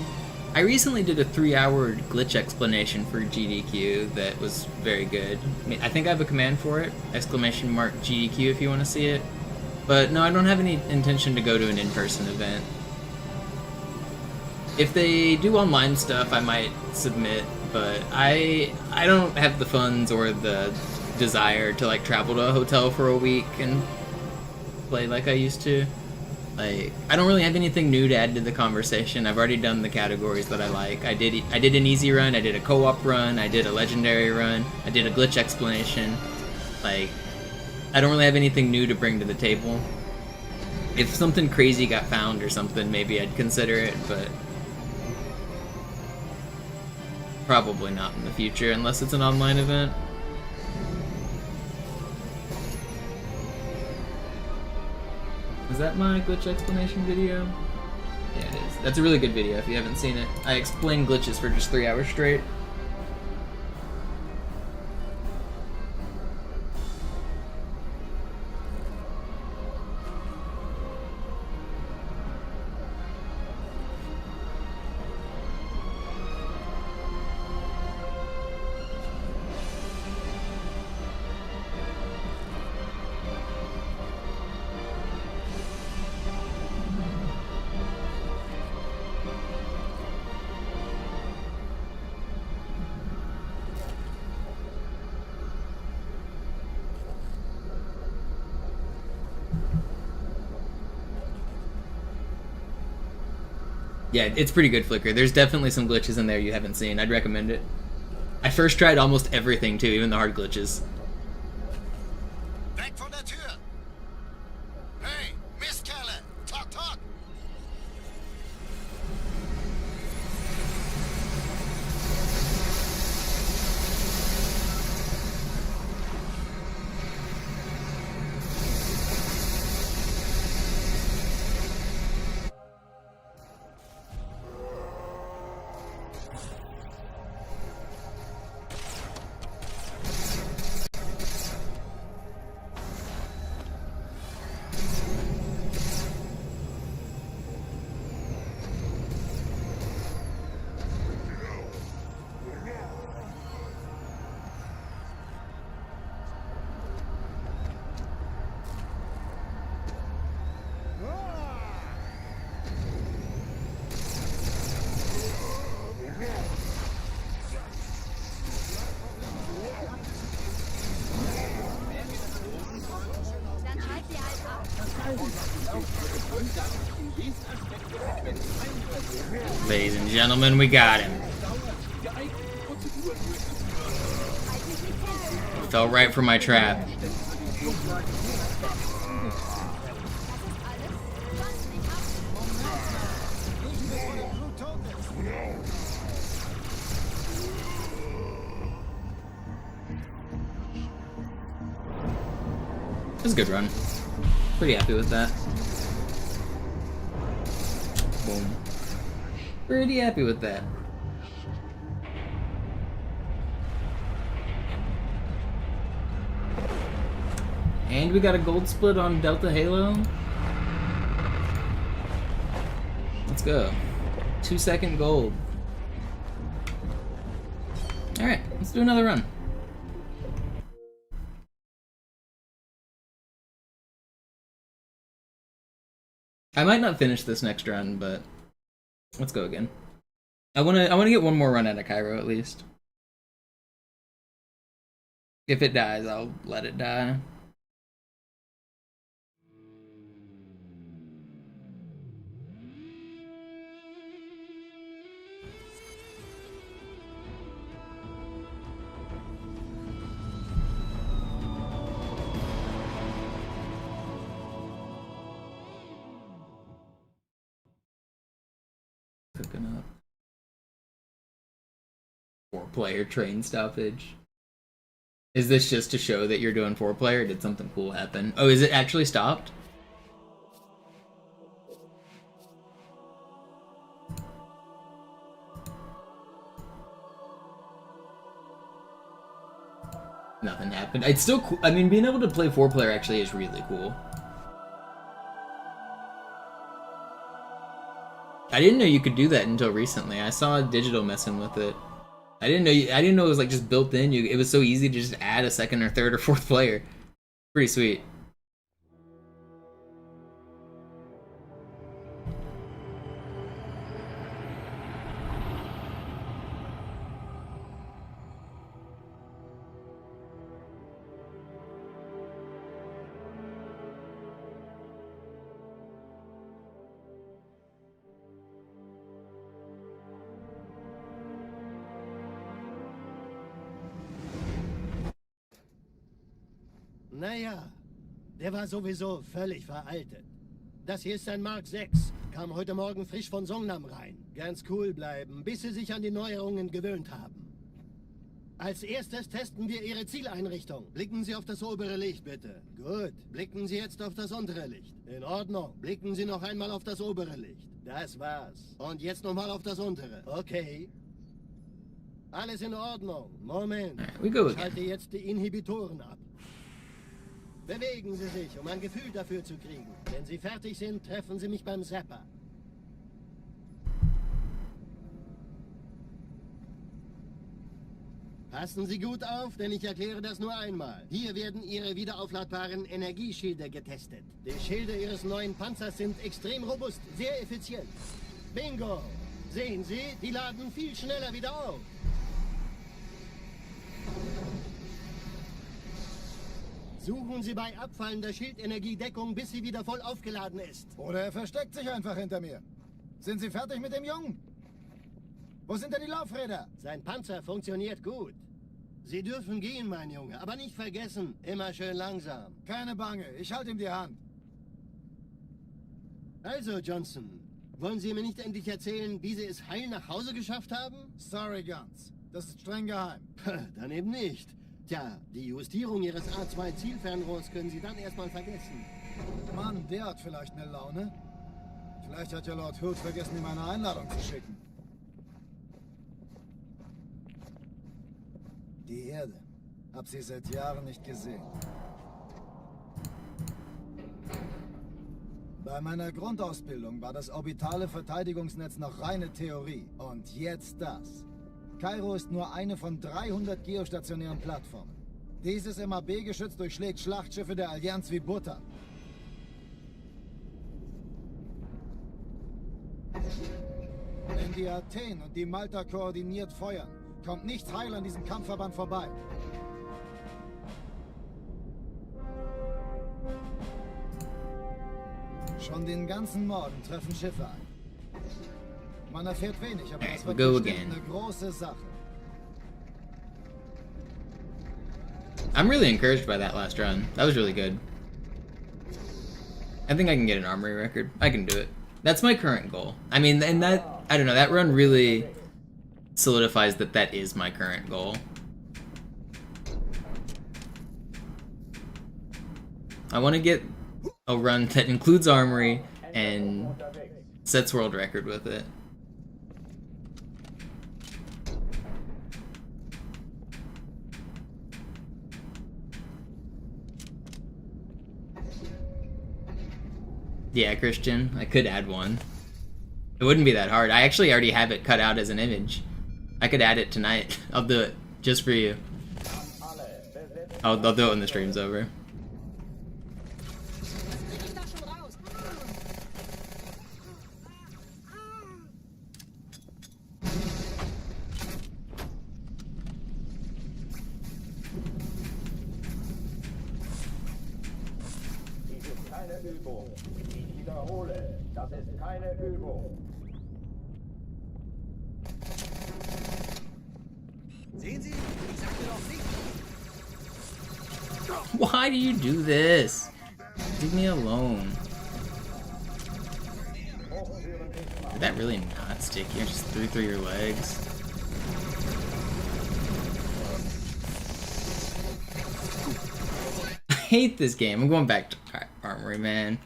Speaker 1: I recently did a 3-hour glitch explanation for GDQ that was very good. I think I have a command for it, !GDQ if you want to see it. But no, I don't have any intention to go to an in-person event. If they do online stuff, I might submit, but I don't have the funds or the desire to like travel to a hotel for a week and play like I used to. Like, I don't really have anything new to add to the conversation. I've already done the categories that I like. I did an easy run, I did a co-op run, I did a legendary run, I did a glitch explanation. Like, I don't really have anything new to bring to the table. If something crazy got found or something, maybe I'd consider it, but probably not in the future unless it's an online event. Is that my glitch explanation video? Yeah, it is. That's a really good video if you haven't seen it. I explain glitches for just 3 hours straight. Yeah, it's pretty good, Flicker. There's definitely some glitches in there you haven't seen. I'd recommend it. I first tried almost everything, too, even the hard glitches.
Speaker 6: Weg von der Tür! Hey, Mistkerle! Talk, talk!
Speaker 1: Ladies and gentlemen, we got him. Fell right for my trap. It was a good run. Pretty happy with that. Boom. Pretty happy with that. And we got a gold split on Delta Halo. Let's go. 2-second gold. Alright, let's do another run. I might not finish this next run, but let's go again. I wanna get one more run out of Cairo at least. If it dies, I'll let it die. Cooking up. 4-player train stoppage. Is this just to show that you're doing 4-player? Or did something cool happen? Oh, is it actually stopped? Nothing happened. It's still cool. I mean, being able to play 4-player actually is really cool. I didn't know you could do that until recently. I saw Digital messing with it. I didn't know it was like just built in. It was so easy to just add a second or third or fourth player. Pretty sweet.
Speaker 2: Naja, der war sowieso völlig veraltet. Das hier ist ein Mark 6. Kam heute Morgen frisch von Songnam rein. Ganz cool bleiben, bis Sie sich an die Neuerungen gewöhnt haben. Als erstes testen wir Ihre Zieleinrichtung. Blicken Sie auf das obere Licht, bitte. Gut. Blicken Sie jetzt auf das untere Licht. In Ordnung. Blicken Sie noch einmal auf das obere Licht. Das war's. Und jetzt nochmal auf das untere. Okay. Alles in Ordnung. Moment. Ich schalte jetzt die Inhibitoren ab. Bewegen Sie sich, um ein Gefühl dafür zu kriegen. Wenn Sie fertig sind, treffen Sie mich beim Zapper. Passen Sie gut auf, denn ich erkläre das nur einmal. Hier werden Ihre wiederaufladbaren Energieschilde getestet. Die Schilde Ihres neuen Panzers sind extrem robust, sehr effizient. Bingo! Sehen Sie, die laden viel schneller wieder auf. Suchen Sie bei abfallender Schildenergiedeckung, bis sie wieder voll aufgeladen ist.
Speaker 3: Oder er versteckt sich einfach hinter mir. Sind Sie fertig mit dem Jungen? Wo sind denn die Laufräder?
Speaker 2: Sein Panzer funktioniert gut. Sie dürfen gehen, mein Junge, aber nicht vergessen, immer schön langsam.
Speaker 3: Keine Bange, ich halte ihm die Hand.
Speaker 2: Also, Johnson, wollen Sie mir nicht endlich erzählen, wie Sie es heil nach Hause geschafft haben?
Speaker 3: Sorry, Guns. Das ist streng geheim.
Speaker 2: Dann eben nicht. Tja, die Justierung Ihres A2-Zielfernrohrs können Sie dann erstmal vergessen.
Speaker 3: Mann, der hat vielleicht eine Laune. Vielleicht hat ja Lord Hood vergessen, ihm eine Einladung zu schicken. Die Erde. Hab sie seit Jahren nicht gesehen. Bei meiner Grundausbildung war das orbitale Verteidigungsnetz noch reine Theorie. Und jetzt das. Kairo ist nur eine von 300 geostationären Plattformen. Dieses MAB-Geschütz durchschlägt Schlachtschiffe der Allianz wie Butter. Wenn die Athen und die Malta koordiniert feuern, kommt nichts heil an diesem Kampfverband vorbei. Schon den ganzen Morgen treffen Schiffe ein. Man erfährt wenig, aber das wird bestimmt eine große Sache.
Speaker 1: I'm really encouraged by that last run. That was really good. I think I can get an armory record. I can do it. That's my current goal. I mean, and that, I don't know, that run really solidifies that that is my current goal. I want to get a run that includes armory and sets world record with it. Yeah, Christian, I could add one. It wouldn't be that hard. I actually already have it cut out as an image. I could add it tonight. I'll do it just for you. I'll do it when the stream's over.
Speaker 4: Übung. Ich wiederhole, das ist keine Übung.
Speaker 5: Sehen Sie, ich sagte doch nicht.
Speaker 1: Why do you do this? Leave me alone. Did that really not stick here? Just through your legs. hate this game. I'm going back to Armory, man.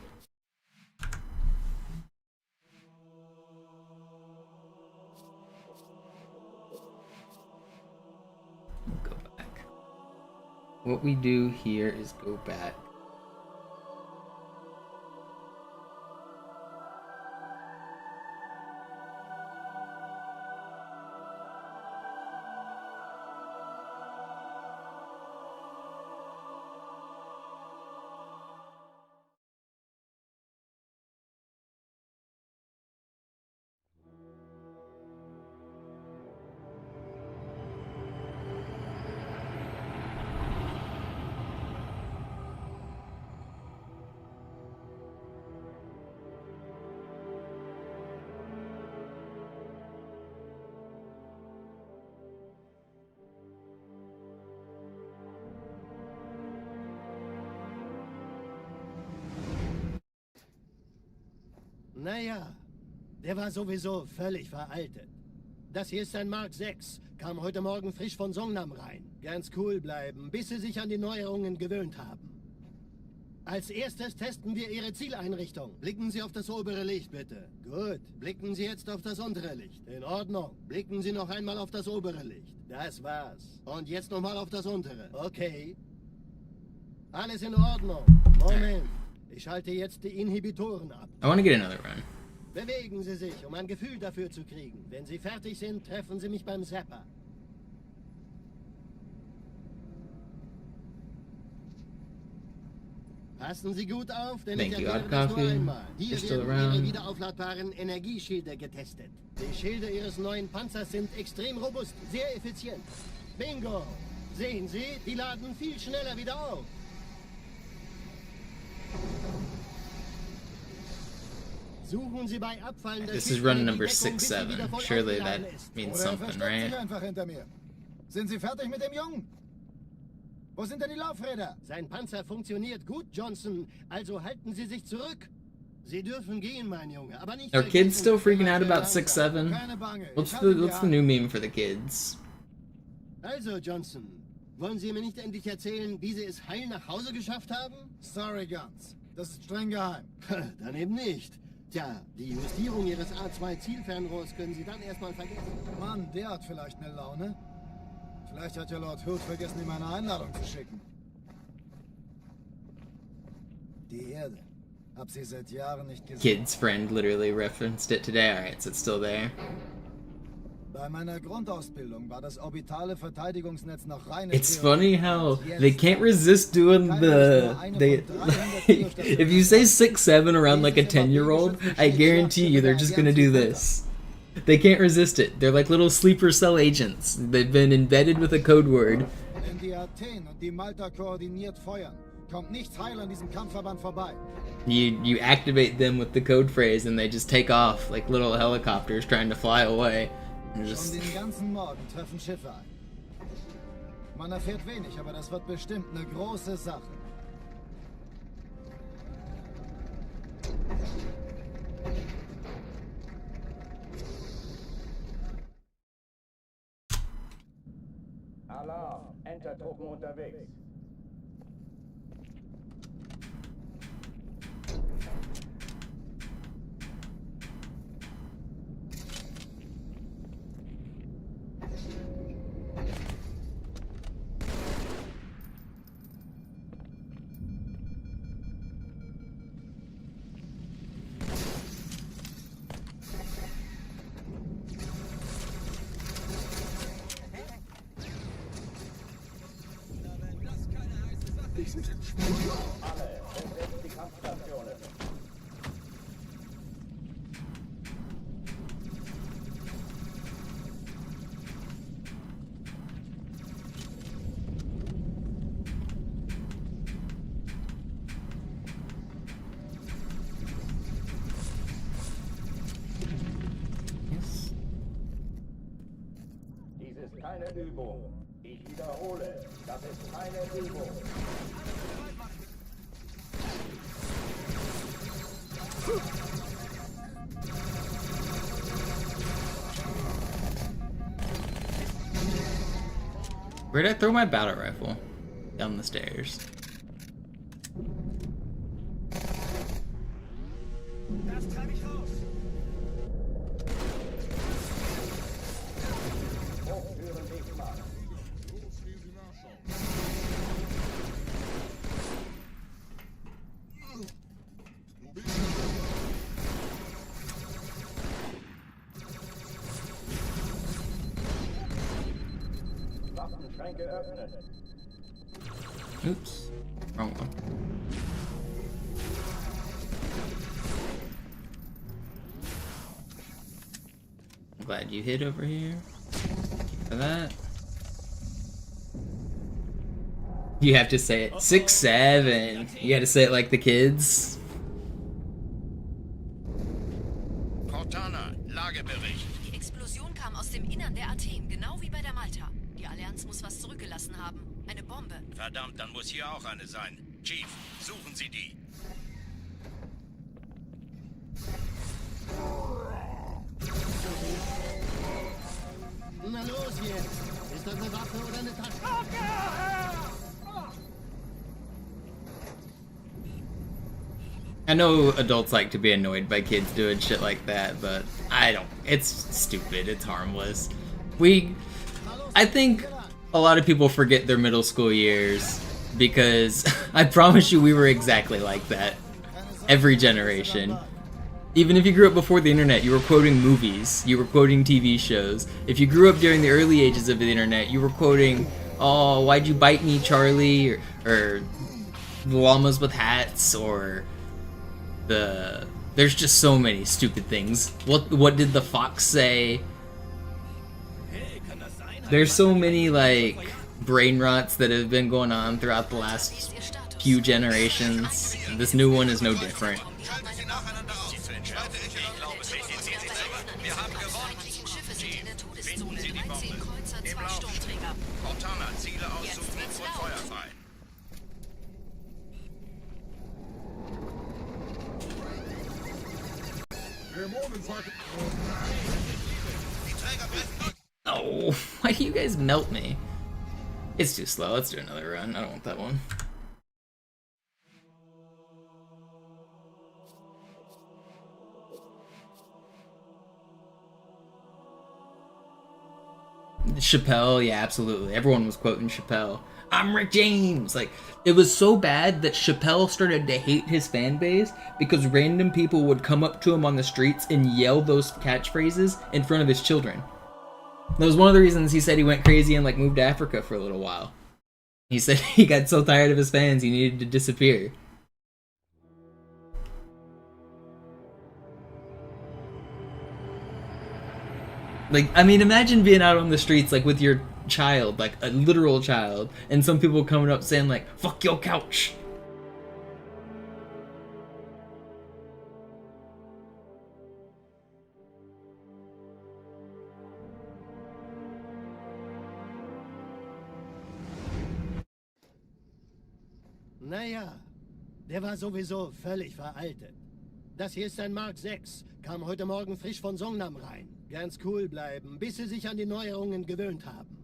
Speaker 1: Go back. What we do here is go back.
Speaker 2: Naja, der war sowieso völlig veraltet. Das hier ist ein Mark 6. Kam heute Morgen frisch von Songnam rein. Ganz cool bleiben, bis Sie sich an die Neuerungen gewöhnt haben. Als erstes testen wir Ihre Zieleinrichtung. Blicken Sie auf das obere Licht, bitte. Gut. Blicken Sie jetzt auf das untere Licht. In Ordnung. Blicken Sie noch einmal auf das obere Licht. Das war's. Und jetzt nochmal auf das untere. Okay. Alles in Ordnung. Moment. Ich schalte jetzt die Inhibitoren ab.
Speaker 1: I want to get another run.
Speaker 2: Bewegen Sie sich, um ein Gefühl dafür zu kriegen. Wenn Sie fertig sind, treffen Sie mich beim Zapper. Passen Sie gut auf, denn ich erkläre das nur einmal. Hier werden Ihre wiederaufladbaren Energieschilde getestet. Die Schilde Ihres neuen Panzers sind extrem robust, sehr effizient. Bingo! Sehen Sie, die laden viel schneller wieder auf. Suchen Sie bei Abfallen der
Speaker 1: This is run number 6-7. Surely that means something, right?
Speaker 3: Einfach hinter mir. Sind Sie fertig mit dem Jungen? Wo sind denn die Laufräder?
Speaker 2: Sein Panzer funktioniert gut, Johnson. Also halten Sie sich zurück. Sie dürfen gehen, mein Junge, aber nicht.
Speaker 1: Are kids still freaking out about 6-7? What's the new meme for the kids?
Speaker 2: Also, Johnson, wollen Sie mir nicht endlich erzählen, wie Sie es heil nach Hause geschafft haben?
Speaker 3: Sorry, Guns. Das ist streng geheim.
Speaker 2: Dann eben nicht. Tja, die Justierung Ihres A2-Zielfernrohrs können Sie dann erstmal vergessen.
Speaker 3: Mann, der hat vielleicht eine Laune. Vielleicht hat ja Lord Hood vergessen, ihm eine Einladung zu schicken. Die Erde. Hab sie seit Jahren nicht gesehen.
Speaker 1: Kid's friend literally referenced it today. Alright, so it's still there.
Speaker 3: Bei meiner Grundausbildung war das orbitale Verteidigungsnetz noch reine
Speaker 1: It's
Speaker 3: Theorie.
Speaker 1: funny how they can't resist doing if you say 6-7 around like a 10-year-old, I guarantee you they're just gonna do this. They can't resist it. They're like little sleeper cell agents. They've been embedded with a code word.
Speaker 3: Wenn die Athen und die Malta koordiniert feuern, kommt nichts heil an diesem Kampfverband vorbei.
Speaker 1: You activate them with the code phrase and they just take off like little helicopters trying to fly away.
Speaker 3: Schon den ganzen Morgen treffen Schiffe ein. Man erfährt wenig, aber das wird bestimmt eine große Sache.
Speaker 4: Alarm! Entertruppen unterwegs. Alle, besetzt die Kampfstationen. Dies ist keine Übung. Ich wiederhole, das ist keine Übung.
Speaker 1: Where did I throw my battle rifle? Down the stairs.
Speaker 4: Hochtüren sichtbar. Waffenschränke öffnen.
Speaker 1: Oops. Wrong one. I'm glad you hid over here. For that. You have to say it. 6, 7. You gotta say it like the kids.
Speaker 6: Cortana, Lagebericht.
Speaker 7: Die Explosion kam aus dem Innern der Athen, genau wie bei der Malta. Die Allianz muss was zurückgelassen haben. Eine Bombe.
Speaker 6: Verdammt, dann muss hier auch eine sein. Chief, suchen Sie die.
Speaker 2: Na los jetzt! Ist das eine Waffe oder eine Tasche?
Speaker 1: I know adults like to be annoyed by kids doing shit like that, but I don't. It's stupid. It's harmless. I think a lot of people forget their middle school years because I promise you we were exactly like that. Every generation. Even if you grew up before the internet, you were quoting movies, you were quoting TV shows. If you grew up during the early ages of the internet, you were quoting, "Oh, why'd you bite me, Charlie?" or llamas with hats, or there's just so many stupid things. What did the fox say? There's so many like brain rots that have been going on throughout the last few generations. This new one is no different.
Speaker 6: Cortana, Ziele aussuchen und Feuer frei.
Speaker 1: Oh, why do you guys melt me? It's too slow. Let's do another run. I don't want that one. Chappelle, yeah, absolutely. Everyone was quoting Chappelle. I'm Rick James! Like, it was so bad that Chappelle started to hate his fan base because random people would come up to him on the streets and yell those catchphrases in front of his children. That was one of the reasons he said he went crazy and, like, moved to Africa for a little while. He said he got so tired of his fans he needed to disappear. Like, I mean, imagine being out on the streets, like, with your child, like, a literal child, and some people coming up saying, like, "Fuck your couch!"
Speaker 2: Naja, der war sowieso völlig veraltet. Das hier ist ein Mark 6, kam heute Morgen frisch von Songnam rein. Ganz cool bleiben, bis Sie sich an die Neuerungen gewöhnt haben.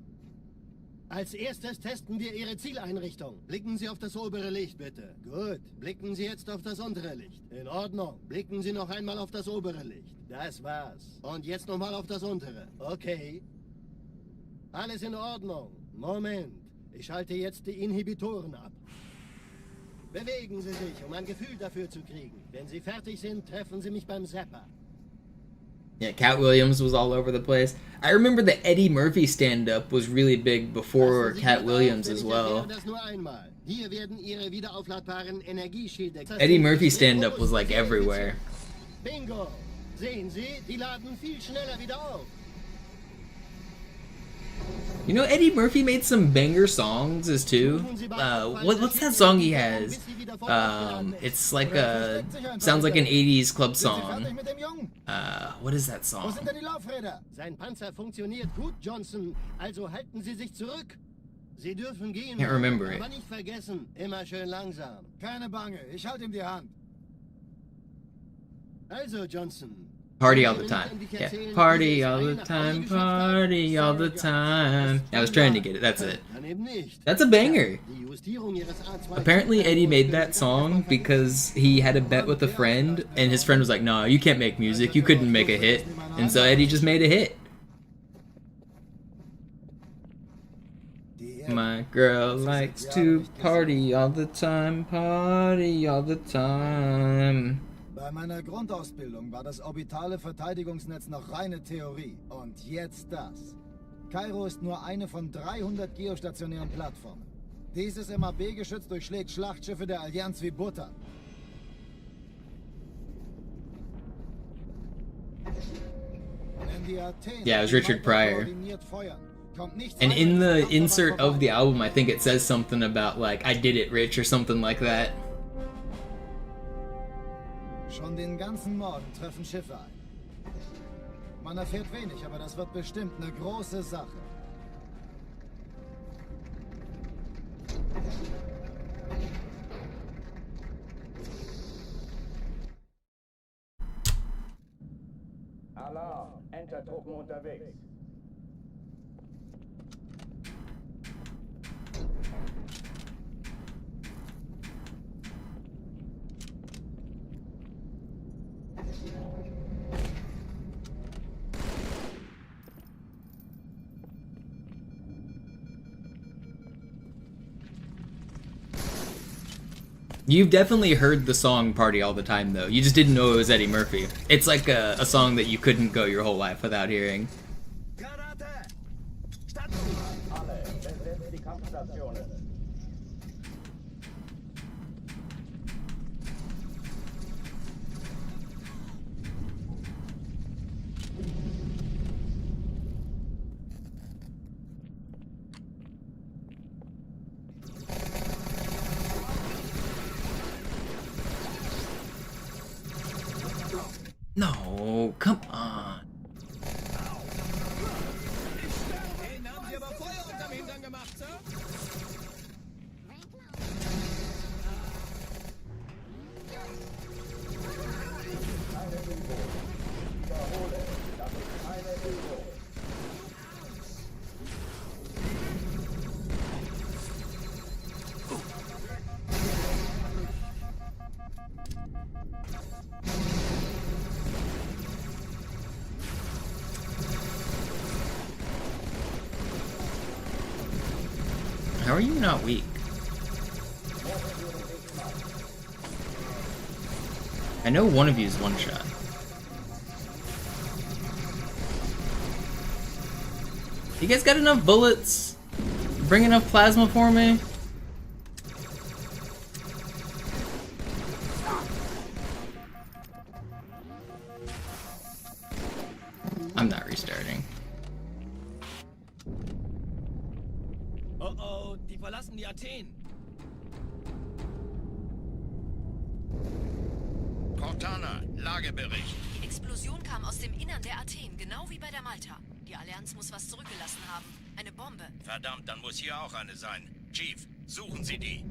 Speaker 2: Als erstes testen wir Ihre Zieleinrichtung. Blicken Sie auf das obere Licht, bitte. Gut, blicken Sie jetzt auf das untere Licht. In Ordnung, blicken Sie noch einmal auf das obere Licht. Das war's. Und jetzt nochmal auf das untere. Okay. Alles in Ordnung. Moment, ich schalte jetzt die Inhibitoren ab. Bewegen Sie sich, um ein Gefühl dafür zu kriegen. Wenn Sie fertig sind, treffen Sie mich beim Zapper.
Speaker 1: Yeah, Cat Williams was all over the place. I remember the Eddie Murphy stand-up was really big before Cat Williams as well. Eddie Murphy stand-up was like everywhere.
Speaker 2: Bingo! Sehen Sie, die laden viel schneller wieder auf.
Speaker 1: You know, Eddie Murphy made some banger songs as too. What's that song he has? It's like a sounds like an 80s club song. What is that song?
Speaker 2: Sein Panzer funktioniert gut, Johnson. Also halten Sie sich zurück. Sie dürfen gehen.
Speaker 1: Can't remember it.
Speaker 2: Aber nicht vergessen, immer schön langsam.
Speaker 3: Keine Bange, ich halte ihm die Hand.
Speaker 2: Also, Johnson,
Speaker 1: Party all the time. Yeah. Party all the time. Party all the time. I was trying to get it. That's it. That's a banger. Apparently Eddie made that song because he had a bet with a friend, and his friend was like, "No, you can't make music. You couldn't make a hit." And so Eddie just made a hit. My girl likes to party all the time, party all the time.
Speaker 3: Bei meiner Grundausbildung war das orbitale Verteidigungsnetz noch reine Theorie. Und jetzt das. Kairo ist nur eine von 300 geostationären Plattformen. Dieses MAB-Geschütz durchschlägt Schlachtschiffe der Allianz wie Butter.
Speaker 1: Yeah, it was Richard Pryor. And in the insert of the album, I think it says something about, like, I did it, Rich, or something like that.
Speaker 3: Schon den ganzen Morgen treffen Schiffe ein. Man erfährt wenig, aber das wird bestimmt eine große Sache.
Speaker 4: Alarm, Entertruppen unterwegs.
Speaker 1: You've definitely heard the song Party All the Time, though. You just didn't know it was Eddie Murphy. It's like a song that you couldn't go your whole life without hearing.
Speaker 4: Alle, besetzt die Kampfstationen.
Speaker 1: No, come on.
Speaker 5: Den haben Sie aber Feuer unterm Hintern gemacht, Sir?
Speaker 4: Wiederhole, das ist keine Übung.
Speaker 1: How are you not weak? I know one of you is one shot. You guys got enough bullets? Bring enough plasma for me? I'm not restarting.
Speaker 5: Oh, die verlassen die Athen.
Speaker 6: Cortana, Lagebericht.
Speaker 7: Die Explosion kam aus dem Innern der Athen, genau wie bei der Malta. Die Allianz muss was zurückgelassen haben. Eine Bombe.
Speaker 6: Verdammt, dann muss hier auch eine sein. Chief, suchen Sie die.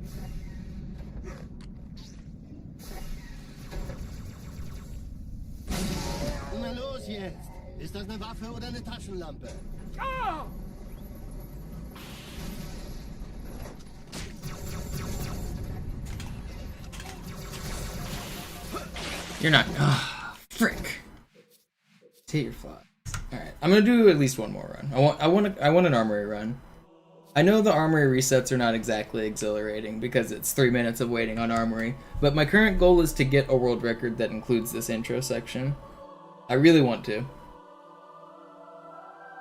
Speaker 2: Na los jetzt! Ist das eine Waffe oder eine Taschenlampe?
Speaker 1: You're not. Ah, frick. Take your flies. All right, I'm gonna do at least one more run. I want an armory run. I know the armory resets are not exactly exhilarating because it's 3 minutes of waiting on armory, but my current goal is to get a world record that includes this intro section. I really want to.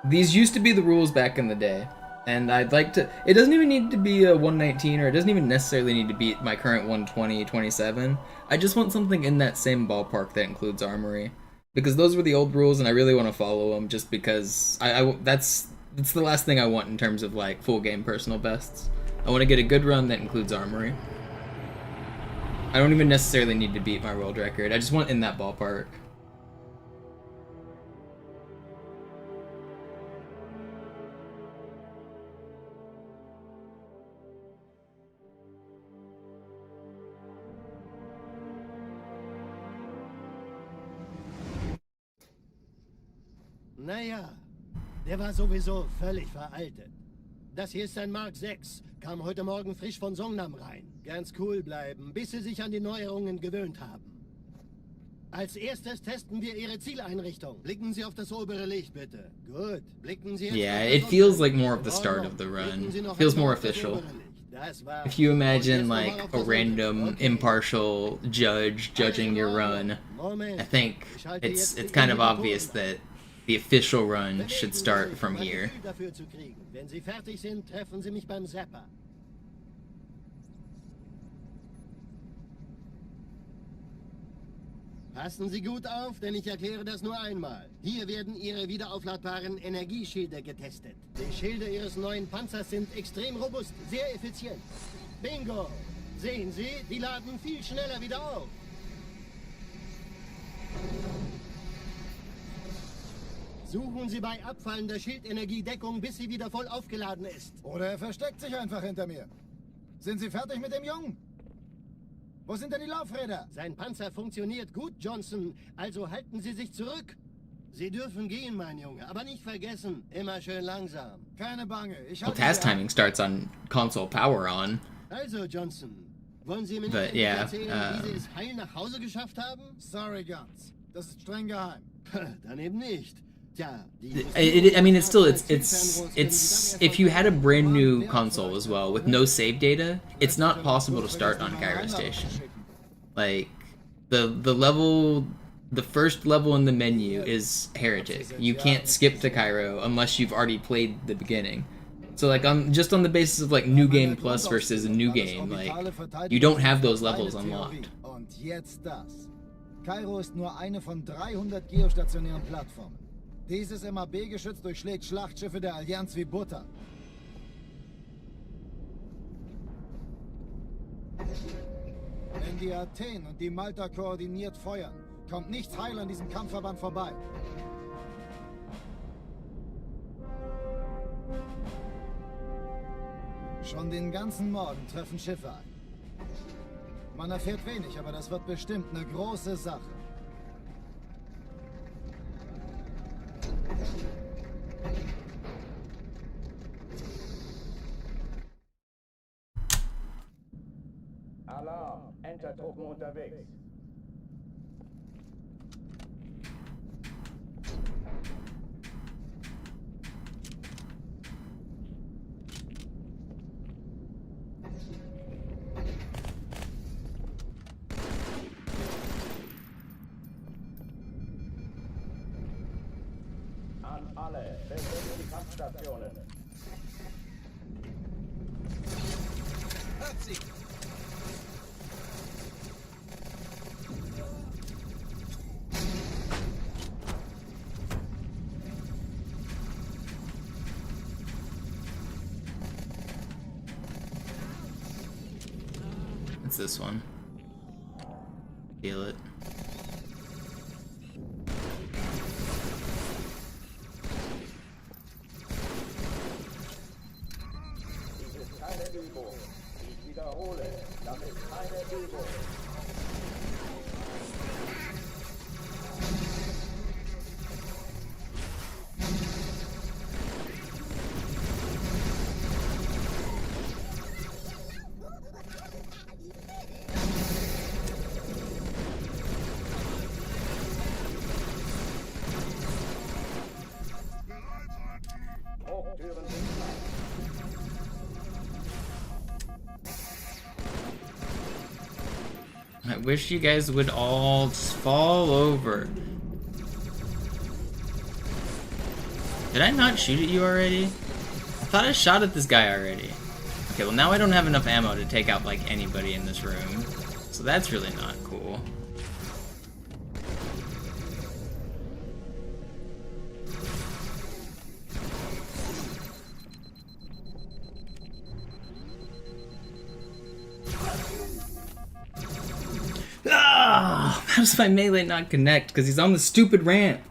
Speaker 1: These used to be the rules back in the day, and I'd like to. It doesn't even need to be a 119, or it doesn't even necessarily need to beat my current 120, 27. I just want something in that same ballpark that includes armory, because those were the old rules, and I really want to follow them. Just because that's the last thing I want in terms of like full game personal bests. I want to get a good run that includes armory. I don't even necessarily need to beat my world record. I just want in that ballpark.
Speaker 2: Naja, der war sowieso völlig veraltet. Das hier ist ein Mark 6. Kam heute Morgen frisch von Songnam rein. Ganz cool bleiben, bis Sie sich an die Neuerungen gewöhnt haben. Als erstes testen wir Ihre Zieleinrichtung. Blicken Sie auf das obere Licht, bitte. Gut. Blicken Sie jetzt
Speaker 1: Yeah,
Speaker 2: auf das
Speaker 1: it feels like
Speaker 2: untere
Speaker 1: more of
Speaker 2: Licht.
Speaker 1: the start
Speaker 2: In
Speaker 1: of the
Speaker 2: Ordnung.
Speaker 1: run.
Speaker 2: Blicken Sie noch
Speaker 1: Feels
Speaker 2: einmal
Speaker 1: more
Speaker 2: auf das
Speaker 1: official.
Speaker 2: obere Licht. Das war's.
Speaker 1: If you
Speaker 2: Und
Speaker 1: imagine
Speaker 2: jetzt
Speaker 1: like
Speaker 2: nochmal auf
Speaker 1: a
Speaker 2: das
Speaker 1: random
Speaker 2: untere. Okay.
Speaker 1: impartial judge judging your run,
Speaker 2: Moment.
Speaker 1: I think
Speaker 2: Ich halte
Speaker 1: it's
Speaker 2: jetzt die
Speaker 1: kind of
Speaker 2: Inhibitoren
Speaker 1: obvious
Speaker 2: an.
Speaker 1: that the official run
Speaker 2: Bewegen
Speaker 1: should
Speaker 2: Sie
Speaker 1: start
Speaker 2: sich,
Speaker 1: from
Speaker 2: um ein
Speaker 1: here.
Speaker 2: Gefühl dafür zu kriegen. Wenn Sie fertig sind, treffen Sie mich beim Zapper. Passen Sie gut auf, denn ich erkläre das nur einmal. Hier werden Ihre wiederaufladbaren Energieschilde getestet. Die Schilde Ihres neuen Panzers sind extrem robust, sehr effizient. Bingo! Sehen Sie, die laden viel schneller wieder auf. Suchen Sie bei abfallender Schildenergie Deckung, bis sie wieder voll aufgeladen ist.
Speaker 3: Oder er versteckt sich einfach hinter mir. Sind Sie fertig mit dem Jungen? Wo sind denn die Laufräder?
Speaker 2: Sein Panzer funktioniert gut, Johnson. Also halten Sie sich zurück. Sie dürfen gehen, mein Junge. Aber nicht vergessen, immer schön langsam.
Speaker 3: Keine Bange, ich
Speaker 1: Well,
Speaker 3: halte
Speaker 1: task
Speaker 3: Sie an.
Speaker 1: timing starts on console power on.
Speaker 2: Also, Johnson, wollen Sie mir nicht
Speaker 1: But,
Speaker 2: endlich
Speaker 1: yeah,
Speaker 2: erzählen, wie Sie es heil nach Hause geschafft haben?
Speaker 3: Sorry, Guns. Das ist streng geheim.
Speaker 2: Dann eben nicht. Tja,
Speaker 1: I mean, it's still it's if you had a brand new console as well with no save data, it's not possible to start on Cairo Station. Like the first level in the menu is Heretic. You can't skip to Cairo unless you've already played the beginning. So like just on the basis of like New Game Plus versus a new game, like you don't have those levels unlocked.
Speaker 3: Und jetzt das. Kairo ist nur eine von 300 geostationären Plattformen. Dieses MAB-Geschütz durchschlägt Schlachtschiffe der Allianz wie Butter. Wenn die Athen und die Malta koordiniert feuern, kommt nichts heil an diesem Kampfverband vorbei. Schon den ganzen Morgen treffen Schiffe ein. Man erfährt wenig, aber das wird bestimmt eine große Sache.
Speaker 4: Alarm! Entertruppen unterwegs. An alle, betreten die Kampfstationen.
Speaker 5: Hört sie!
Speaker 1: It's this one. Feel it.
Speaker 4: Dies ist keine Übung. Ich wiederhole, das ist keine Übung. Hochtüren sind frei.
Speaker 1: I wish you guys would all just fall over. Did I not shoot at you already? I thought I shot at this guy already. Okay, well now I don't have enough ammo to take out like anybody in this room. So that's really not cool. Ah, how does my melee not connect? Because he's on the stupid ramp.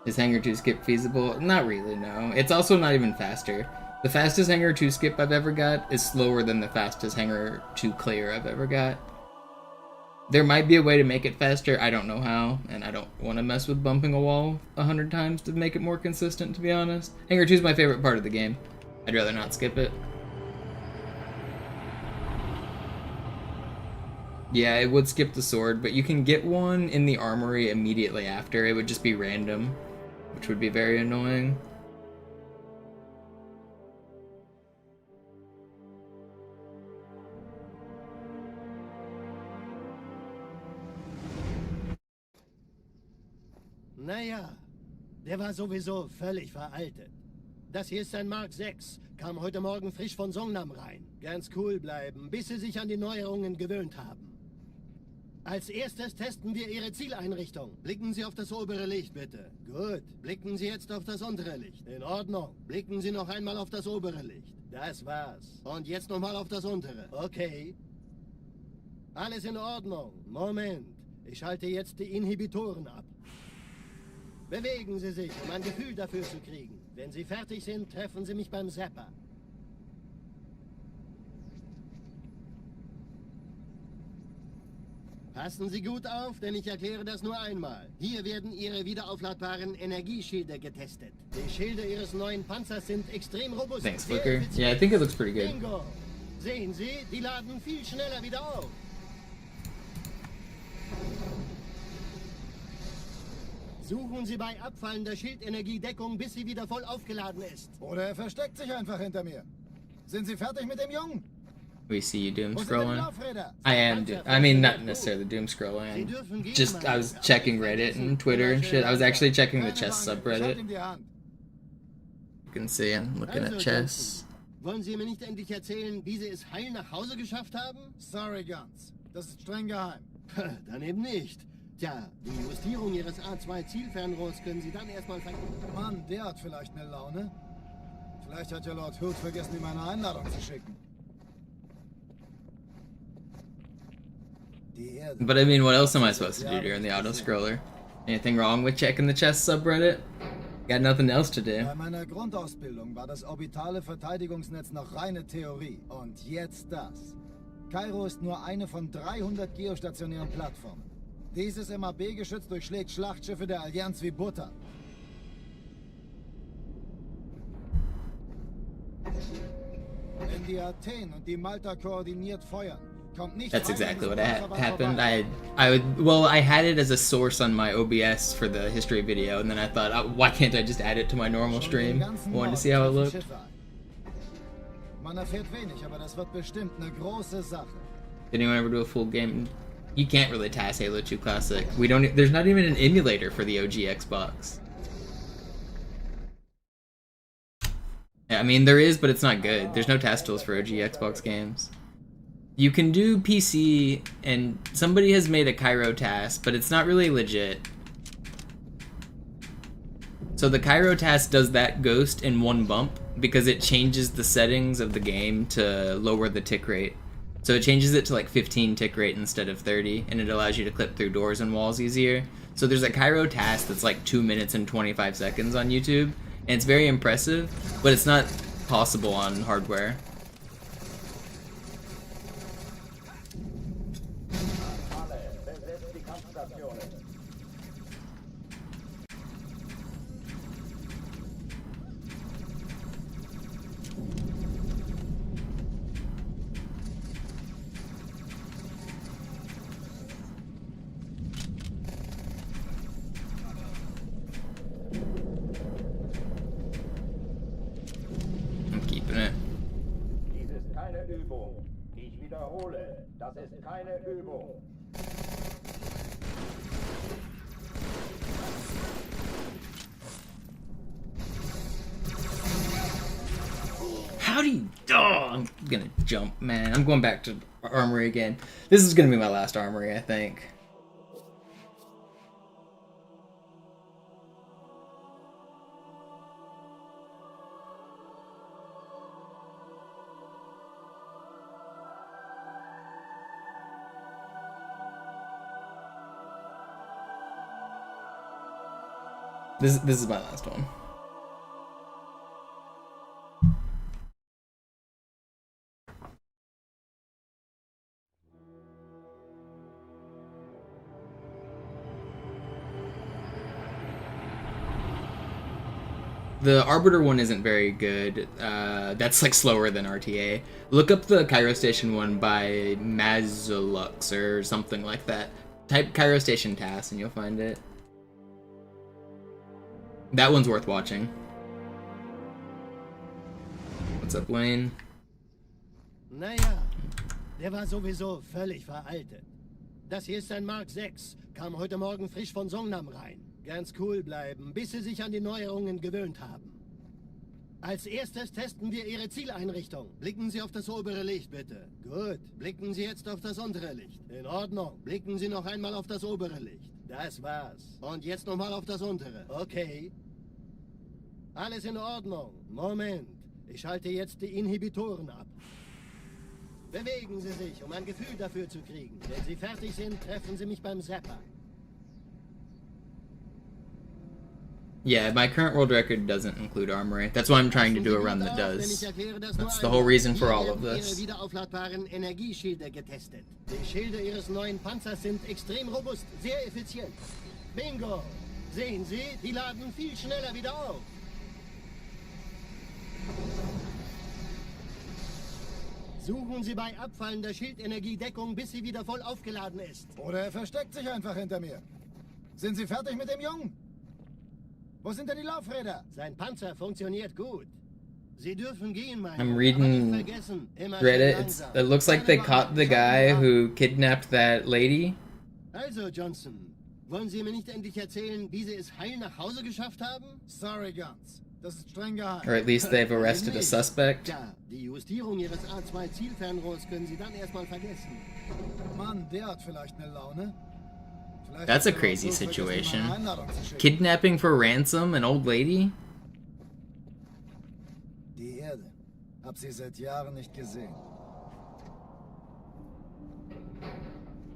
Speaker 1: Is Hangar 2 skip feasible? Not really, no. It's also not even faster. The fastest Hangar 2 skip I've ever got is slower than the fastest Hangar 2 clear I've ever got. There might be a way to make it faster, I don't know how, and I don't want to mess with bumping a wall 100 times to make it more consistent, to be honest. Hangar 2 is my favorite part of the game. I'd rather not skip it. Yeah, it would skip the sword, but you can get one in the armory immediately after. It would just be random, which would be very annoying.
Speaker 2: Naja, der war sowieso völlig veraltet. Das hier ist ein Mark 6. Kam heute Morgen frisch von Songnam rein. Ganz cool bleiben, bis Sie sich an die Neuerungen gewöhnt haben. Als erstes testen wir Ihre Zieleinrichtung. Blicken Sie auf das obere Licht, bitte. Gut. Blicken Sie jetzt auf das untere Licht. In Ordnung. Blicken Sie noch einmal auf das obere Licht. Das war's. Und jetzt nochmal auf das untere. Okay. Alles in Ordnung. Moment. Ich schalte jetzt die Inhibitoren ab. Bewegen Sie sich, um ein Gefühl dafür zu kriegen. Wenn Sie fertig sind, treffen Sie mich beim Zapper. Passen Sie gut auf, denn ich erkläre das nur einmal. Hier werden Ihre wiederaufladbaren Energieschilde getestet. Die Schilde Ihres neuen Panzers sind extrem robust.
Speaker 1: Thanks, Flicker. Yeah, I think it looks pretty good.
Speaker 2: Bingo! Sehen Sie, die laden viel schneller wieder auf. Suchen Sie bei abfallender Schildenergie Deckung, bis sie wieder voll aufgeladen ist.
Speaker 3: Oder er versteckt sich einfach hinter mir. Sind Sie fertig mit dem Jungen?
Speaker 1: We see you doom scrolling. I am. I mean, not necessarily doom scrolling. Just I was checking Reddit and Twitter and shit. I was actually checking the chess subreddit. You can see I'm looking at chess.
Speaker 2: Wollen Sie mir nicht endlich erzählen, wie Sie es heil nach Hause geschafft haben?
Speaker 3: Sorry, Guns. Das ist streng geheim.
Speaker 2: Dann eben nicht. Tja, die Justierung Ihres A2-Zielfernrohrs können Sie dann erstmal
Speaker 3: Mann, der hat vielleicht eine Laune. Vielleicht hat ja Lord Hood vergessen, ihm eine Einladung zu schicken.
Speaker 1: But I mean, what else am I supposed to do during the auto-scroller? Anything wrong with checking the chess subreddit? Got nothing else to do.
Speaker 3: Bei meiner Grundausbildung war das orbitale Verteidigungsnetz noch reine Theorie. Und jetzt das. Kairo ist nur eine von 300 geostationären Plattformen. Dieses MAB-Geschütz durchschlägt Schlachtschiffe der Allianz wie Butter. Wenn die Athen und die Malta koordiniert feuern, kommt nicht.
Speaker 1: That's exactly what happened. I had it as a source on my OBS for the history video, and then I thought, oh, why can't I just add it to my normal stream? I wanted to see how it looked.
Speaker 3: Man erfährt wenig, aber das wird bestimmt eine große Sache.
Speaker 1: Did anyone ever do a full game? You can't really TAS Halo 2 Classic. We don't. There's not even an emulator for the OG Xbox. I mean, there is, but it's not good. There's no TAS tools for OG Xbox games. You can do PC, and somebody has made a Cairo TAS, but it's not really legit. So the Cairo TAS does that ghost in one bump because it changes the settings of the game to lower the tick rate. So it changes it to like 15 tick rate instead of 30, and it allows you to clip through doors and walls easier. So there's a Cairo TAS that's like 2 minutes and 25 seconds on YouTube, and it's very impressive, but it's not possible on hardware.
Speaker 4: Das ist keine Übung.
Speaker 1: How do you... Oh, I'm gonna jump, man. I'm going back to armory again. This is gonna be my last armory, I think. This is my last one. The Arbiter one isn't very good. That's like slower than RTA. Look up the Cairo Station one by Mazalux or something like that. Type Cairo Station TAS and you'll find it. That one's worth watching. What's up, Lane?
Speaker 2: Naja, der war sowieso völlig veraltet. Das hier ist ein Mark 6. Kam heute Morgen frisch von Songnam rein. Ganz cool bleiben, bis Sie sich an die Neuerungen gewöhnt haben. Als erstes testen wir Ihre Zieleinrichtung. Blicken Sie auf das obere Licht, bitte. Gut. Blicken Sie jetzt auf das untere Licht. In Ordnung. Blicken Sie noch einmal auf das obere Licht. Das war's. Und jetzt nochmal auf das untere. Okay. Alles in Ordnung. Moment. Ich schalte jetzt die Inhibitoren ab. Bewegen Sie sich, um ein Gefühl dafür zu kriegen. Wenn Sie fertig sind, treffen Sie mich beim Zapper.
Speaker 1: Yeah, my current world record doesn't include armory. That's why I'm trying to do a run that does. That's the whole reason for all of this.
Speaker 2: Ihre wiederaufladbaren Energieschilde getestet. Die Schilde Ihres neuen Panzers sind extrem robust, sehr effizient. Bingo! Sehen Sie, die laden viel schneller wieder auf. Suchen Sie bei abfallender Schildenergie Deckung, bis sie wieder voll aufgeladen ist.
Speaker 3: Oder er versteckt sich einfach hinter mir. Sind Sie fertig mit dem Jungen? Wo sind denn die Laufräder?
Speaker 2: Sein Panzer funktioniert gut. Sie dürfen gehen, mein
Speaker 1: I'm reading Reddit. It looks like they caught the guy who kidnapped that lady.
Speaker 2: Also, Johnson, wollen Sie mir nicht endlich erzählen, wie Sie es heil nach Hause geschafft haben?
Speaker 3: Sorry, Guns. Das ist streng geheim.
Speaker 1: Or at least they've arrested a suspect.
Speaker 2: Ja, die Justierung Ihres A2-Zielfernrohrs können Sie dann erstmal vergessen.
Speaker 3: Mann, der hat vielleicht eine Laune.
Speaker 1: That's a crazy situation. Kidnapping for ransom, an old lady?
Speaker 3: Die Erde. Hab sie seit Jahren nicht gesehen.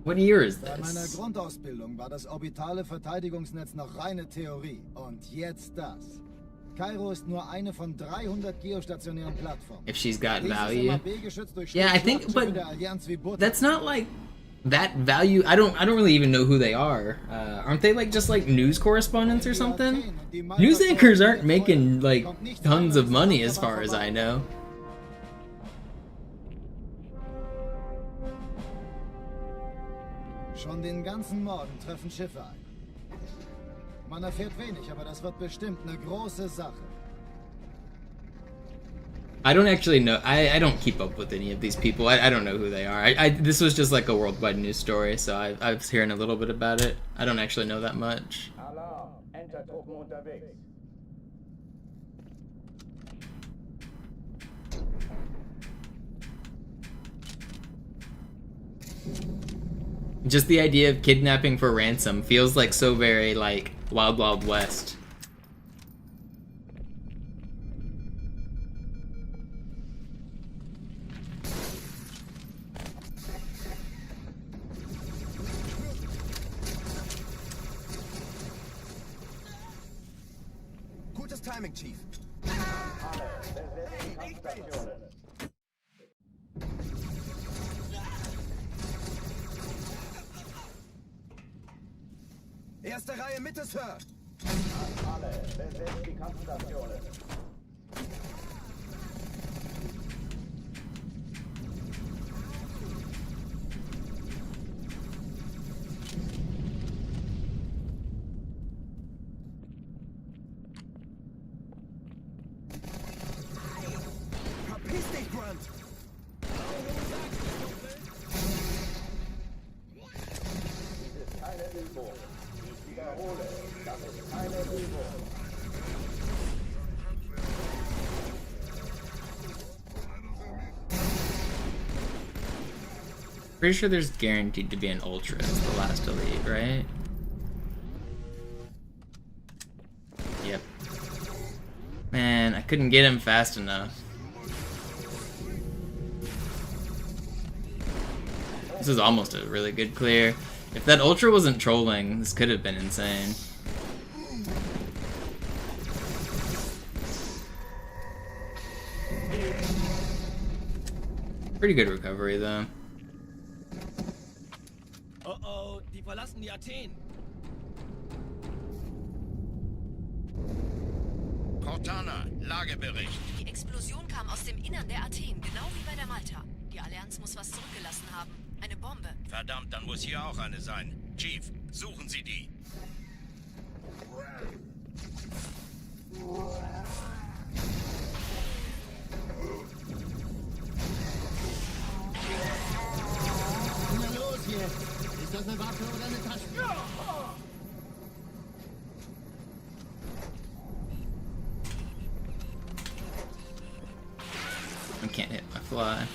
Speaker 1: What year is
Speaker 3: Bei meiner
Speaker 1: this?
Speaker 3: Grundausbildung war das orbitale Verteidigungsnetz noch reine Theorie. Und jetzt das. Kairo ist nur eine von 300 geostationären Plattformen.
Speaker 1: If she's got value. Yeah, I think, but that's not like that value. I don't really even know who they are. Aren't they like just like news correspondents or something? News anchors aren't making like tons of money as far as I know.
Speaker 3: Schon den ganzen Morgen treffen Schiffe ein. Man erfährt wenig, aber das wird bestimmt eine große Sache.
Speaker 1: I don't actually know. I don't keep up with any of these people. I don't know who they are. This was just like a worldwide news story, so I was hearing a little bit about it. I don't actually know that much.
Speaker 4: Alarm, Entertruppen unterwegs.
Speaker 1: Just the idea of kidnapping for ransom feels like so very like Wild Wild West.
Speaker 5: Gutes Timing, Chief. Erste Reihe Mitte, Sir.
Speaker 4: Alle, besetzt die Kampfstationen.
Speaker 5: Verpiss dich, Grunt.
Speaker 4: Dies ist keine Übung. Ich wiederhole, das ist keine Übung.
Speaker 1: Pretty sure there's guaranteed to be an Ultra as the last elite, right? Yep. Man, I couldn't get him fast enough. This is almost a really good clear. If that Ultra wasn't trolling, this could have been insane. Pretty good recovery though.
Speaker 5: Oh oh, die verlassen die Athen.
Speaker 6: Cortana, Lagebericht.
Speaker 7: Die Explosion kam aus dem Innern der Athen, genau wie bei der Malta. Die Allianz muss was zurückgelassen haben. Eine Bombe.
Speaker 6: Verdammt, dann muss hier auch eine sein. Chief, suchen Sie die.
Speaker 2: Na los jetzt! Ist das eine Waffe oder eine Tasche?
Speaker 1: I can't hit my fly.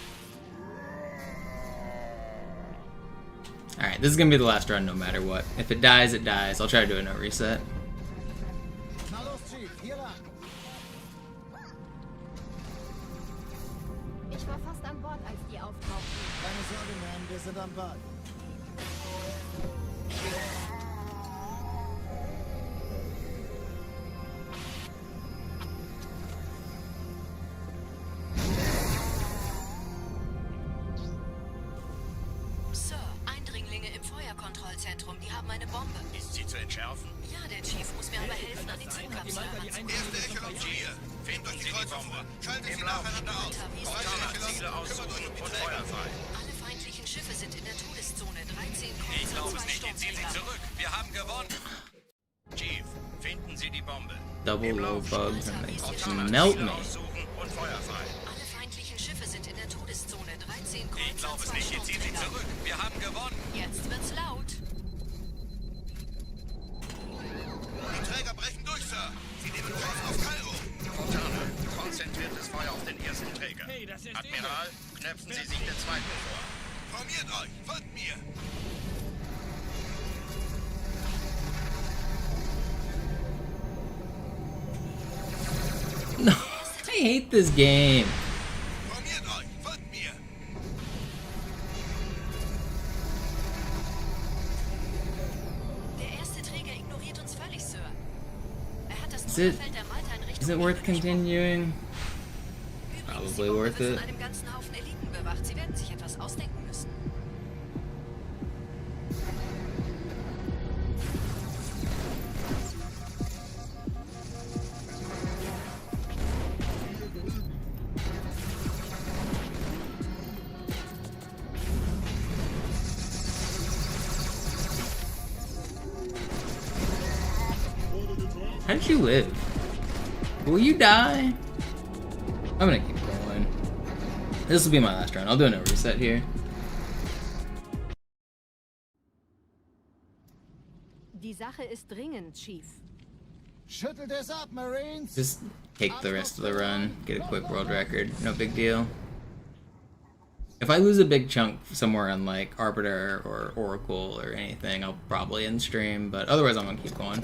Speaker 1: Alright, this is gonna be the last run no matter what. If it dies, it dies. I'll try to do a no reset.
Speaker 3: Na los, Chief, hier lang.
Speaker 11: Ich war fast an Bord, als die auftauchten.
Speaker 3: Keine Sorge, Ma'am, wir sind am Bad.
Speaker 7: Sir, Eindringlinge im Feuerkontrollzentrum, die haben eine Bombe.
Speaker 6: Ist sie zu entschärfen?
Speaker 7: Ja, der Chief muss mir aber helfen, an die
Speaker 5: Die
Speaker 7: Zugkapsel
Speaker 5: Malta, die
Speaker 7: heranzukommen.
Speaker 6: Erste Echelon-Tier. Filmt euch die Bombe. Schaltet sie nacheinander aus. Cortana, Ziele aussuchen und Feuer frei.
Speaker 7: Alle feindlichen Schiffe sind in der Todeszone. 13
Speaker 12: Ich
Speaker 7: Kreuzer,
Speaker 12: glaube es
Speaker 7: 2
Speaker 12: nicht. Jetzt ziehen Sie
Speaker 7: Sturmträger.
Speaker 12: zurück. Wir haben gewonnen.
Speaker 6: Chief, finden Sie die Bombe.
Speaker 1: Double low bugs and they
Speaker 6: Cortana,
Speaker 1: melt
Speaker 6: Ziele
Speaker 1: me.
Speaker 6: aussuchen und Feuer frei.
Speaker 7: Alle feindlichen Schiffe sind in der Todeszone. 13
Speaker 12: Ich
Speaker 7: Kreuzer,
Speaker 12: glaube es
Speaker 7: 2
Speaker 12: nicht. Jetzt ziehen Sie
Speaker 7: Sturmträger.
Speaker 12: zurück. Wir haben gewonnen.
Speaker 7: Jetzt wird's laut.
Speaker 6: Die Träger brechen durch, Sir. Sie nehmen Kurs auf Kairo. Cortana, konzentriertes Feuer auf den ersten Träger.
Speaker 5: Hey, das ist
Speaker 6: Admiral, knöpfen Sie sich den zweiten vor. Formiert euch, folgt mir.
Speaker 1: No, I hate this game.
Speaker 6: Formiert euch, folgt mir.
Speaker 7: Der erste Träger ignoriert uns völlig, Sir. Er hat das
Speaker 1: Is it-
Speaker 7: Unterfeld der Malta in Richtung
Speaker 1: Is it worth
Speaker 7: Liebe gesprochen.
Speaker 1: continuing?
Speaker 7: Übrigens,
Speaker 1: Probably
Speaker 7: die Bombe
Speaker 1: worth
Speaker 7: wird
Speaker 1: it.
Speaker 7: von einem ganzen Haufen Eliten bewacht. Sie werden sich etwas ausdenken müssen.
Speaker 1: How did you live? Will you die? I'm gonna keep going. This will be my last round. I'll do a no reset here.
Speaker 8: Die Sache ist dringend, Chief.
Speaker 3: Schüttelt es ab, Marines!
Speaker 1: Just take the rest of the run, get a quick world record, no big deal. If I lose a big chunk somewhere on like Arbiter or Oracle or anything, I'll probably end stream, but otherwise I'm gonna keep going.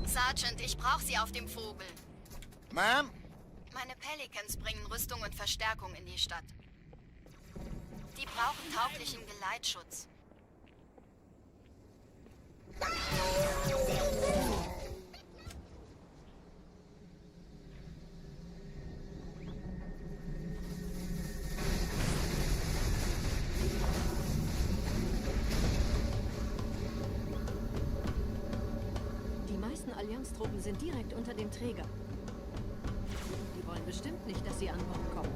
Speaker 11: Sergeant, ich brauche Sie auf dem Vogel.
Speaker 3: Ma'am?
Speaker 11: Meine Pelicans bringen Rüstung und Verstärkung in die Stadt. Die brauchen tauglichen Geleitschutz.
Speaker 8: Die meisten Allianztruppen sind direkt unter dem Träger. Die wollen bestimmt nicht, dass sie an Bord kommen.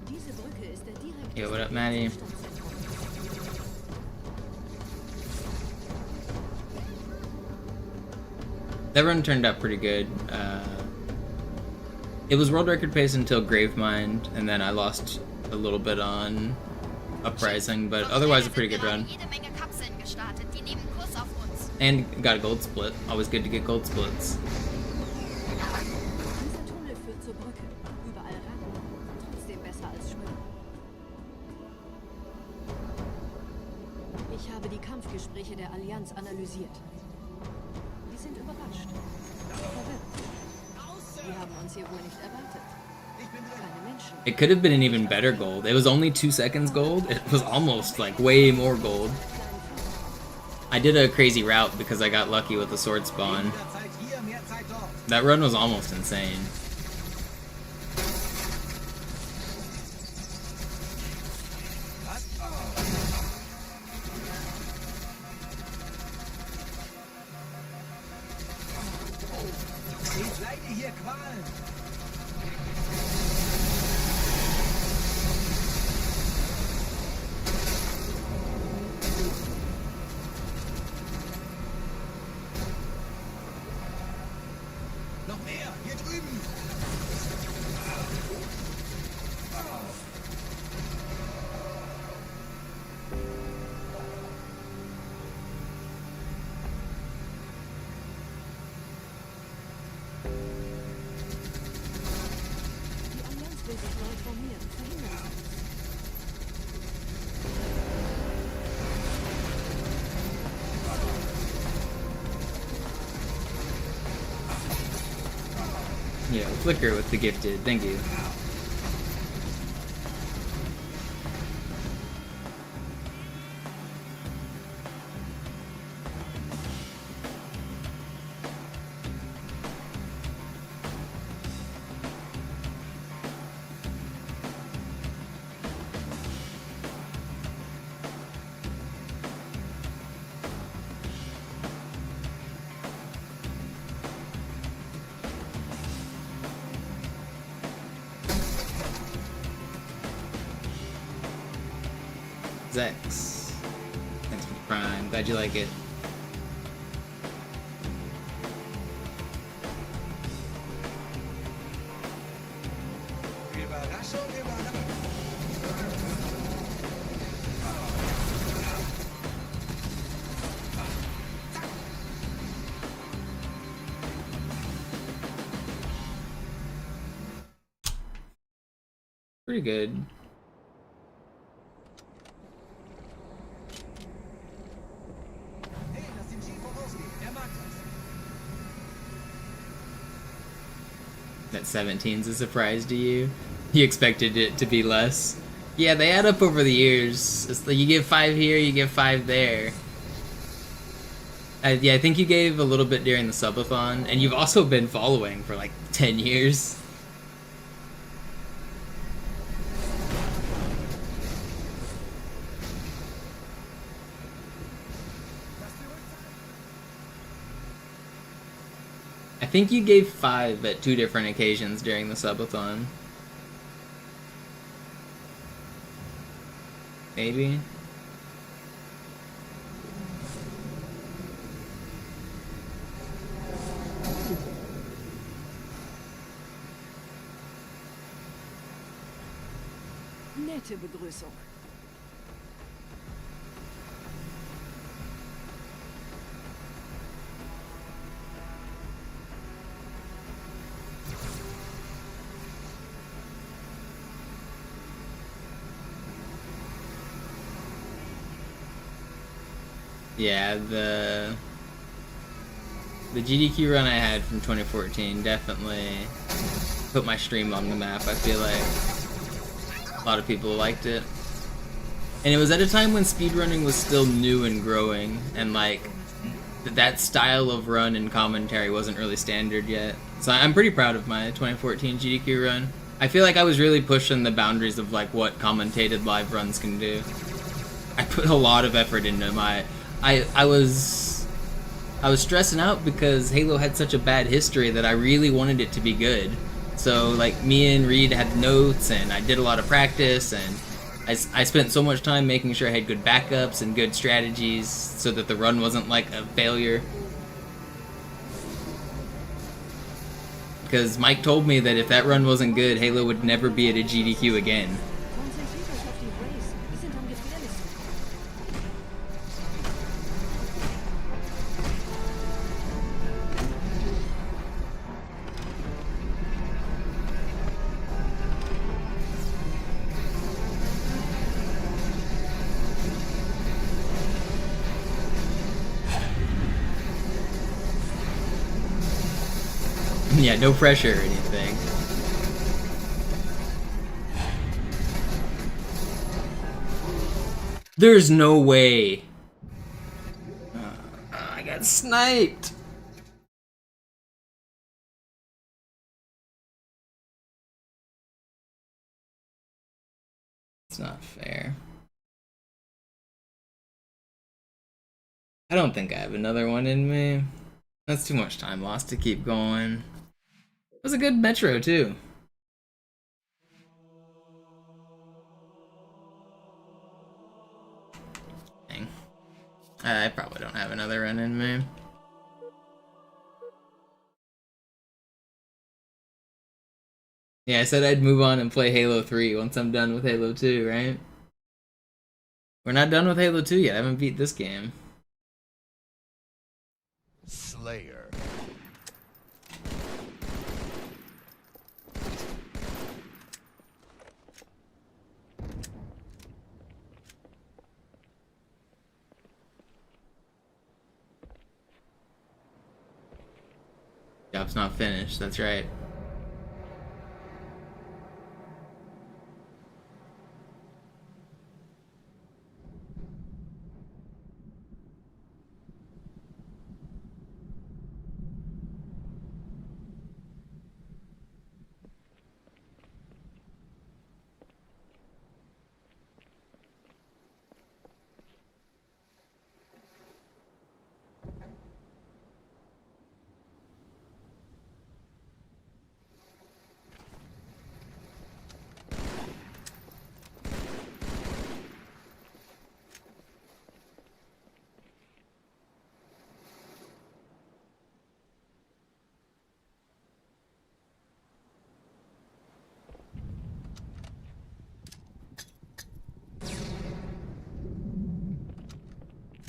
Speaker 8: Diese Brücke ist der direkte
Speaker 1: Yo, what up, Maddie?
Speaker 8: Stadtzentrum.
Speaker 1: That run turned out pretty good. It was world record pace until Gravemind, and then I lost a little bit on Uprising, but otherwise a pretty good run.
Speaker 11: Jede Menge Kapseln gestartet. Die nehmen Kurs auf uns.
Speaker 1: And got a gold split. Always good to get gold splits.
Speaker 8: Dieser Tunnel führt zur Brücke. Ich habe die Kampfgespräche der Allianz analysiert. Die sind überrascht. Verwirrt. Die haben uns hier wohl nicht erwartet. Keine Menschen.
Speaker 1: It could have been an even better gold. It was only 2 seconds gold. It was almost like way more gold. I did a crazy route because I got lucky with the sword spawn. That run was almost insane.
Speaker 5: Ich leide hier Qualen. Noch mehr, hier drüben.
Speaker 8: Die Allianz will sich neu formieren. Verhindern Sie das.
Speaker 1: Yeah, flicker with the gifted. Thank you. Zex. Thanks for the prime. Glad you like it.
Speaker 5: Überraschung, Überraschung.
Speaker 1: Pretty good.
Speaker 5: Hey, lass den Chief vorausgehen. Er mag das.
Speaker 1: That 17's a surprise to you? You expected it to be less? Yeah, they add up over the years. It's like you give 5 here, you give 5 there. Yeah, I think you gave a little bit during the subathon, and you've also been following for like 10 years. I think you gave 5 at 2 different occasions during the subathon. Maybe?
Speaker 8: Nette Begrüßung.
Speaker 1: Yeah, the GDQ run I had from 2014 definitely put my stream on the map. I feel like a lot of people liked it. And it was at a time when speedrunning was still new and growing, and like that style of run and commentary wasn't really standard yet. So I'm pretty proud of my 2014 GDQ run. I feel like I was really pushing the boundaries of like what commentated live runs can do. I put a lot of effort into my I was stressing out because Halo had such a bad history that I really wanted it to be good. So like me and Reed had notes, and I did a lot of practice, and I spent so much time making sure I had good backups and good strategies so that the run wasn't like a failure. Because Mike told me that if that run wasn't good, Halo would never be at a GDQ again.
Speaker 8: Konzentriert euch auf die Race. Wir sind am gefährlichsten.
Speaker 1: Yeah, no pressure or anything. There's no way. I got sniped. It's not fair. I don't think I have another one in me. That's too much time lost to keep going. It was a good metro too. Dang. I probably don't have another run in me. Yeah, I said I'd move on and play Halo 3 once I'm done with Halo 2, right? We're not done with Halo 2 yet. I haven't beat this game.
Speaker 9: Slayer.
Speaker 1: Job's not finished, that's right.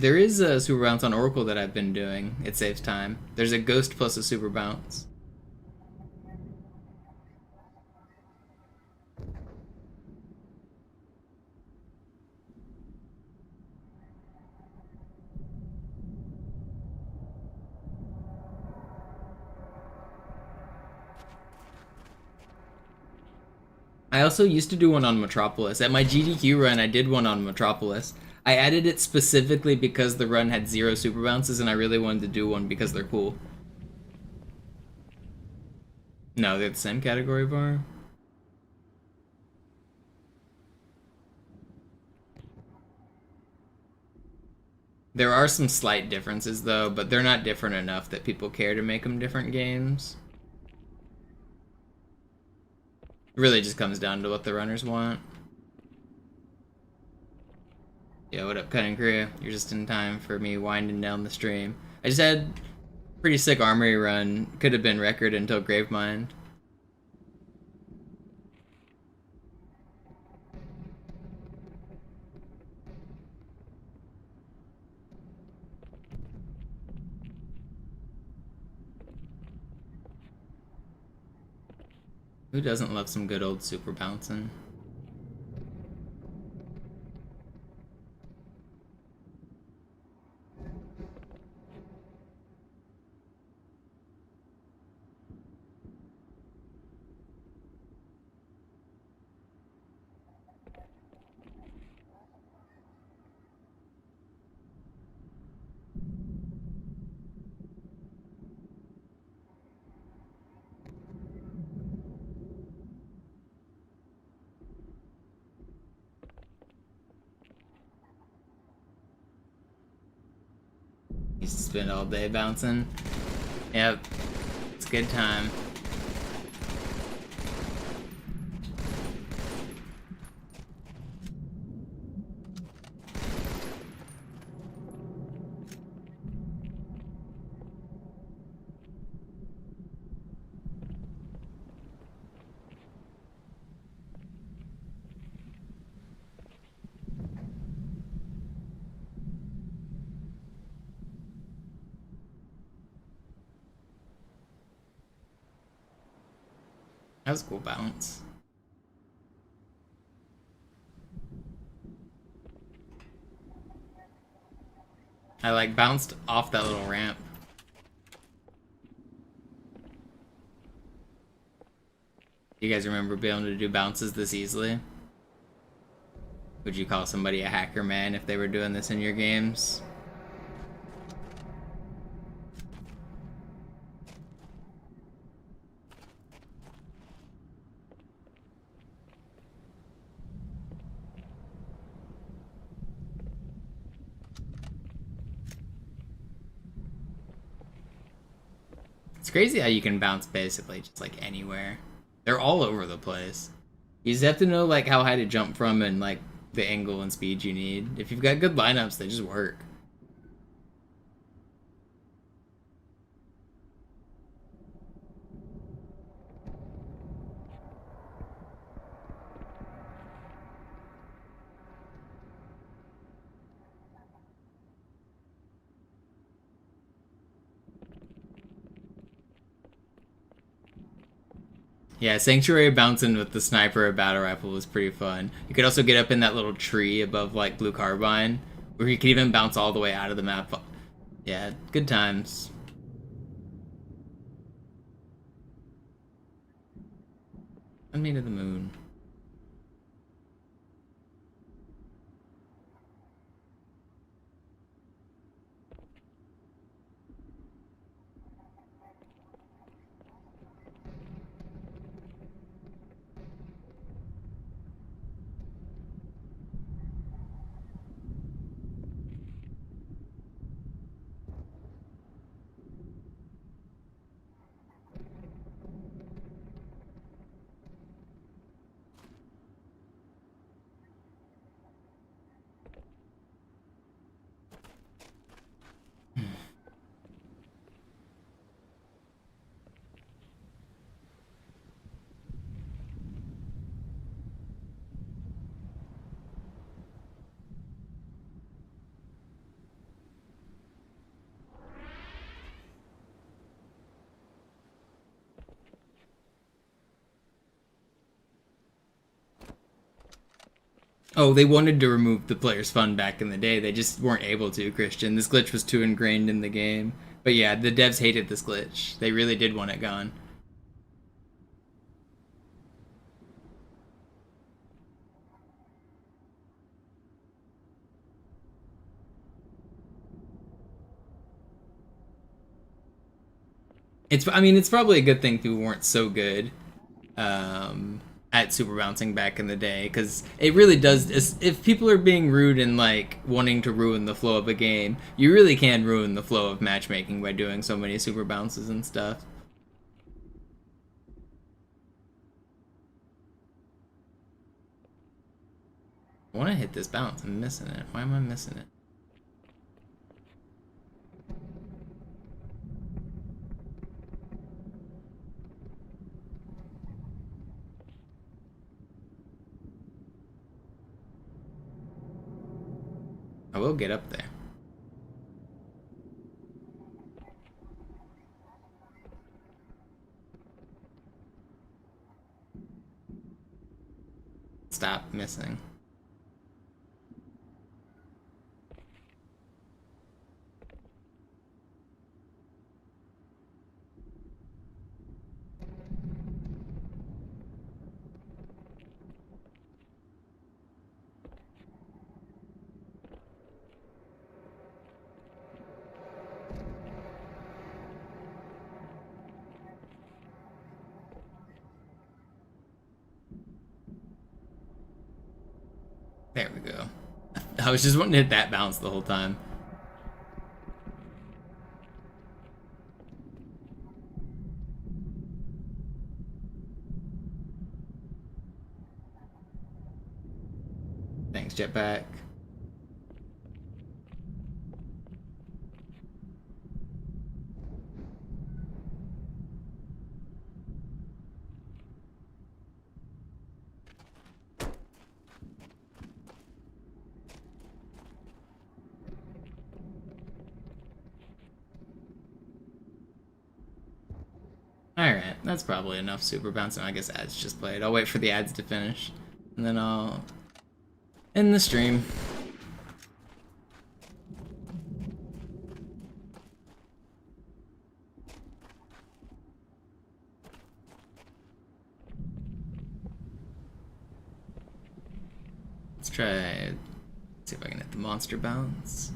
Speaker 1: There is a super bounce on Oracle that I've been doing. It saves time. There's a ghost plus a super bounce. I also used to do one on Metropolis. At my GDQ run, I did one on Metropolis. I added it specifically because the run had 0 super bounces and I really wanted to do one because they're cool. No, they're the same category bar. There are some slight differences though, but they're not different enough that people care to make them different games. It really just comes down to what the runners want. Yo, what up, Cutting Crew? You're just in time for me winding down the stream. I just had a pretty sick armory run. Could have been record until Gravemind. Who doesn't love some good old super bouncing? Used to spend all day bouncing. Yep, it's a good time. That was a cool bounce. I like bounced off that little ramp. You guys remember being able to do bounces this easily? Would you call somebody a hacker man if they were doing this in your games? It's crazy how you can bounce basically just like anywhere. They're all over the place. You just have to know like how high to jump from and like the angle and speed you need. If you've got good lineups, they just work. Yeah, Sanctuary bouncing with the sniper or battle rifle was pretty fun. You could also get up in that little tree above like Blue Carbine, where you could even bounce all the way out of the map. Yeah, good times. Send me to the moon. Oh, they wanted to remove the player's fun back in the day. They just weren't able to, Christian. This glitch was too ingrained in the game. But yeah, the devs hated this glitch. They really did want it gone. I mean, it's probably a good thing people weren't so good at super bouncing back in the day, because it really does. If people are being rude and like wanting to ruin the flow of a game, you really can ruin the flow of matchmaking by doing so many super bounces and stuff. I want to hit this bounce. I'm missing it. Why am I missing it? I will get up there. Stop missing. There we go. I was just wanting to hit that bounce the whole time. Thanks, Jetpack. Alright, that's probably enough super bouncing. I guess ads just played. I'll wait for the ads to finish, and then I'll end the stream. Let's try. See if I can hit the monster bounce.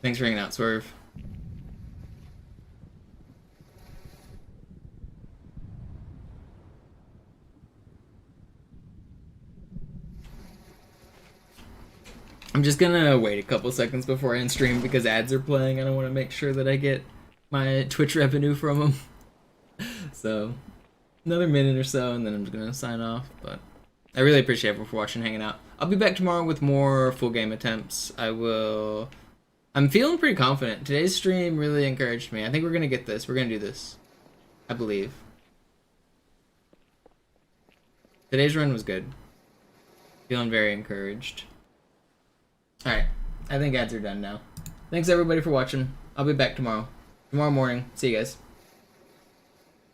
Speaker 1: Thanks for hanging out, Swerve. I'm just gonna wait a couple seconds before I end stream because ads are playing and I want to make sure that I get my Twitch revenue from them. So, another minute or so and then I'm just gonna sign off. But I really appreciate everyone for watching, hanging out. I'll be back tomorrow with more full game attempts. I'm feeling pretty confident. Today's stream really encouraged me. I think we're gonna get this. We're gonna do this. I believe. Today's run was good. Feeling very encouraged. Alright. I think ads are done now. Thanks everybody for watching. I'll be back tomorrow. Tomorrow morning. See you guys.